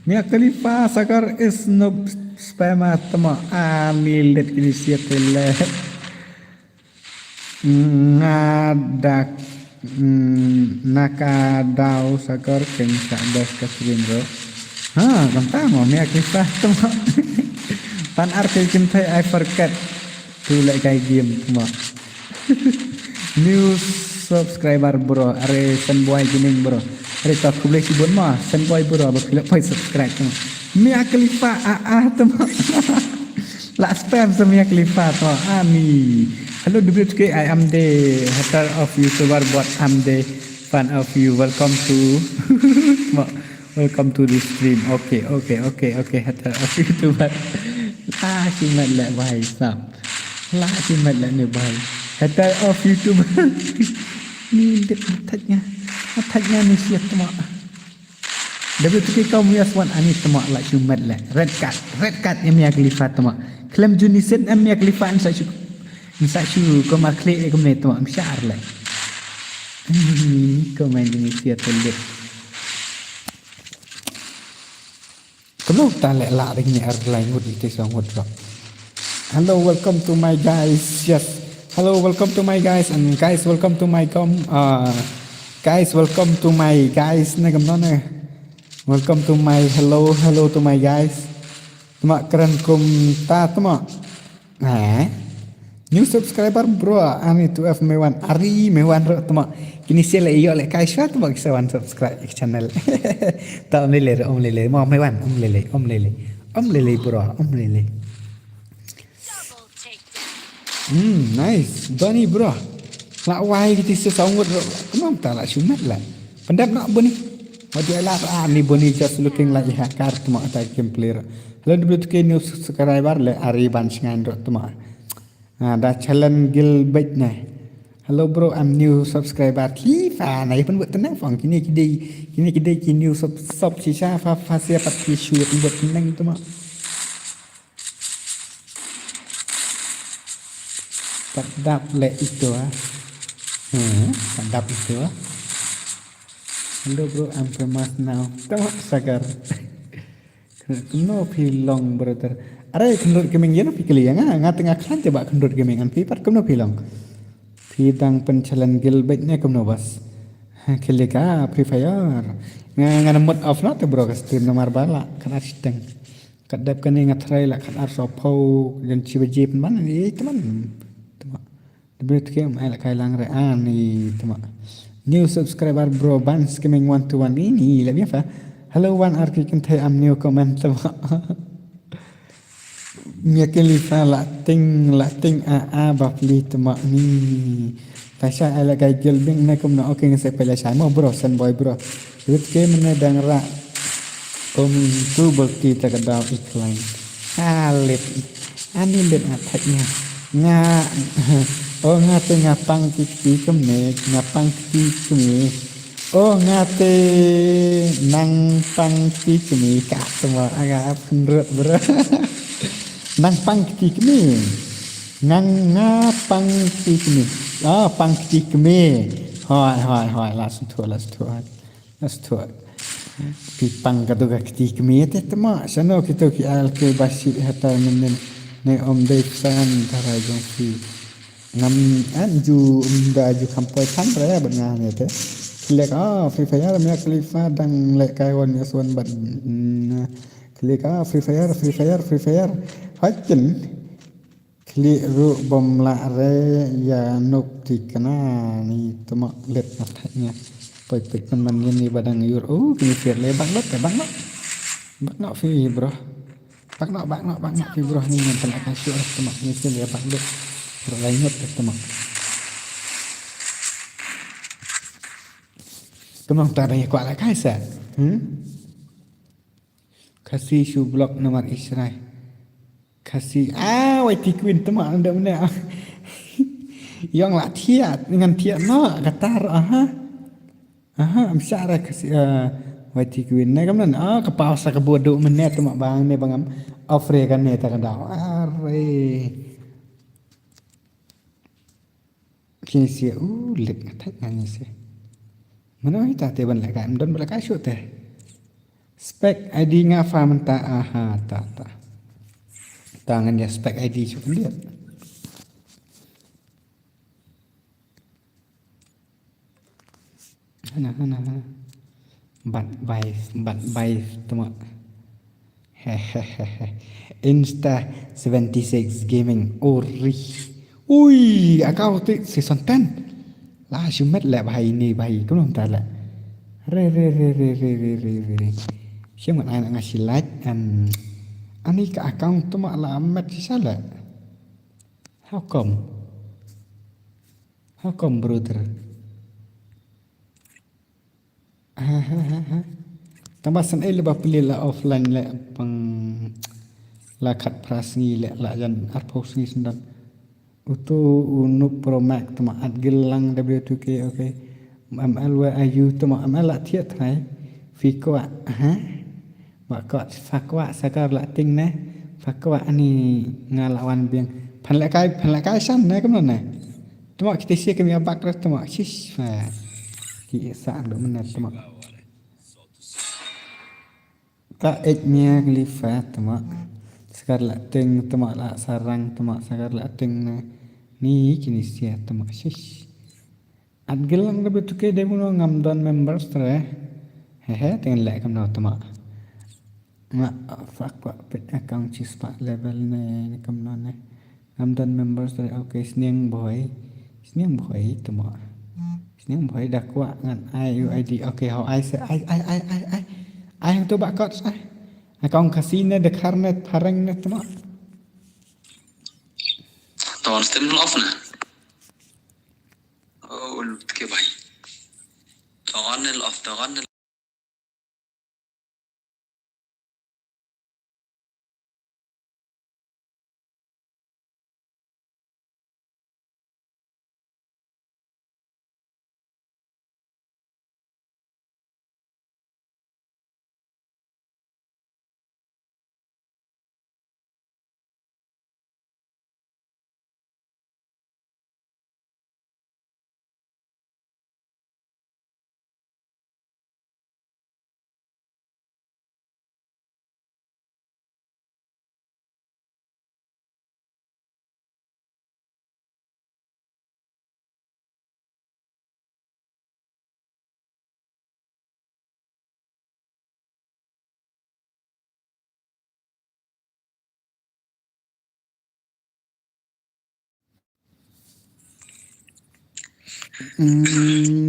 Speaker 1: Mia Khalifa sakar is no spama temak amil det inisiatif ngadak nakadau sakar ken sadas ke stream bro. Ha, kanta mo Mia Khalifa temak. Pan arti kin I forget to like game temak. New subscriber bro, are Senboy Gaming bro. Are tak boleh sibuk mah Senboy bro, apabila pay subscribe tu. Mia Khalifa teman. La spam sama Mia Khalifa tu. Ami. Hello WTK, I am the hater of YouTuber, but I'm the fan of you. Welcome to the stream. Okay. Hater of YouTuber. La simat la bhai sab. La simat la ni bhai. Hater of YouTuber. Ni dia matanya ni siap temak. WTK kau miaswan ani temak la cumat la. Red card yang Mia Khalifa temak. Klaim Juniset Mia Khalifa an sa kau maklik kau ni temak msyar la. Ni kau main ni siap telik. Kalau tak la ring ni airline ngud itu sangat rock. Hello, welcome to my guys. Yes. Hello, welcome to my guys and guys welcome to my guys welcome to my guys na gamno na. Welcome to my hello to my guys. Tuma keren kum ta tuma. New subscriber bro, ani tu F mewan ari mewan ro tuma. Kini sila iyo le kai shat tuma kisawan subscribe channel. Ta om lele mo mewan om lele bro, om lele.
Speaker 2: Double takedown.
Speaker 1: Nice. Doni bro. Lak wai kita sesawut bro. Kenapa tak lak sumat lah. Pendap nak boni. Mati alat ni boni just looking like hacker tu mak tak game player. Lalu betul ke new subscriber le ari ban singan bro tu mak. Dah challenge gil baik nah. Hello bro, I'm new subscriber. Kifa nah pun buat tenang fang kini new sub sisa fa siapa tisu yang buat tenang tu mak. Kadap le itu kadap itu. Hello bro, I'm famous now. Tamak sagar. Keno pilong brother. Are kendor gaming ya no pikili ya ngatengah kan coba kendor gaming an pipat keno pilong. Pidang pencalan gil baiknya keno bas. Kelika Free Fire. Ngana mod off not bro ke stream nomor bala kan sedang. Kadap kan ngatrai lah kan arsopau dan ciwajib mana ni teman. WTK mai kai lang re ani tama. New subscriber bro ban skimming 1 to 1 ini lebih apa? Hello one arki kan thai am new comment tama. Mia Khalifa lating bapli tama ni. Tasha ala kai gelbing na kum na okay ngase pala shay mo bro sen boy bro. WTK mana dang ra tu bakti ta kadaw iklan. Alit ani len ataknya. Oh ngate ngapang kiki kemne ngapang kiki kemne oh ngate nang pang kiki kemne kak semua agak kendrut bro nang pang kiki kemne nang ngapang kiki kemne pang kiki kemne hoi last two pipang katuga kiki kemne tetema sano kita ki al ke basi hata menen ne om dei san tarajong fi ngam anju ju kampoi kan raya benga ne te klik Free Fire Mia Khalifa dang lek kai won yaswan ban klik Free Fire hakin klik ru bom la re ya nuk tikana ni tuma let matanya pek man ni badang yur kini fier le bang not fi bro bang not fi bro ni yang telah kasih tuma ni le bang lot lainnya teman. Teman tak ada kuat lah kaisa. kasih su blok nomor Israel kasih YT Queen temak anda mana yang lah tiat dengan tiat no katar bisa ada kasih YT Queen ni kamu nan kepau sa kebodoh mana temak bang ni bangam offer kan ni tak ada are kini sih lek ngatak nanya sih mana kita teban lek kan dan belakang shoot teh spek ID ngafa mentah tak tangan dia spek ID cuba lihat hana bat baik temak hehehe Insta 76 gaming ori ui akau tu season 10 lah cumat lah bahai ni bahai kau belum tahu lah re siapa nak ngasih like ani ke account tu mak lah amat salah how come brother tambah sen lebih pilih lah offline lah pang lah kat prasni lah jan arpos ni sendan utu unuk pro max tu mak ad gelang W2K okay ML WIU tu mak ML lah tiat hai fikwa Wakot fakwa sakar la ting na fakwa ani ngalawan biang panlakai san na kam na tuma kita sia kami abak ras tuma sis fa ki sa ando menat tuma ka eknya lifa tuma sakar la ting tuma la sarang tuma sakar la ting na ni kini sia tuma sis ad gelang da betu ke demo ngam don members tre tengen la kam na tuma fakwa pet account chispa level ne kam no ne amdan members dari okay sniang boy tuma sniang boy dakwa ngan IUID okay how I say I tu bakot sai account kasine de karnet pareng ne tuma
Speaker 3: ton stem off na oh lut ke bhai ton off ton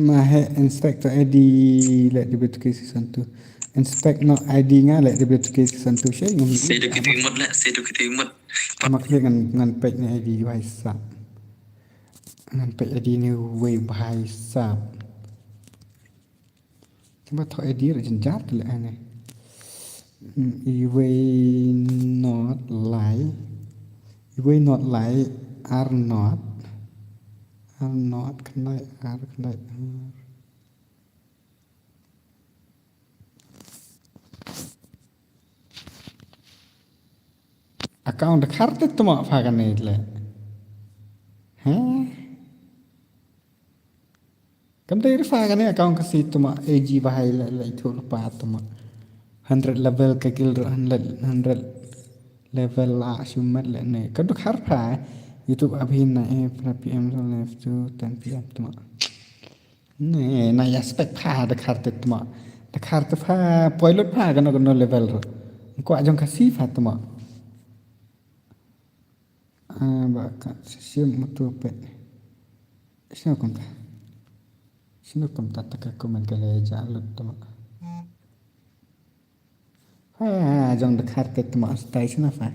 Speaker 1: Mahe inspector ID let WTK season 2 inspect no ID nga let WTK season 2 shay ngum
Speaker 3: sedu kitimut
Speaker 1: mak dia ngan page ni ID wai sap ngan page ID ni way bahai sap cuma tho ID ra jenjat le ane way not lie are not kena account kharte tuma fagan ni le kam dai fagan ni account kasi tuma AG bahai le thul pa tuma 100 level ka gil 100 level la shumat le ne kam du khar pha YouTube abhi na PM left to 10 PM tuma ne na ya spek pha de kharte tuma de kharte pha poilot pha kan no level ro ko ajong kasi pha tuma baka sim mutu pe sino kom ta tak komen kale jalut tuma ajong de kharte tuma stai sina pha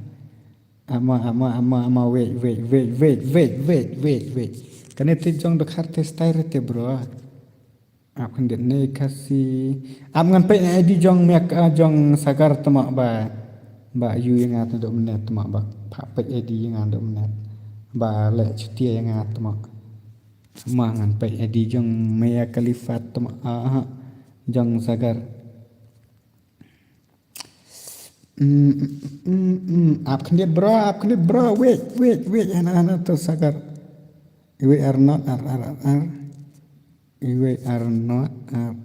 Speaker 1: ama wait kan itu jong de kharte stai rete bro ap kandiat ne kasih ap ngan pe ID jong mek jong sagar tama ba yu yang ngat do menet tama ba pa pe ID yang ngat do menet ba le chutia yang ngat tama ma ngan pe ID jong Mia Khalifa tama jong sagar ap kandiat bro wait ana to sagar we are not we are not are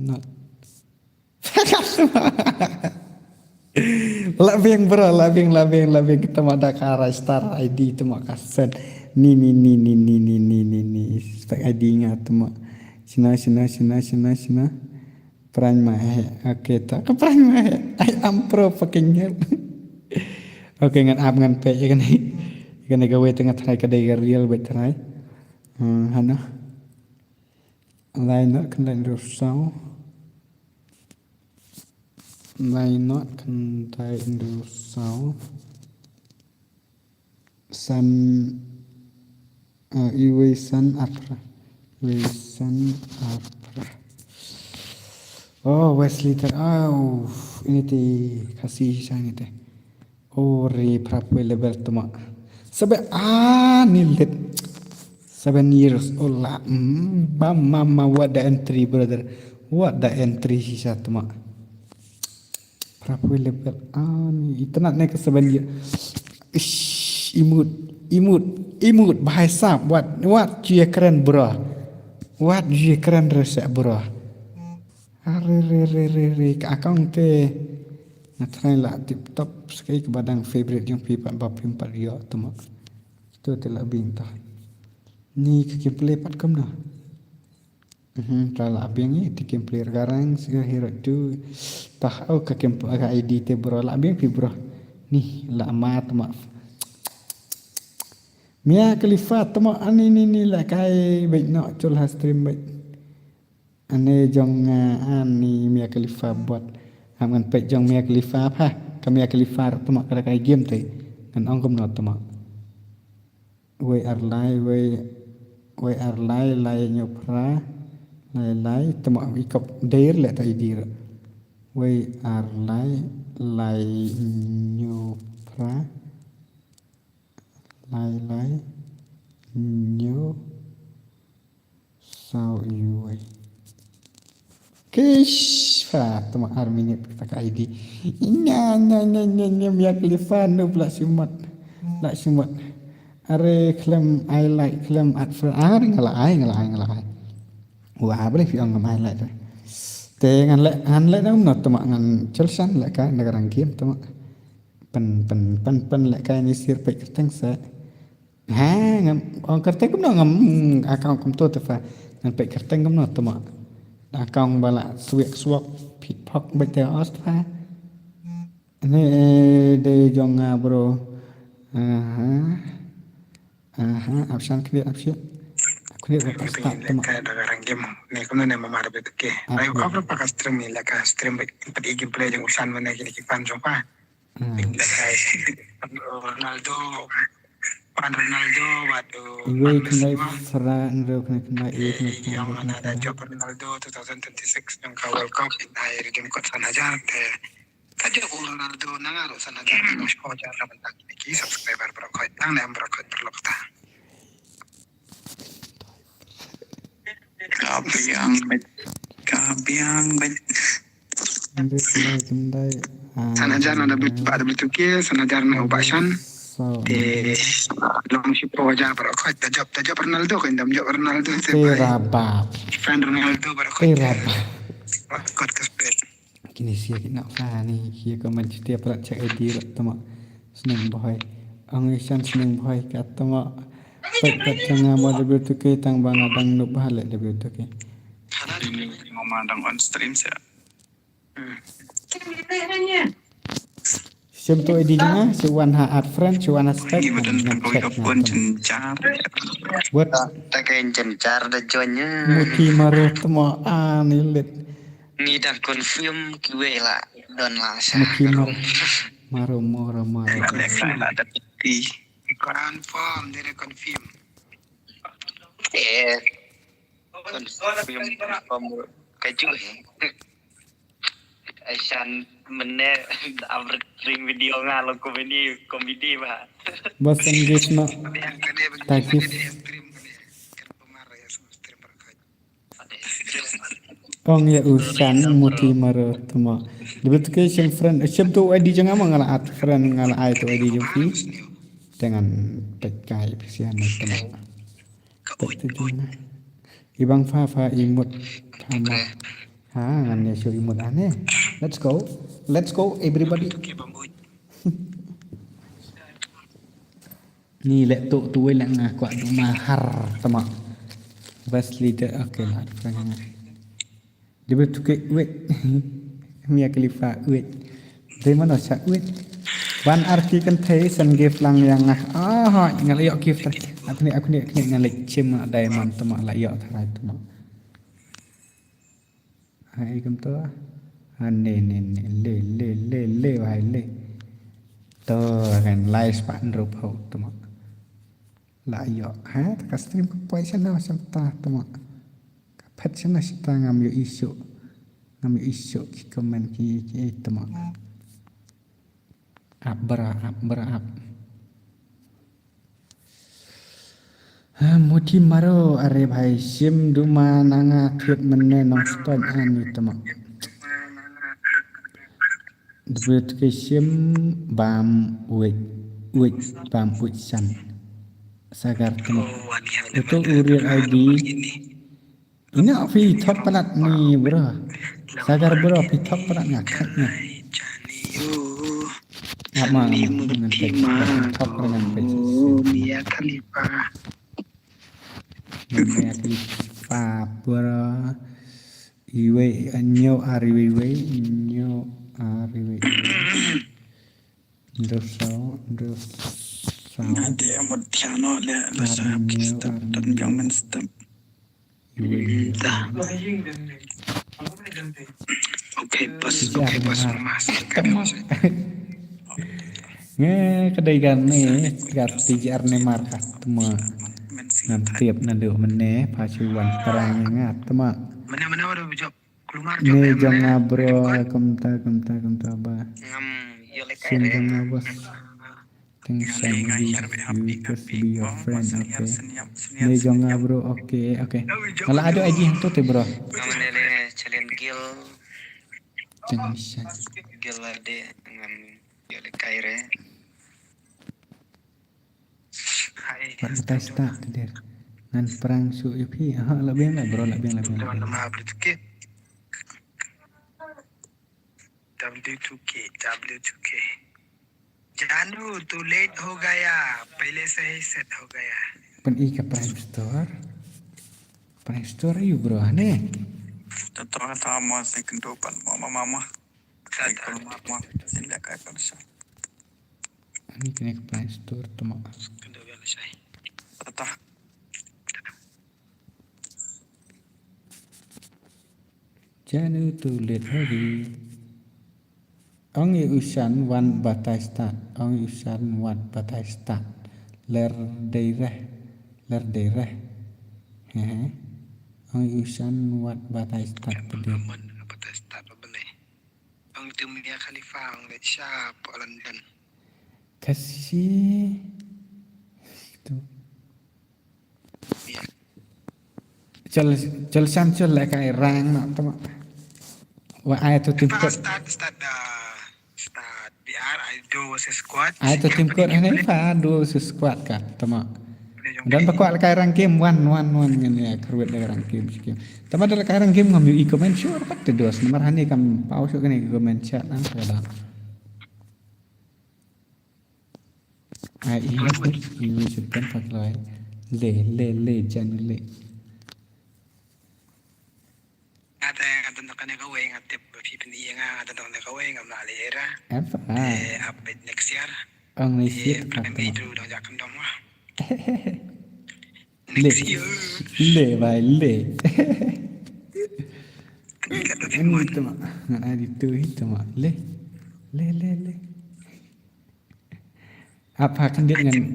Speaker 1: not labing kita ada kara star ID tu mak kasen ni spek ID nya tu mak sina peran mah oke tak ke peran mah I am pro fucking hell oke ngan ap ngan pe kan kan gawe tengah try kedai real bet try hana lain nak kan rusau lain nak kan rusau san iwesan apa oh Wesley ini kasih sana teh re prapu level tu mak sampai nilit 7 years old lah. Mama, what the entry, brother? What the entry sisa tu mak. Prapu level ni internet naik ke 7 years. Imut bahasa what dia keren bro. What dia keren resek bro. Re akang te natrai lah tip top sekali ke badang favorite yang pipa bapim pario tu mak. Itu telah bintah. Ni ke gameplay pat kam na. Tala abang ni di gameplay garang segala hero tu tahu ke gameplay ke ID te bro la abang pi bro. Ni la mat mak. Mia Khalifa tama ani ni la kai baik nak cul stream baik. Ane jong ani Mia Khalifa buat aman pek jong Mia Khalifa apa? Kami Mia Khalifa tama kada kai game te. Kan angkum not tama. We are lai nyopra lai tama ikap dair le ta idir. We are lai nyopra lai nyo sao you kish fa tama arminit kita ka ID nya Mia Khalifa no pula simat are klaim I like klaim at for ngalai wah boleh fiang ngam highlight te ngan le dam not tama ngan chelsan le ka negarang game tama pen le ka ni sir pe kerteng sa ngam on kerteng kum ngam akang kum to te fa ngan pe kerteng kum not tama akang bala suak pit phok be te os fa ne de jong bro option clear option clear apa start tama
Speaker 4: kayak dagarang game ni kuno ne mamar betul ke lain apa pakai stream ni lah kan stream empat gameplay yang usan mana kini kipan jompa lekai Ronaldo waduh
Speaker 1: iwe kena sera nro kena
Speaker 4: yang mana ada job Ronaldo 2026 yang kau World Cup akhir game kot sanajar teh tadi Ronaldo nangaru sanajar nos hojar ramentang ini subscriber berokoi nang nem berokoi berlokta kabiang sanajar ada betul ke sanajar na ubasan long si hojar berokoi tajab Ronaldo kan dam job Ronaldo
Speaker 1: terabap
Speaker 4: fan Ronaldo berokoi kot kespel
Speaker 1: kini sia kena fa ni kia komen setiap pula cek ID lah tama seneng boy angisan seneng boy kat tama pek tengah mau lebih tu ke tang bang adang nuk bahal lebih tu ke
Speaker 4: ini memandang on stream saya
Speaker 1: sim tu ID nya si wan ha add friend si wan spek
Speaker 4: badan kau pun cencar
Speaker 1: buat
Speaker 3: tak kain cencar dah joinnya
Speaker 1: muki maru tama anilit
Speaker 3: ni dah confirm kiwe lah don lah
Speaker 1: muki maru
Speaker 4: ada peti confirm dia confirm
Speaker 3: kan kaju Aisyah mene uploading video ngalor komedi bah.
Speaker 1: Bos engage no
Speaker 4: yang kene
Speaker 1: takif
Speaker 4: stream kene kan pemarah ya stream berkait
Speaker 1: ong ya usan muti maro tama debut ke sing friend siem tu ID jangan ngala at friend ngala ai tu ID jumpi dengan pekai pesian tama betul juga ibang fa imut tama ha ngan ya show imut aneh let's go everybody
Speaker 4: ke bambu
Speaker 1: ni lek tu tu lek ngaku adu mahar tama bas leader okay lah friend dia betul ke wait Mia Khalifa wait dari mana syak wait wan arti kan thei san gift lang yang ngal yok gift aku ni ngalek cim diamond tama la yok tharai tama hai kam to ne le wai le to kan live pan rup ho tama la yok ha ka stream ko poi channel samta tama ka phat channel sta ngam yo isu ki komen ki tama berap muti maro are bhai sim duma nanga thiet menne nong stop ani tama debut ke sim bam wait bam san sagar tama itu urian ID ini afi thot palat ni bro sagar bro afi thot palat ngaknya apa dengan thot dengan
Speaker 4: Mia Khalifa
Speaker 1: Mia Khalifa bro iwe anyo ariwe dosa
Speaker 4: ada yang mutiano le sahab kistab dan yang menstab Oke pas mas
Speaker 1: nge kedai gane gat tijar ne markas tema ngam tiap nando mene pacuan perang ngat tema
Speaker 4: mana ada job keluar job
Speaker 1: ne jong abro kamta ba
Speaker 3: Ngam yo le
Speaker 1: sim
Speaker 3: kaire.
Speaker 1: jong abos thanks you just be your friend okay ne jong abro okay kalau ada aja yang tu bro
Speaker 3: Ngam nele challenge
Speaker 1: jangan
Speaker 3: gil ade ngam yo le kaire.
Speaker 1: Kita start der ngan perang su ipi lebih lah bro lebih
Speaker 4: teman-teman W2K W2K जानू तू लेट हो गया पहले से ही सेट हो गया
Speaker 1: pen i ke prime store you bro ane
Speaker 4: Tatra tama sa kendopan mama kalau mama sila kaya kalau siya
Speaker 1: ini kena ke prime store tu mak
Speaker 4: kendopan siya tata
Speaker 1: janu tu let lagi ong usan wan batai start ong usan wan batai start ler daerah ong usan wan batai start tadi
Speaker 4: man batai start apa nih ong tu Mia Khalifa ong let siya po London
Speaker 1: kasih tu chal sam chal lại cái rang nọ tao và ai tôi tìm cốt
Speaker 4: start BR I do versus squad
Speaker 1: ai tôi tìm cốt này phải do squad cả tao dan pakwa lại cái rang game one ini keruat dari rang game sih tao ada cái rang game ngambil e-comment sure pat tu dos nomor hani kam pause cái này comment chat ang kada ai ini sudah pakai le jangan le
Speaker 4: ada yang ada nak kau yang ada pipin yang ada nak kau yang amna lera
Speaker 1: apa
Speaker 4: update next year
Speaker 1: ang nisip
Speaker 4: kata
Speaker 1: kata
Speaker 4: itu dah jakam dong wah
Speaker 1: le
Speaker 4: next year
Speaker 1: le
Speaker 4: kata
Speaker 1: ini tu mak ngan ada itu mak le apa kan dia dengan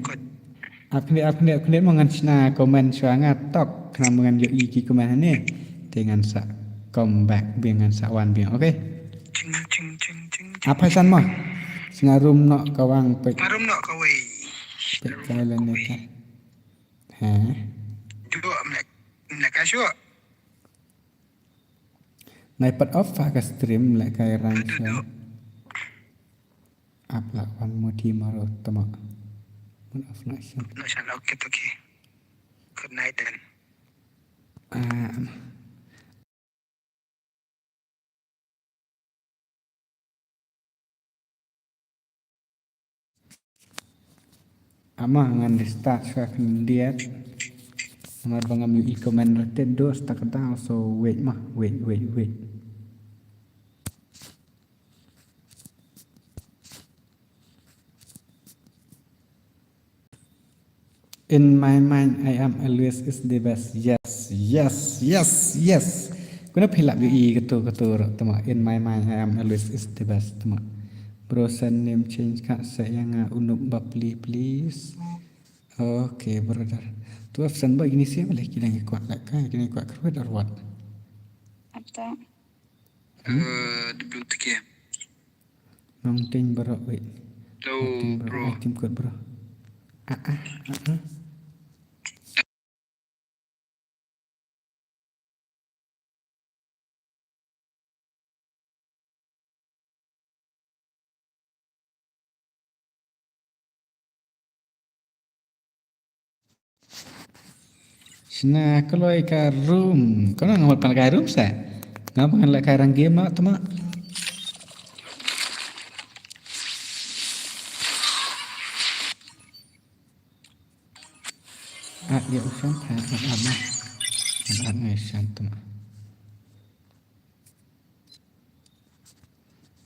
Speaker 1: Update mangan Cina komen sangat tok kena mangan yo iki komen ni dengan sa comeback dengan sa wan biang okey
Speaker 4: Cing.
Speaker 1: apa san mah singarum nok kawang pe
Speaker 4: Marum nak kau wei.
Speaker 1: pe kailan ni ka ha
Speaker 4: Dua nak kasih.
Speaker 1: nai pat off ka stream la kai rang sa up la wan moti maro tama mun off na san
Speaker 4: Nak salah okey tu okey. Good night then.
Speaker 1: ah ama ngan start sa kendiat amar bangam yu comment rated dos tak down so wait in my mind I am always is the best yes kuna philap yu I ketu tama in my mind I am always is the best tama bro send name change ka saya nga unup bapli please okay brother tu absen ba ini sih boleh kira kuat lah kan kira kuat kerut or what
Speaker 2: Apa?
Speaker 3: Debut ke.
Speaker 1: mountain bro wait
Speaker 3: Low bro.
Speaker 1: item code bro Sina kalau ika room, kau nak ngambil pakai room sa? Ngapa ngambil kai rang game mak tu mak? Ya usah ngai san tu mak.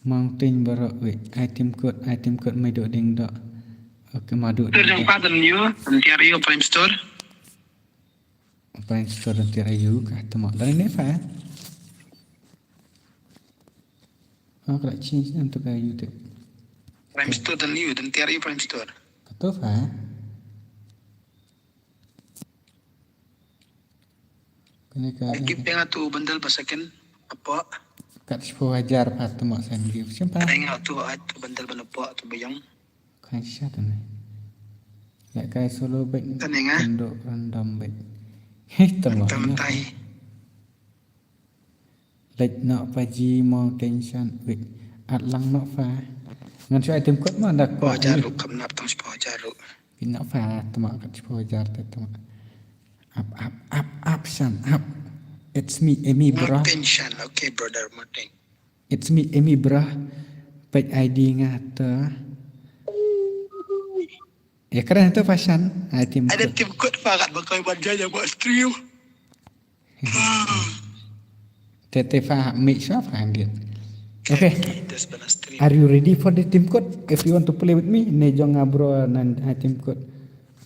Speaker 1: Mountain baru wait item code mai dok ding dok. Oke madu.
Speaker 4: Yang pada new tiar yo Prime Store.
Speaker 1: Apa yang store nanti ayu kah tu mak. Dan ini apa? Kalau change untuk ayu tu.
Speaker 4: Prime Store dan new dan tiar yo Prime Store.
Speaker 1: Betul apa? Kena kah?
Speaker 4: Keep yang tu bundle pasakan apa?
Speaker 1: Kat 10 wajar pat tu mak saya give. Siapa?
Speaker 4: Ada yang tu bundle apa tu bayang.
Speaker 1: Kan siapa tu ni? Ya kai solo back.
Speaker 4: Tenang
Speaker 1: Untuk random back. Hei tu mak.
Speaker 4: Tementai.
Speaker 1: Like nak paji mau tension wait. At lang nak fa. Ngan si item code mah dak ko.
Speaker 4: Jaruk kam nak tang sepuluh jaruk.
Speaker 1: Nak fa tu mak kat 10 wajar tu mak. Up san up. It's me Amy bro.
Speaker 4: Tension, okay brother Martin.
Speaker 1: It's me Amy bro. Page ID ngata. Ya keren tu fashion item.
Speaker 4: Ada tim kod fakat bakal bajanya buat stream.
Speaker 1: Tete fa make sure faham dia. Okay.
Speaker 4: Das benar stream.
Speaker 1: Are you ready for the team code? If you want to play with me, ne jong ngabro nan team code.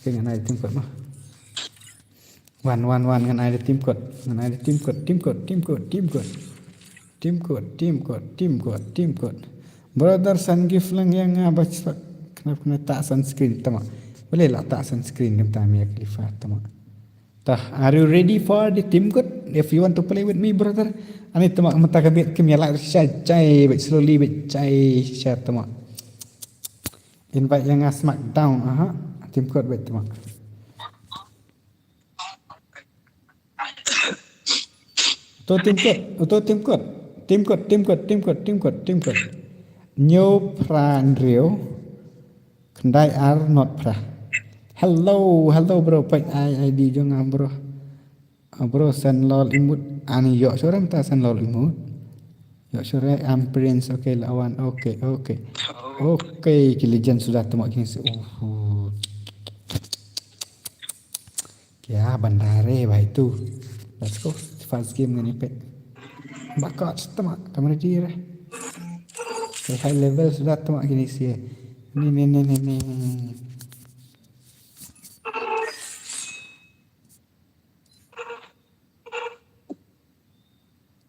Speaker 1: Okay, ngan ada team code mah. One ngan ada team code. Ngan ada team code. Brother sun gift lang yang baca kena tak sunscreen tama. Boleh lah tak sunscreen ni tama ya Khalifa tama. Tah, are you ready for the team code? If you want to play with me brother, ani tama mata kabit kim ya like share bit slowly bit share tama. Invite yang smackdown team code bit tama. Team code. New Prandrio. Kendai are not pra. Hello bro, pai ID jong bro. Bro san lol imut ani yo soram ta san lol imut. Yo sore am prince okay lawan okay. Okay, kilijan sudah temu kini. Ya bandare baik tu. Let's go. First game ni pet. Bakal temu kamera dia. High level sudah temu kini sih. Ni.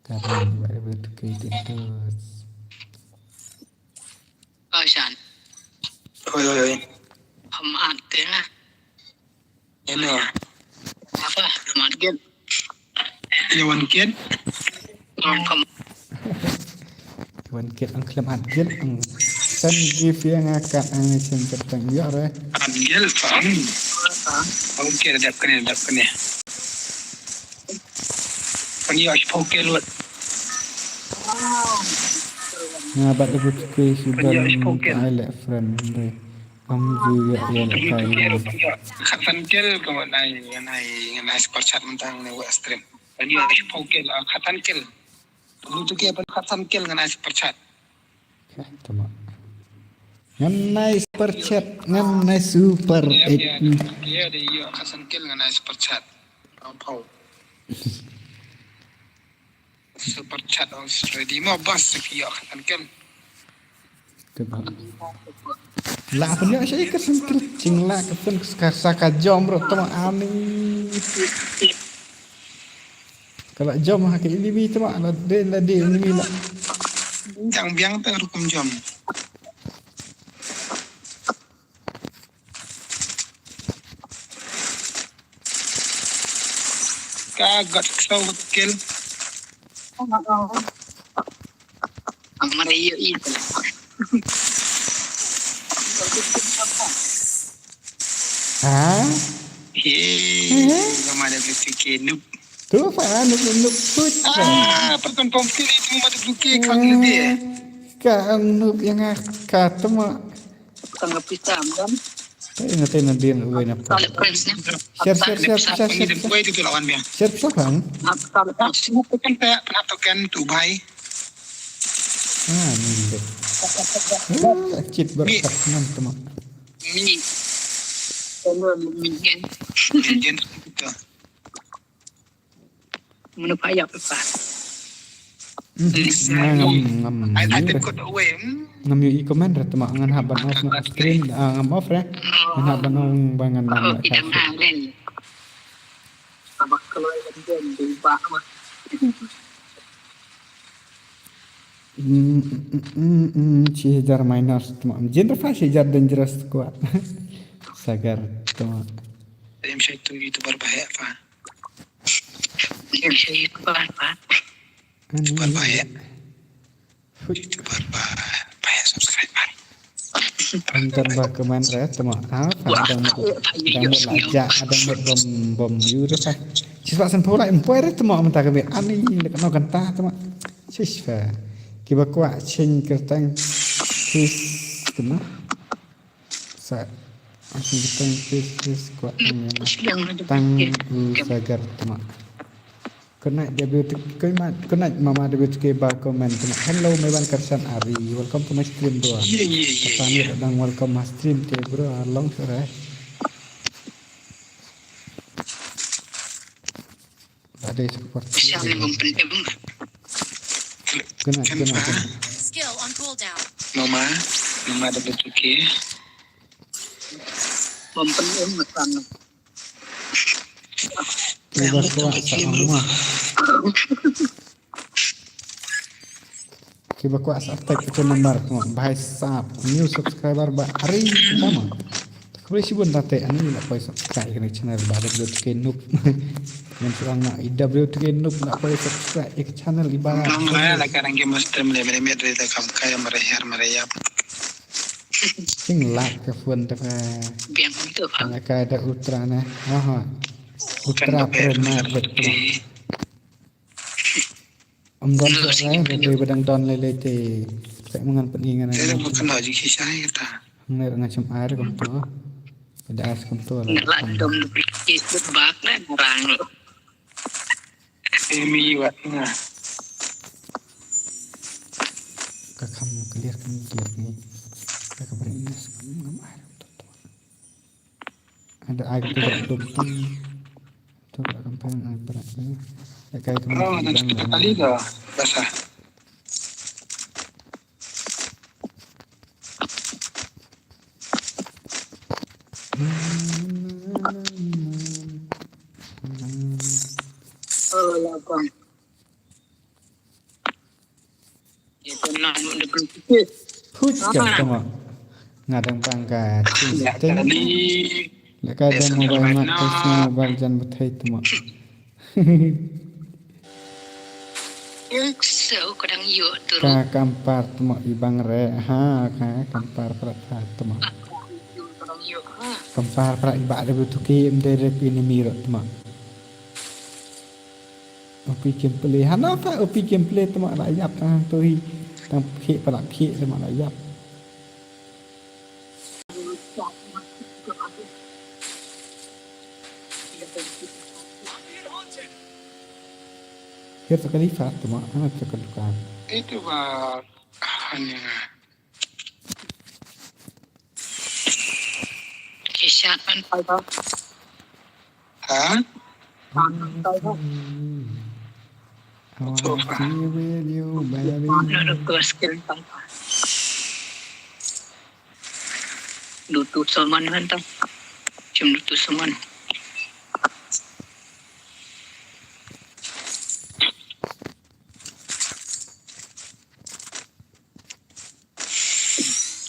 Speaker 1: Karena baru bertukar terus.
Speaker 3: Oh Shan.
Speaker 4: Oi.
Speaker 3: Hamat tengah. Market.
Speaker 4: Yawan kian.
Speaker 1: Wan kit ang klamat git ang san give yang akan ang chen ketang ya re.
Speaker 4: Angel fam. Okay, dap kene. Pani ash poke lot.
Speaker 1: Nga bat aku ke sudah ai le friend re. Am ju ya le kai.
Speaker 4: Khatan kel ko nai sport chat mentang ne wa stream. Pani ash poke la khatan kel. Lu tu ke khatan kel ngan sport chat.
Speaker 1: Tama. Ngan super chat, ngan super
Speaker 4: Ya de yo khatan kel ngan sport chat. Pau. Super chat ready mo bas ki yo khatan kel.
Speaker 1: Tama. La punya saya kesempil cing la kepun saka jom bro tama ani. Kalau jom hak ini tama la de ini la.
Speaker 4: Yang biang tu rukum jom. Kagat so kel.
Speaker 3: Amara iyo itu.
Speaker 1: Ha?
Speaker 4: Gamada fikir noob.
Speaker 1: Tu apa nuk put.
Speaker 4: Perkan pomkil itu mada fikir kang lebih.
Speaker 1: Ka ang nuk yang ka tama.
Speaker 3: Tengah pisam kan?
Speaker 1: Tena dia uwe na pa.
Speaker 3: Kalau prince ni.
Speaker 1: Share.
Speaker 4: Ini dah itu lawan dia.
Speaker 1: Share bang.
Speaker 3: Kalau
Speaker 4: Semua kan tak pernah token tu baik.
Speaker 1: Ni deh. Cit berkat nan tama.
Speaker 3: mini. Kalau minikan.
Speaker 4: Jen itu.
Speaker 3: Mana payah apa?
Speaker 1: Ngam.
Speaker 4: Ada kod away.
Speaker 1: Ngam yu comment rat tama ngan haban off na screen ngam off re. Ngan haban ong bangan
Speaker 3: Oh,
Speaker 1: nam.
Speaker 3: tidak mahal. Abang kalau yang di bawah mah.
Speaker 1: Cijar minors tama. Genre fa cijar dangerous kuat. Sagar tama.
Speaker 4: Saya mesti itu berbahaya pak.
Speaker 3: Saya apa?
Speaker 4: Berbahaya. Itu berbahaya subscribe pak.
Speaker 1: Antar ba keman re tama. Adang laja adang bom yur fa. Siswa san pula empoi re tama menta ke ani lek no kanta tama. Siswa. Kiba kwa chen kertang sis tama. Sa asin kertang sis kwa tang sagar tama. Kena debut kena mama debut ke ba comment tama. Hello Mewan Karsan Ari, welcome to my stream bro. Tani sedang welcome my stream ke bro, long sore. Ada seperti
Speaker 3: Siapa yang penting?
Speaker 1: kena.
Speaker 5: Skill on cooldown.
Speaker 4: Nama ada betul ke?
Speaker 3: Penting macam.
Speaker 1: Kiba kwa sama. Kiba kwa sa tag ke nomor tama. Bahai sap new subscriber ba hari tama. Kalau si bun date ani la poi subscribe ke channel ba WTK Noob. Yang surang na WTK Noob la poi subscribe ke channel ibarat.
Speaker 4: Nama lah sekarang game stream le mere dari kam kaya merayap.
Speaker 1: Sing like ke phone ta
Speaker 3: Biar itu pak.
Speaker 1: ana ka ada ultra na. Aha. Ultra Prima betul. Don saya dari badang don lele te. Saya mengan peningan
Speaker 4: Saya
Speaker 1: ana.
Speaker 4: bukan lagi kisah kita.
Speaker 1: Ngai ngacam air kam to. Pada as kam to
Speaker 3: Nak
Speaker 1: la.
Speaker 3: dom Facebook bak lah orang lo.
Speaker 4: Emi watnya.
Speaker 1: Kakam clear ni. Kakam berinas ngam air to. Ada air tu tu. Tu kampung air berat ni. Kayak
Speaker 4: Oh, dan sepuluh kali dah basah.
Speaker 3: Oh, lapang. Itu nak nak berfikir.
Speaker 1: Puj kan tama. Ngadang pangkat.
Speaker 4: Ya, tadi
Speaker 1: Lekai dan mobile mat kasih mobile jan betai tama.
Speaker 3: Yang so kadang yuk turun.
Speaker 1: Ka kampar temo ibang re ha ka kampar pra temo
Speaker 3: Kadang yuk.
Speaker 1: kampar pra iba de tu ki mde ini miro temo opi gameplay hana fa opi gameplay temo la yap tang tu hi tang ki pra ki temo la yap Kira sekali fa temo ha sekali kan
Speaker 4: Itu hanya
Speaker 3: Kisah kan pada.
Speaker 4: ha
Speaker 1: I wanna be with you baby
Speaker 3: Ada ke skill tanpa. Lutut saman hantar. Cuma lutut saman.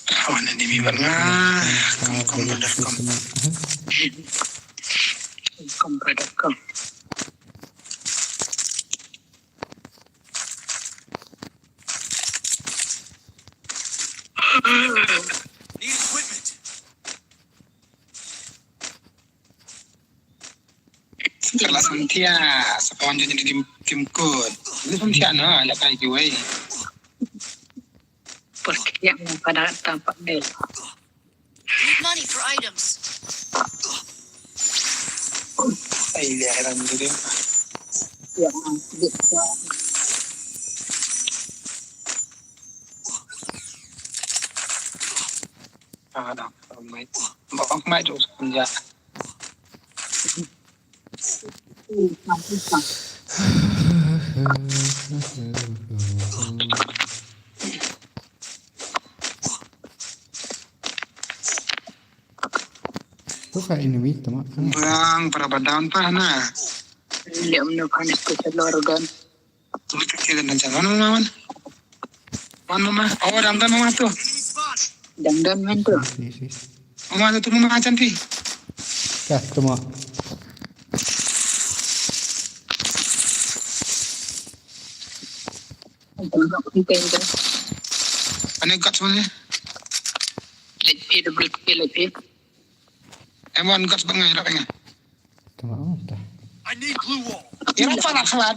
Speaker 4: Kawan ini bibangah. Kamu.com.
Speaker 3: Kompre.com.
Speaker 4: Kalau santia, sekarang jadi tim kod. Itu santia na, ada kayak gue.
Speaker 3: Perkiraan yang pada tampak dia.
Speaker 5: Need money for items.
Speaker 4: Ay, lihat dulu.
Speaker 3: Yang dia
Speaker 4: Ada, mai. Bapak mai terus kerja.
Speaker 1: tu fa ini temo
Speaker 4: Bang, para badan pa na.
Speaker 3: Dia menekan itu organ.
Speaker 4: Tuloy kita dan jangan mama. Mama, oh ramdan mama tuh.
Speaker 3: Dan mentu.
Speaker 1: si
Speaker 4: Mama tuh mama acan pi.
Speaker 1: ka temo
Speaker 3: Kita itu
Speaker 4: Ane kat semuanya.
Speaker 3: lebih.
Speaker 4: Emang kat bangai rapenya.
Speaker 1: temo ta
Speaker 4: Ya apa lah kelat.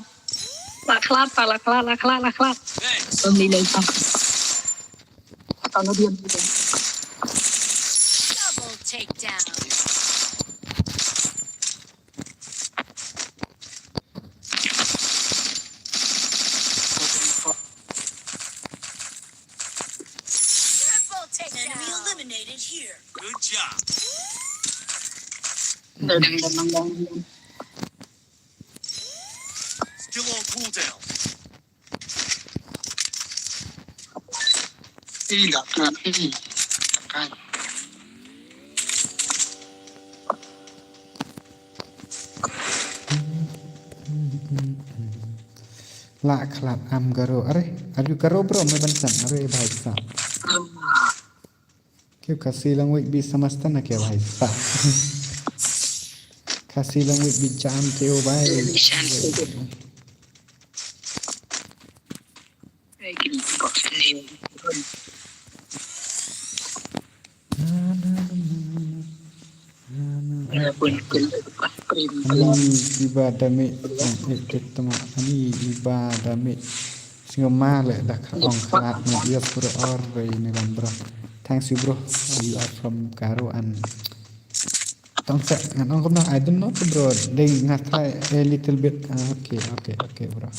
Speaker 3: Laklat. Pemilih tak. Kalau dia gitu.
Speaker 5: Double takedown. Triple takedown. Enemy eliminated here.
Speaker 6: Good job.
Speaker 3: Dan.
Speaker 6: Still on cooldown.
Speaker 4: Tidak kelat ini. Kan.
Speaker 1: la khlap am garo are are garo bro me bansan are bhai sa क्यों खसी लंगवे भी समझता ना क्या भाई सा खसी लंगवे भी जानते हो भाई
Speaker 3: Gini box ini. Pun krim.
Speaker 1: ani ibadah me itu temo ani ibadah me singa male dak ong khat me dia pura or ini kan bro thanks you bro you are from Karo and tong set ngan ong komna I don't know bro they ngat try a little bit okay bro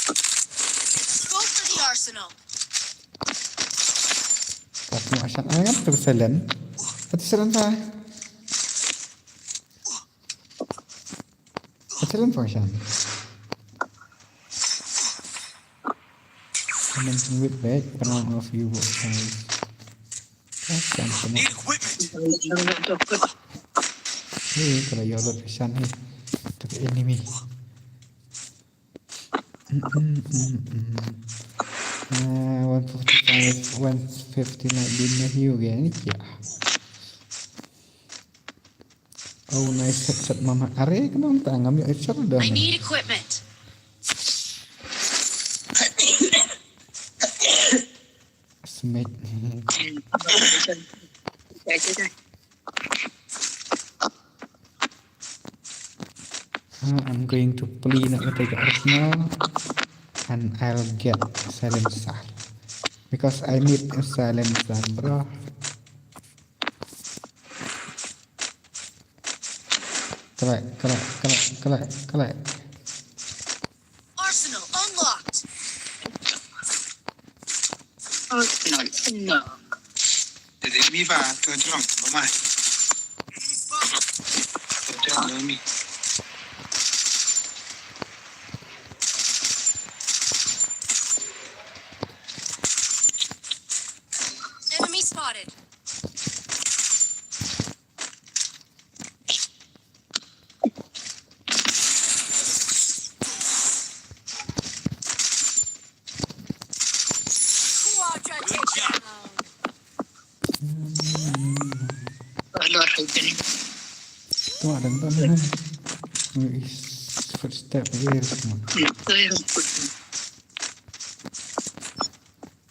Speaker 5: Go for the arsenal.
Speaker 1: tak mau asan ayat terus selen saya Excellent function. Commenting with back, one of you guys. Kan semua.
Speaker 6: Need equipment.
Speaker 1: Kalau ya lot pesan ni. Untuk enemy. nice 150 like dinner juga ini ya. Oh nice headset mama are kenapa tak ngambil headset udah
Speaker 5: I
Speaker 1: nih.
Speaker 5: need equipment.
Speaker 1: Smack. I'm going to play nak take Arsenal and I'll get silencer because I need a silencer bro. Kelak.
Speaker 5: Arsenal unlocked.
Speaker 3: No.
Speaker 4: Jadi mi fa tu trong ma. Tu mi.
Speaker 5: Enemy spotted. Quadra takedown.
Speaker 3: Luar hujan.
Speaker 1: Tu ada mana? Footstep here semua.
Speaker 3: Itu yang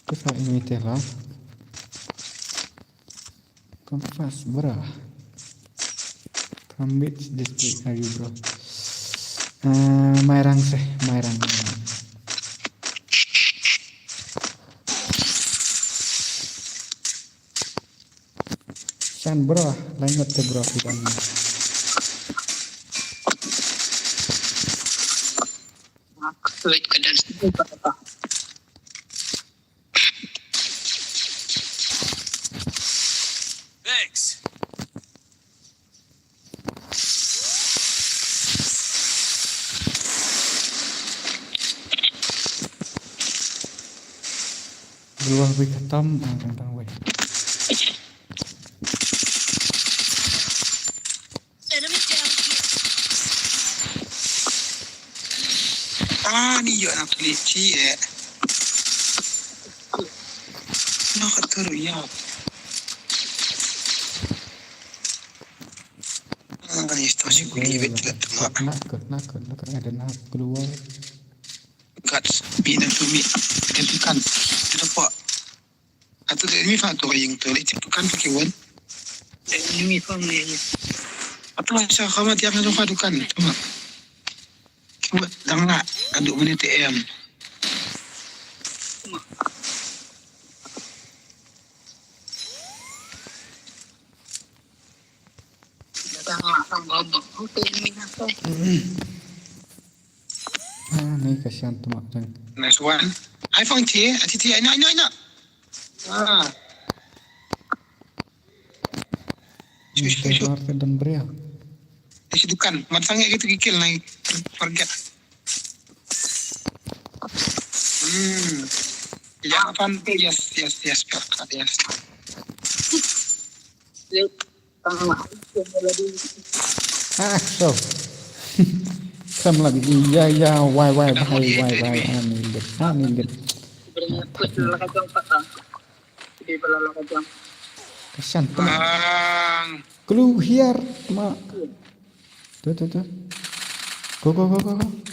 Speaker 1: Kita imiter lah. Come fast bro. From which district are you bro? Mairang. San bro, lain te bro kita ni.
Speaker 3: wait ke dan situ apa?
Speaker 6: Thanks.
Speaker 1: Keluar we ketam tentang we.
Speaker 5: Enemy down here.
Speaker 4: Ni yo nak tulis ci Nak terus ya. Ini stasi kuli betul tak.
Speaker 1: Nakut ada nak keluar.
Speaker 4: Kat bina tu mi. Itu kan. Itu pak. Atau ini fa tu yang tu itu kan pakai wan.
Speaker 3: Ini family.
Speaker 4: Atau saya kamu tiap hari fa dukan. Cuma. Cuma dangla aduk menit TM.
Speaker 3: Datang babak. Oke, ini apa?
Speaker 1: Ni kasihan tu mak jang.
Speaker 4: Nice one. iPhone T, T, I know.
Speaker 1: Keluar ke dan beria.
Speaker 4: Di situ kan, mat sangat gitu kikil naik forget. Ya apa? Yes, perfect, yes.
Speaker 3: Tengah.
Speaker 1: So. Come lagi. Ya, why, anil.
Speaker 3: Sebenarnya betul kacang patah. Di belakang kacang.
Speaker 1: Kasihan tu mak.
Speaker 4: Bang,
Speaker 1: Clue here, mak. Tu. Go.
Speaker 3: Di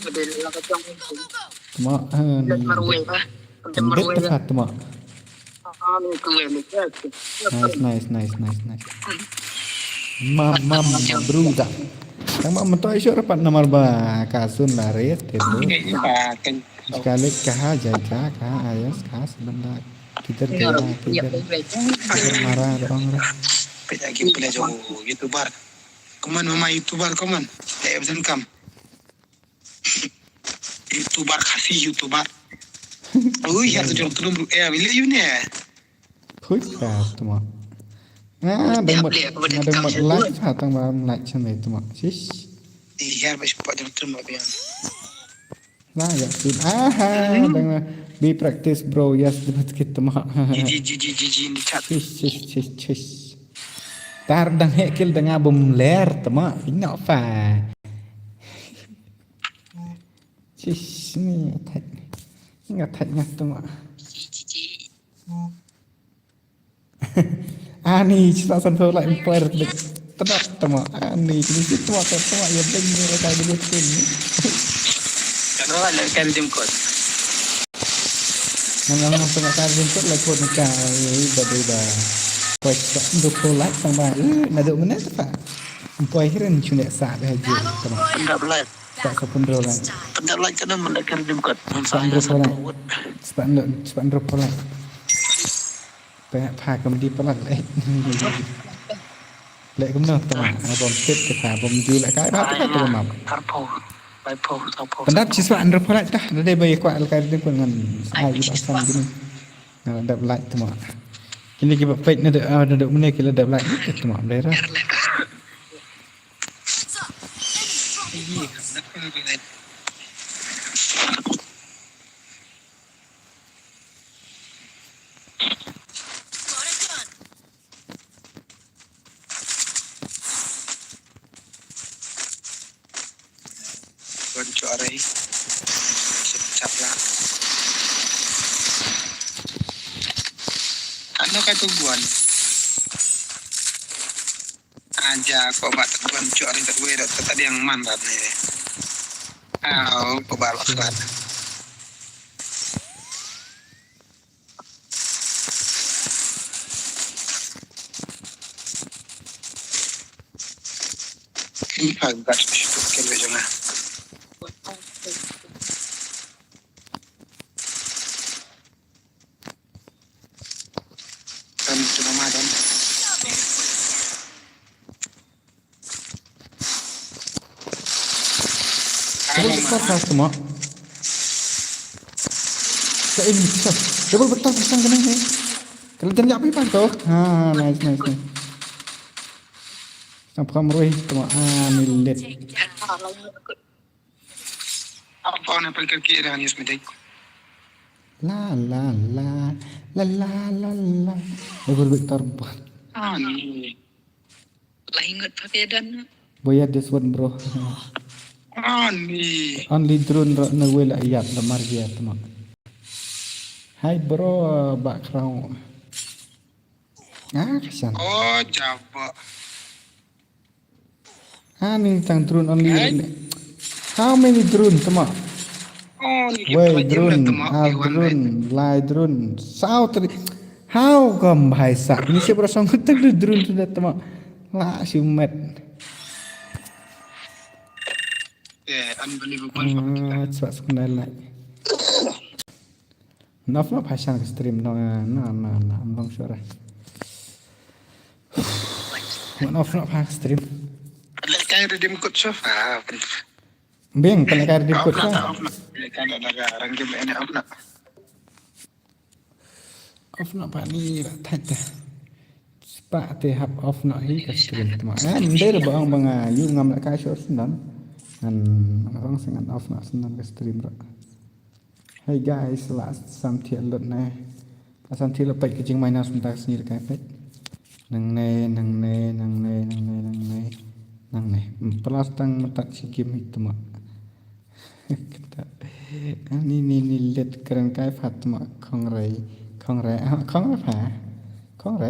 Speaker 3: belakang kacang.
Speaker 1: Mak,
Speaker 3: Dan marway lah. Dan
Speaker 1: Gendit
Speaker 3: marway lah.
Speaker 1: tepat tu mak.
Speaker 3: Ini kue mikir.
Speaker 1: Nice. Mam, bruda. Tang mak mentok isu rapat nomor ba kasun larit itu.
Speaker 4: ini pakai.
Speaker 1: Sekali kah jaga kah ayas kah sebentar. Kita marah dong.
Speaker 4: Lagi belajar YouTuber. Kaman mama YouTuber kaman. Ya betul kam. YouTuber kasih YouTuber. Oh ya tu turun bro. Bila you ni.
Speaker 1: Hui kah tu mak. Ada mak like atau malam like channel itu mak. Sis.
Speaker 4: Iya, masih pak turun biar.
Speaker 1: Nah ya sudah. Dengan be practice bro. Yes, dapat kita mak.
Speaker 4: Ji ni chat.
Speaker 1: Sis. Tar dang hekil dengan bom ler temak. Ini apa? Sis ni ngat temak. Ani cita sanfau lại employer dek tedak temo ani ini cuma temo ya bener kayak dulu ini.
Speaker 3: Karena ada kan jemput.
Speaker 1: Nang tengah kali jemput lah kau nak beda poin untuk kolak tambah nado mana tu pak poin hiran cuma sah dah je temo
Speaker 3: Tidak belas.
Speaker 1: tak sepun dolar
Speaker 3: Tidak belas karena mereka jemput.
Speaker 1: sepun dolar sepun dolarพากำดีประหลัดเลยเลยก็ไม่ต้องผมเจ็บกระถาผมอยู่ละกายบ้าตัวมา
Speaker 3: Tarpo. Tarpo. Tarpo.
Speaker 1: pendat siswa andro pula dah ada bayi kuat alkai itu pun kan saya pasang gini nah ada light semua kini kita pet ni ada mana kita ada light semua daerah
Speaker 5: Heads up. Enemy dropping. Got a gun.
Speaker 4: Tuan cok arai. Cap lah. Ano kay tubuan? Aja kok bat tuan cok arai tak wera tadi yang mandat ni. Pebalok selat. Agak sedikit kele jangan. Kan cuma madan.
Speaker 1: double besar semua saya ini besar double besar pasang kena ni kalau jangan apa tu nice apa merui semua milet
Speaker 4: Apa nak pergi kira ni semedai?
Speaker 1: la double besar buat
Speaker 4: Ni.
Speaker 6: Lah ingat perbedaan.
Speaker 1: boya this one bro
Speaker 4: Ni.
Speaker 1: only drone na wela iyat la margia tama hai bro background kesan
Speaker 4: Oh, jaba.
Speaker 1: ni tang drone only how many drone tama
Speaker 4: Oh, ni
Speaker 1: way
Speaker 4: kita
Speaker 1: drone
Speaker 4: tengok
Speaker 1: half drone lie drone south how kam bhai sa ini siapa song tak drone sudah tama la siumet
Speaker 4: Unbelievable.
Speaker 1: sebab sebenarnya like Naf pasang ke stream long suara Naf pasang stream
Speaker 4: Kaya redeem code sofa.
Speaker 1: beng kalau kaya di kod
Speaker 4: Kaya ada orang game ini apa nak?
Speaker 1: off nak pak ni tak sepak te hap off nak hi ke stream teman dia bang you ngam nak kaya short senang dan orang sangat off nak senang ke stream rak hey guys last sampai lot nah sampai lepas kecing mainan sebentar sini dekat pet nang pelas tang metak si game itu mak kita ni lihat keren kai fat mak kong rai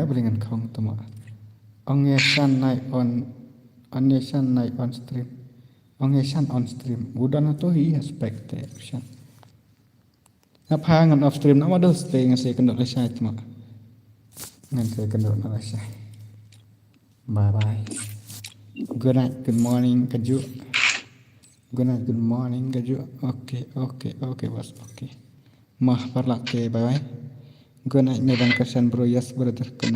Speaker 1: beringan kong tu mak ongesan naik on stream ongesan on stream udah tu hi expectation apa ngan off stream nama dah stay ngasih kendor lesai tu mak ngasih kendor lesai bye good night good morning kaju good night good morning kaju okay bos okay mah parlak ke bye good night medan kesan bro yes brother good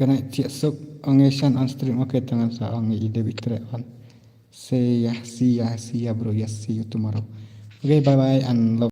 Speaker 1: night cik suk ongesan on stream okay tangan sa ongi ide bitre on see ya bro yes see you tomorrow okay bye and love